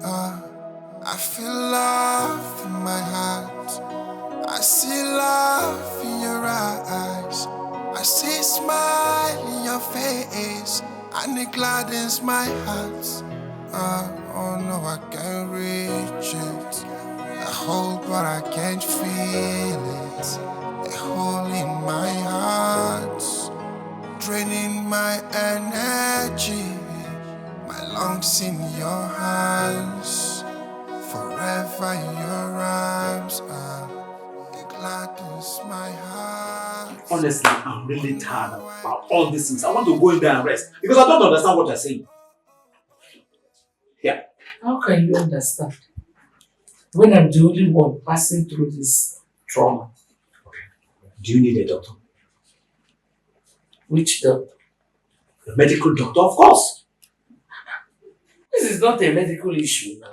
S12: I feel love in my heart. I see love in your eyes. I see a smile in your face, and it gladdens my heart. Oh no, I can't reach it. I hold but I can't feel it. A hole in my heart, draining my energy. My lungs in your hands, forever in your arms. It gladdens my heart.
S3: Honestly, I'm really tired about all these things. I want to go in there and rest because I don't understand what you're saying. Yeah.
S8: How can you understand when I'm the only one passing through this trauma?
S3: Okay. Do you need a doctor?
S8: Which doctor?
S3: A medical doctor, of course.
S8: This is not a medical issue now.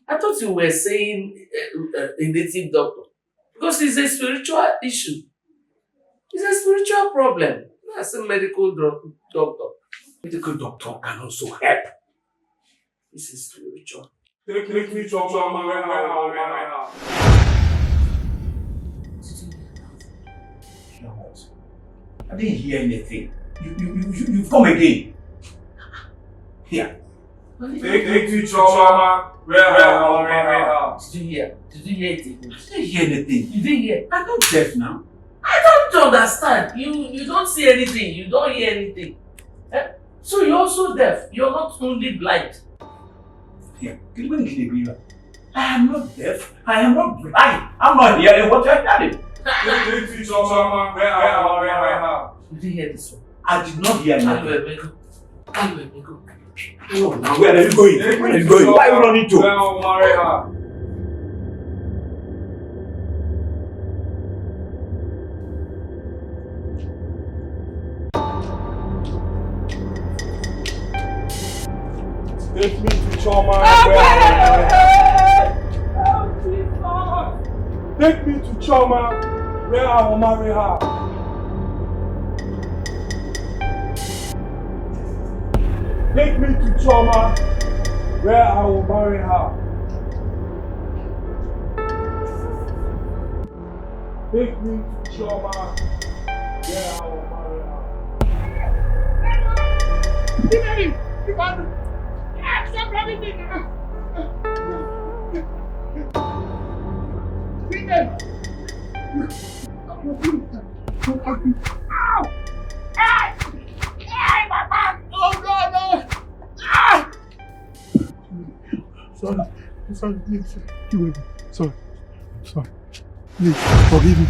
S8: I thought you were saying a native doctor. Because it's a spiritual issue. It's a spiritual problem. That's a medical doctor.
S3: Medical doctor can also help.
S8: This is spiritual.
S3: I didn't hear anything. You've come again. Here.
S11: Take to Chama. Where?
S8: Did you hear? Did you hear it again?
S3: I didn't hear anything.
S8: You didn't hear?
S3: I'm not deaf now.
S8: I don't understand. You don't see anything. You don't hear anything. So you're also deaf. You're not only blind.
S3: Here, I am not deaf. I am not blind. I'm not hearing what you're hearing.
S11: Take to Chama. Where?
S8: You didn't hear this one.
S3: I did not hear anything.
S8: Go.
S3: No, now where are you going? Where are you going? Why are you running to?
S11: I'll marry her. Take me to Chama. Take me to Chama, where I will marry her. Take me to Chama, where I will marry her. Take me to Chama, where I will marry her.
S13: Stop grabbing me now! Ow! Hey! Hey, my back! Oh, God, no! Ah!
S4: Sorry, please. Sorry. Please, forgive me.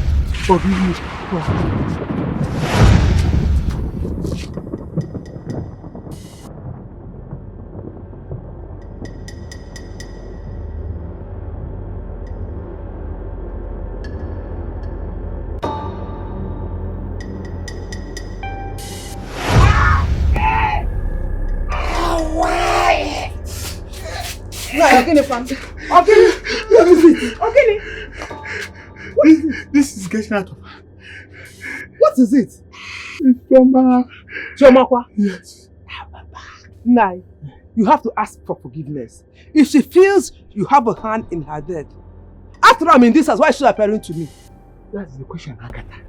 S4: This is getting out of hand.
S6: What is it?
S4: It's Chama.
S6: Chomakwa?
S4: Yes.
S6: Nai, you have to ask for forgiveness. If she feels you have a hand in her death, after I'm in this house, why is she appearing to me?
S4: That's the question, Agatha.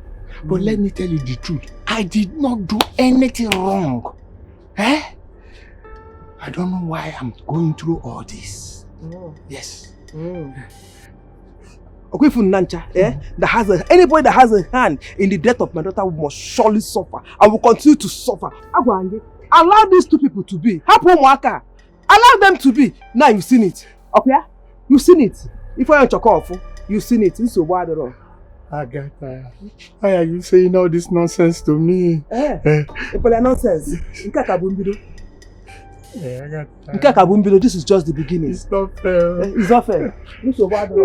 S4: But let me tell you the truth. I did not do anything wrong. I don't know why I'm going through all this. Yes.
S6: Anybody that has a hand in the death of my daughter must surely suffer. I will continue to suffer. Allow these two people to be. Allow them to be. Now you've seen it. Okay? You've seen it. If I am you've seen it. This is why the wrong.
S4: Agatha, why are you saying all this nonsense to me?
S6: Nonsense.
S4: Agatha.
S6: This is just the beginning.
S4: It's not fair.
S6: It's not fair. This is why the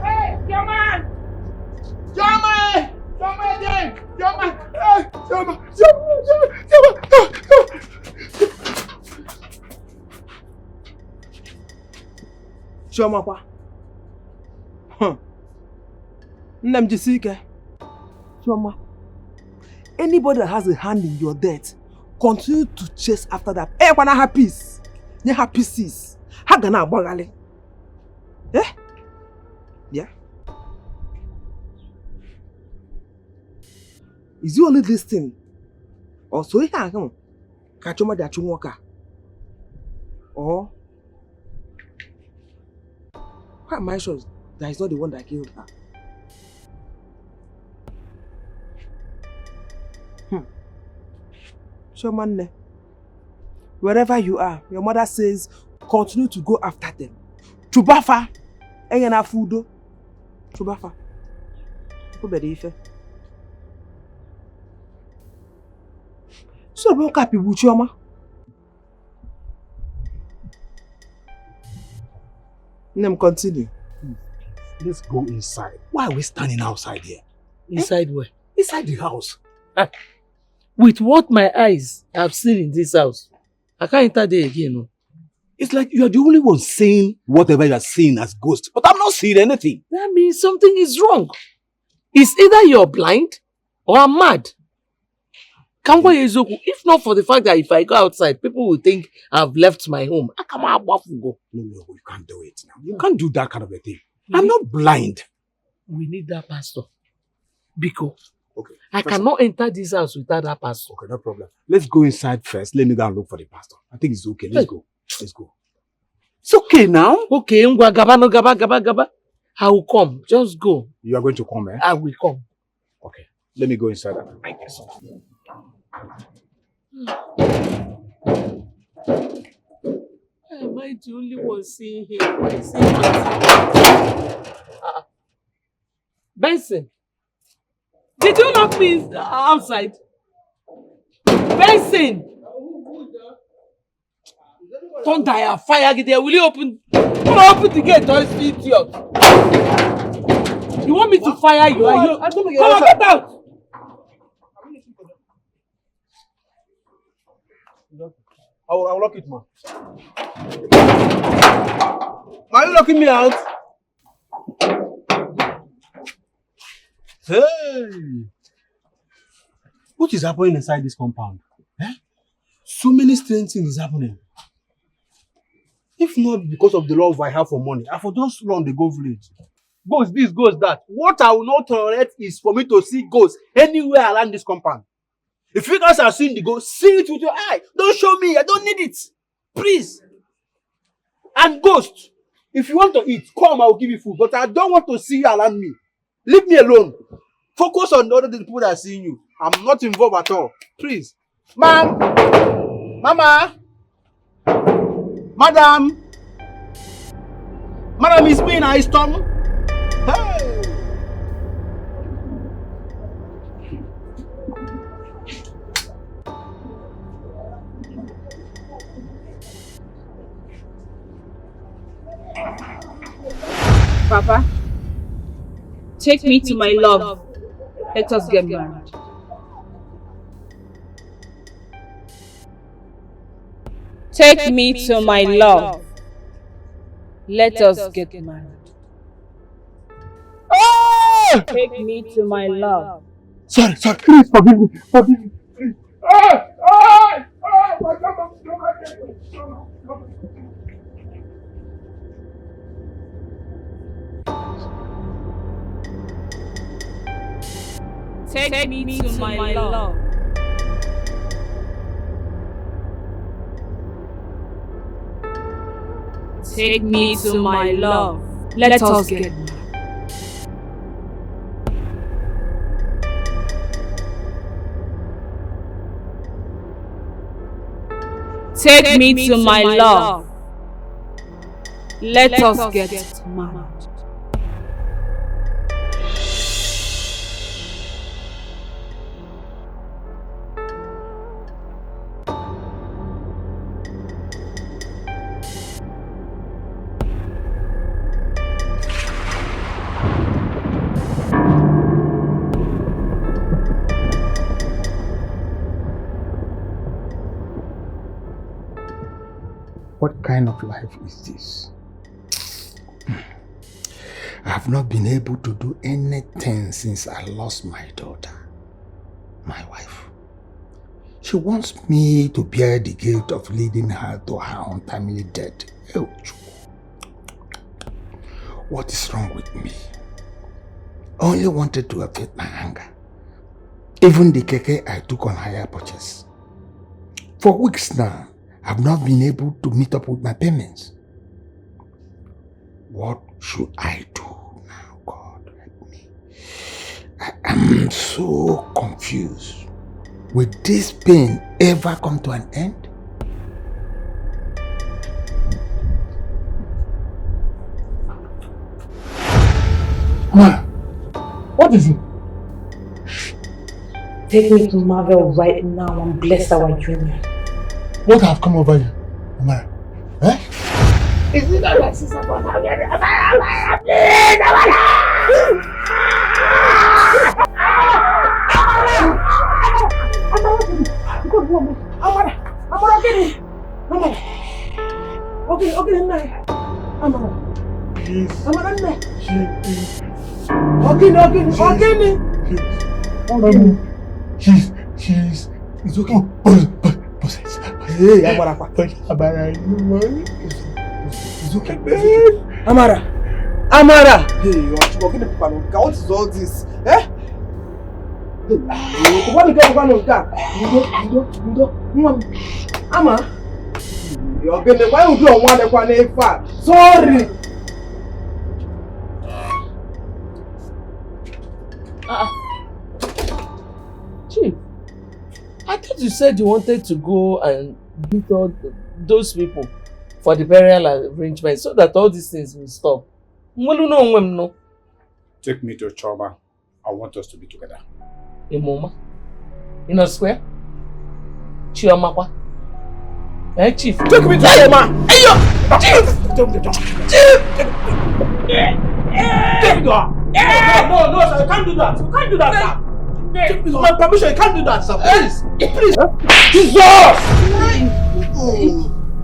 S13: Hey, Chama! Chama again! Chama!
S6: Chomakwa. Choma. Anybody that has a hand in your death, continue to chase after that. Hey, when I have peace, you have pieces. How can I bogale? Yeah. Is you only this thing? Or so you can catch my that you walk. Or why am I sure that is not the one that killed her? Shaman, wherever you are, your mother says, continue to go after them. Chubafa, engena fudo. Chubafa. Kubedife. So don't copy Buchoma. Let me continue.
S3: Let's go inside. Why are we standing outside here?
S8: Inside where?
S3: Inside the house.
S8: With what my eyes have seen in this house, I can't enter there again. No.
S3: It's like you are the only one saying whatever you are seeing as ghost, but I'm not seeing anything.
S8: That means something is wrong. It's either you're blind or I'm mad. If not for the fact that if I go outside, people will think I've left my home.
S3: No, you can't do it now. You can't do that kind of a thing. I'm not blind.
S8: We need that pastor. Because
S3: okay,
S8: I cannot enter this house without that pastor.
S3: Okay, no problem. Let's go inside first. Let me go and look for the pastor. I think it's okay. Let's go. Let's go. It's okay now.
S8: Okay, gaba. I will come. Just go.
S3: You are going to come, eh?
S8: I will come.
S3: Okay. Let me go inside and make this up.
S9: am I the only one seeing him? Why is he Benson, did you lock me outside? Benson! Thunder and fire there. Will you open the gate or is idiot? You want me to fire you? Are you? Come on, get out!
S5: I will lock it, man. Are you locking me out? Hey! What is happening inside this compound? Eh? So many strange things is happening. If not because of the love I have for money, I for just run the go village. Ghost this, ghost that. What I will not tolerate is for me to see ghosts anywhere around this compound. If you guys are seeing the ghost, see it with your eye. Don't show me. I don't need it. Please. And ghost, if you want to eat, come, I will give you food. But I don't want to see you around me. Leave me alone. Focus on the other people that are seeing you. I'm not involved at all. Please. Ma'am. Mama. Madam. Madam, it's me in a storm. Hey.
S10: Papa, take me to my love. Let us get married. Take me to my love. Let us get married.
S5: Ah!
S10: Take me to my love.
S5: Sorry, please forgive me, please.
S10: Take me to my love. Take me to my love. Let us get married. Take me to my love. Let us get married.
S4: What kind of life is this? I have not been able to do anything since I lost my daughter, my wife. She wants me to bear the guilt of leading her to her untimely death. What is wrong with me? I only wanted to abate my anger. Even the keke I took on hire purchase. For weeks now, I've not been able to meet up with my payments. What should I do now, God? Help me. I am so confused. Will this pain ever come to an end?
S5: Ma, what is it?
S14: Take me to Marvel right now and bless our union.
S5: What have come over you, Amara? Eh?
S14: Is it that my sister born again? Amara,
S5: It's okay. Hey, Amara, it's okay.
S6: Amara! Hey, you're talking about what is all this? Eh? Ama? You're gonna why would you want one sorry.
S8: Chief, I thought you said you wanted to go and beat all those people. for the burial arrangement so that all these things will stop. No.
S3: Take me to Chama. I want us to be together.
S8: In Moma? In a square? Chioma? Eh, Chief?
S3: Take me to Chama!
S8: Hey, yo! Chief! Chief!
S3: Take me to her! No, sir, you can't do that. You can't do that, sir. With my permission, you can't do that, sir. Please. Jesus!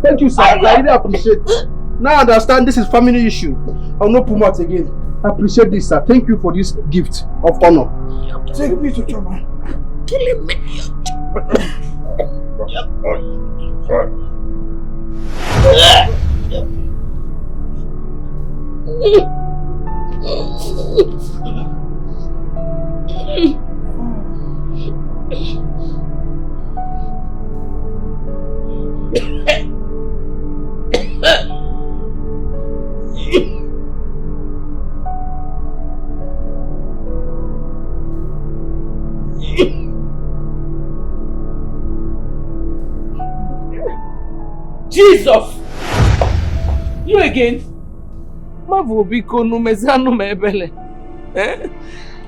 S3: Thank you, sir. I really appreciate it. Now I understand this is family issue. I'll not put out again. I appreciate this, sir. Thank you for this gift of honor. Take me to Chama.
S8: Killing me.
S9: Jesus! You again?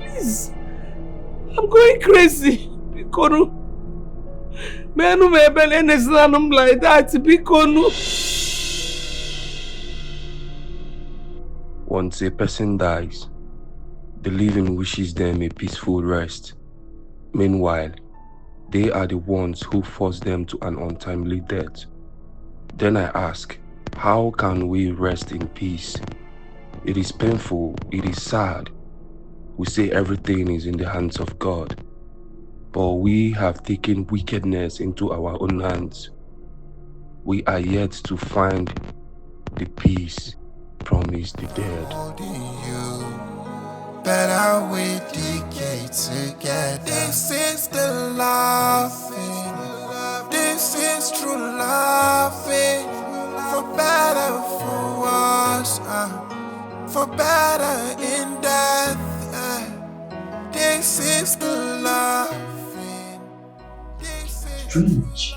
S8: Please. I'm going crazy. Bikonu. Menu mebele nesanum like that. Bikonu.
S11: Once a person dies, the living wishes them a peaceful rest. Meanwhile, they are the ones who force them to an untimely death. Then I ask, how can we rest in peace? It is painful, it is sad. We say everything is in the hands of God, but we have taken wickedness into our own hands. We are yet to find the peace promised the dead.
S12: Better we decay together. This is the loving. This is true loving. For better, for worse, for better in death. This is the loving.
S4: Strange.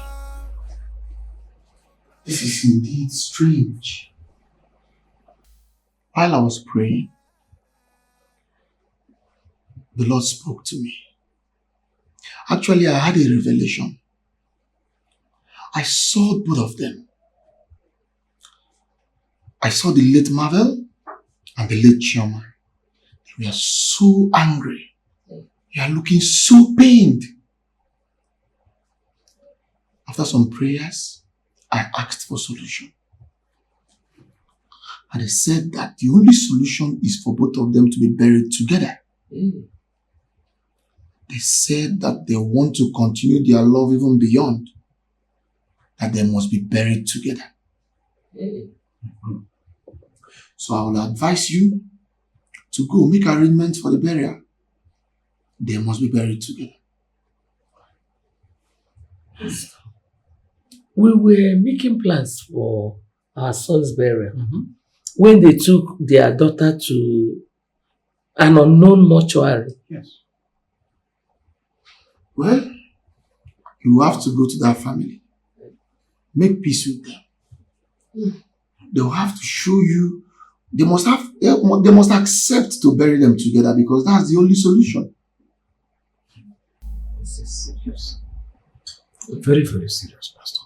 S4: This is indeed strange. While I was praying, the Lord spoke to me. Actually, I had a revelation. I saw both of them. I saw the late Marvel and the late Chama. They were so angry. They are looking so pained. After some prayers, I asked for solution. And they said that the only solution is for both of them to be buried together. They said that they want to continue their love even beyond, that they must be buried together. So I will advise you to go make arrangements for the burial. They must be buried together.
S8: We were making plans for our son's burial when they took their daughter to an unknown mortuary.
S4: Yes. Well, you have to go to that family. Make peace with them. They will have to show you. They must accept to bury them together because that's the only solution.
S3: This is serious. Very, very serious, Pastor.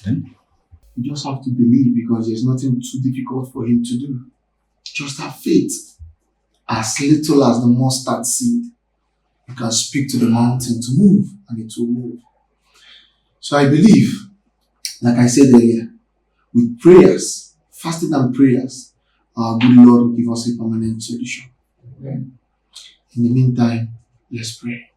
S3: Then?
S4: You just have to believe because there's nothing too difficult for him to do. Just have faith. As little as the mustard seed. You can speak to the mountain to move and it will move. So I believe, like I said earlier, with prayers, fasting and prayers, our good Lord will give us a permanent solution. Okay? In the meantime, let's pray.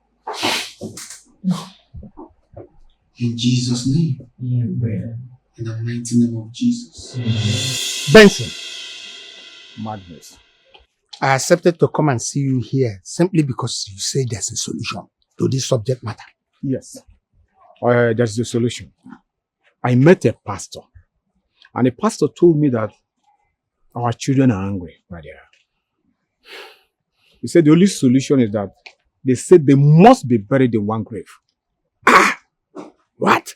S4: In Jesus' name.
S8: Amen.
S4: In the mighty name of Jesus.
S13: Benson. Magnus. I accepted to come and see you here simply because you say there's a solution to this subject matter.
S3: Yes. There's a solution. I met a pastor, and the pastor told me that our children are angry right there. He said the only solution is that they said they must be buried in one grave. What?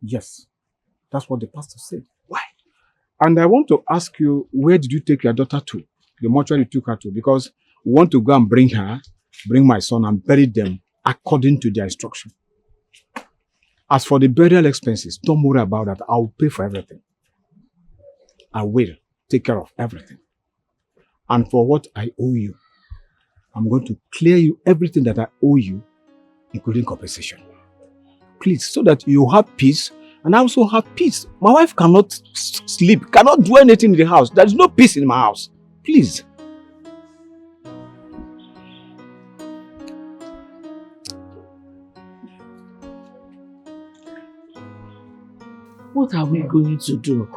S3: Yes. That's what the pastor said. Why? And I want to ask you, where did you take your daughter to? The mortuary you took her to? Because we want to go and bring my son and bury them according to their instruction. As for the burial expenses, don't worry about that. I'll pay for everything. I will take care of everything. And for what I owe you, I'm going to clear you everything that I owe you, including compensation. Please, so that you have peace and I also have peace. My wife cannot sleep, cannot do anything in the house. There is no peace in my house. Please.
S8: What are we going to do?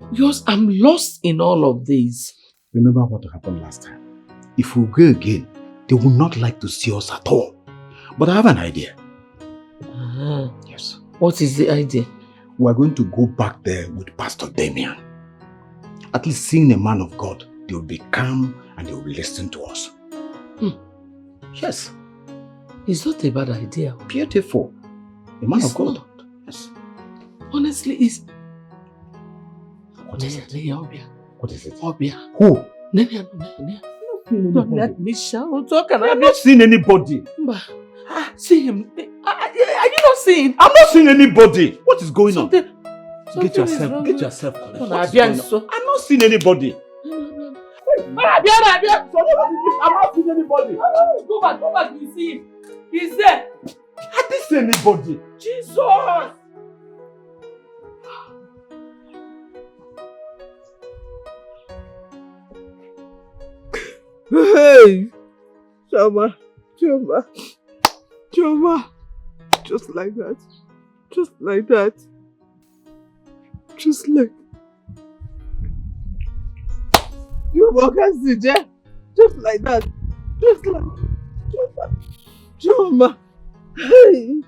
S8: Because I'm lost in all of this.
S3: Remember what happened last time. If we go again, they will not like to see us at all. But I have an idea. Yes.
S8: What is the idea?
S3: We are going to go back there with Pastor Damien. At least seeing a man of God, they will be calm and they will be listening to us. Yes.
S8: It's not a bad idea.
S3: Beautiful. A man of God. Yes.
S8: Honestly, it's...
S3: What is it? What is it?
S8: Obia.
S3: Who?
S8: Don't let me shout.
S3: I'm not seeing anybody.
S8: See him. Are you not seeing?
S3: I'm not seeing anybody. What is going on?
S8: Get
S3: yourself correct. What is going on? I'm not seeing anybody.
S9: I'm not seeing anybody. Go back, you see him. He's there.
S3: I didn't see anybody.
S9: Jesus!
S6: Hey! Chama. Just like that. Just like that. Just like... You walk and see, Jeff. Just like that. Just like... Chama. Hey!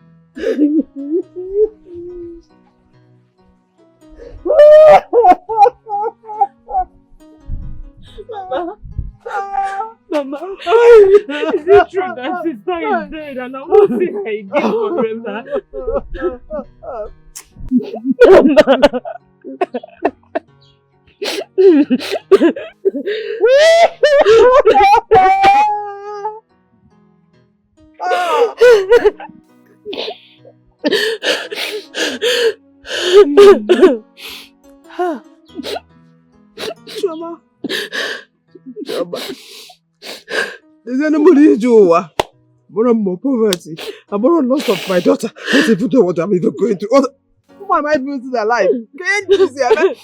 S7: Mama, is it true that sister is dead and I won't see her again forever?
S6: Chama. There's anybody in Joa? More and more poverty. I'm more loss of my daughter. I don't even know what I'm even going through. Why am I still alive? Can't you see alive?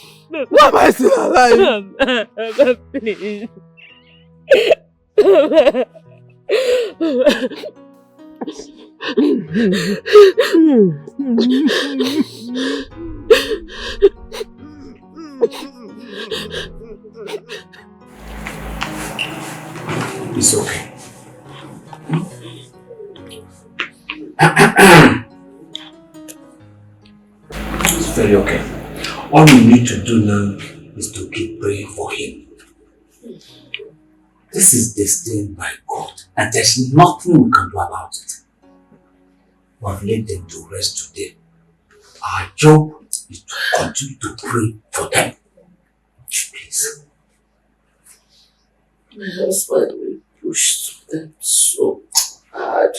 S6: Why am I still alive?
S7: Please.
S3: It's okay. It's very okay. All you need to do now is to keep praying for him. This is destined by God, and there's nothing we can do about it. We have laid them to rest today. Our job is to continue to pray for them. Please.
S8: My husband will push them so hard.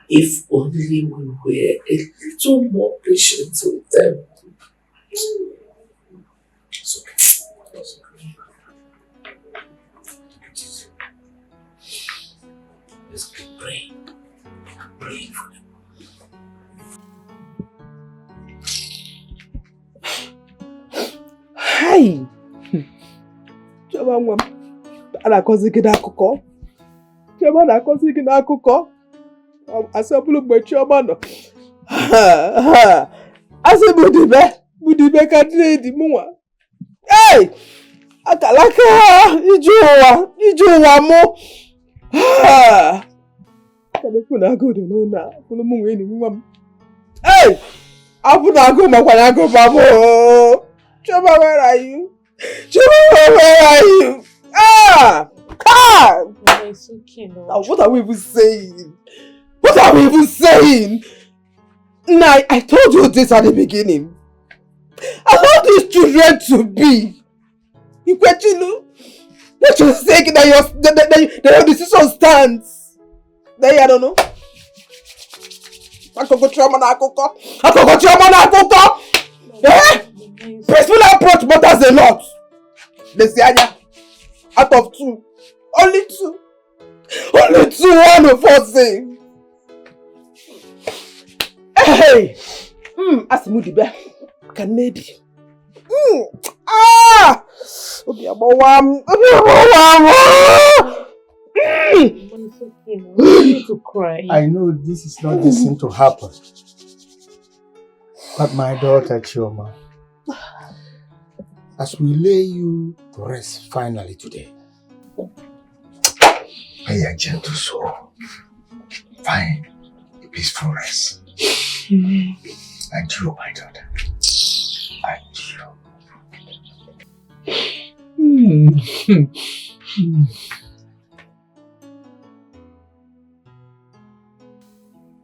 S8: If only we were a little more patient with them.
S3: It's okay. It's okay. Let's keep praying. I'm praying for them.
S6: Hi! Chama nwa m. Na-akọzi gị n'akụkọ. Chama na-akọzi gị n'akụkọ. Asị ọbụla mgbe Chioma nọ. Asị Budibe ka dị mụnwa. Hey! Akalaka ije ụwa mụ. Kadekwu na agụ dị n'ụlọ a. Kwụrụ mụ nwee nwa m. Hey! Abụ na agụ makwara agụ babụ. Chama, where are you? Chama, where are you? Ah!
S7: It's okay, no.
S6: Now, what are we even saying? What are we even saying? Nah, I told you this at the beginning. Allow these children to be. Ikwechilu, let your sake that your decision stands. Then I don't know. Chama na akoko. Eh? Peaceful approach matters a lot. Lesianya, out of 2, only 2. Only 2 one of us say. Hey! Asimudibe. Kanedi. Ah! Obiabawam.
S8: It's okay, no. You need to cry.
S13: I know this is not destined to happen. But my daughter Chama, as we lay you to rest finally today, may a gentle soul find a peaceful rest.
S8: Amen.
S13: And you, my daughter. And you.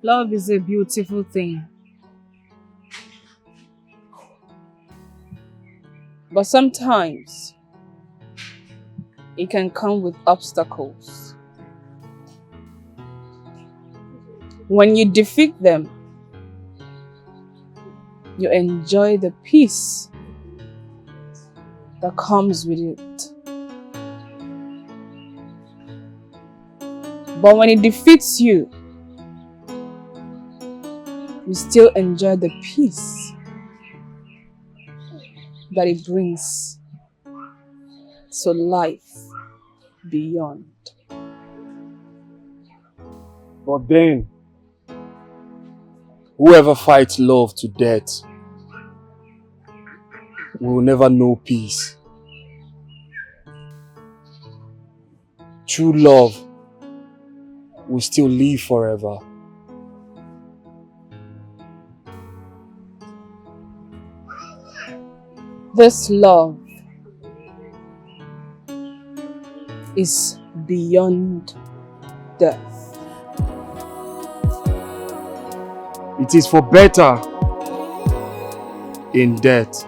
S1: Love is a beautiful thing. But sometimes it can come with obstacles. When you defeat them, you enjoy the peace that comes with it. But when it defeats you, you still enjoy the peace that it brings to life beyond.
S2: But then, whoever fights love to death will never know peace. True love will still live forever.
S1: This love is beyond death.
S2: It is for better in death.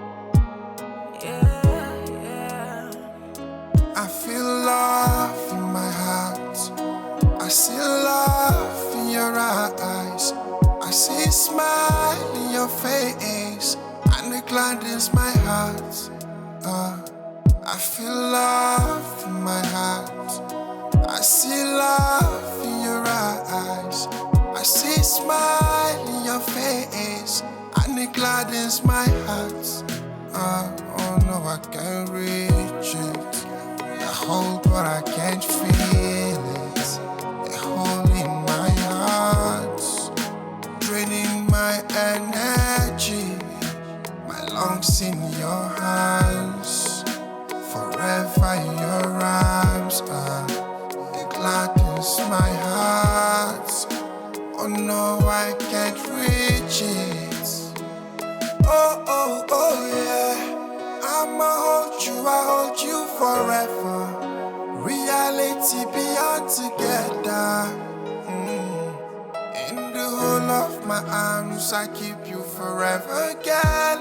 S12: I feel love in my heart. I see love in your eyes. I see a smile in your face, and it gladdens my heart. I feel love in my heart. I see love in your eyes. I see a smile in your face, and it gladdens my heart. Oh no, I can't reach it. I hold but I can't feel it. A hole in my heart, draining my energy. My lungs in your hands, forever in your arms. It gladdens my heart. Oh no, I can't reach it. Oh yeah. I hold you forever. Reality beyond together. In the whole of my arms, I keep you forever, girl.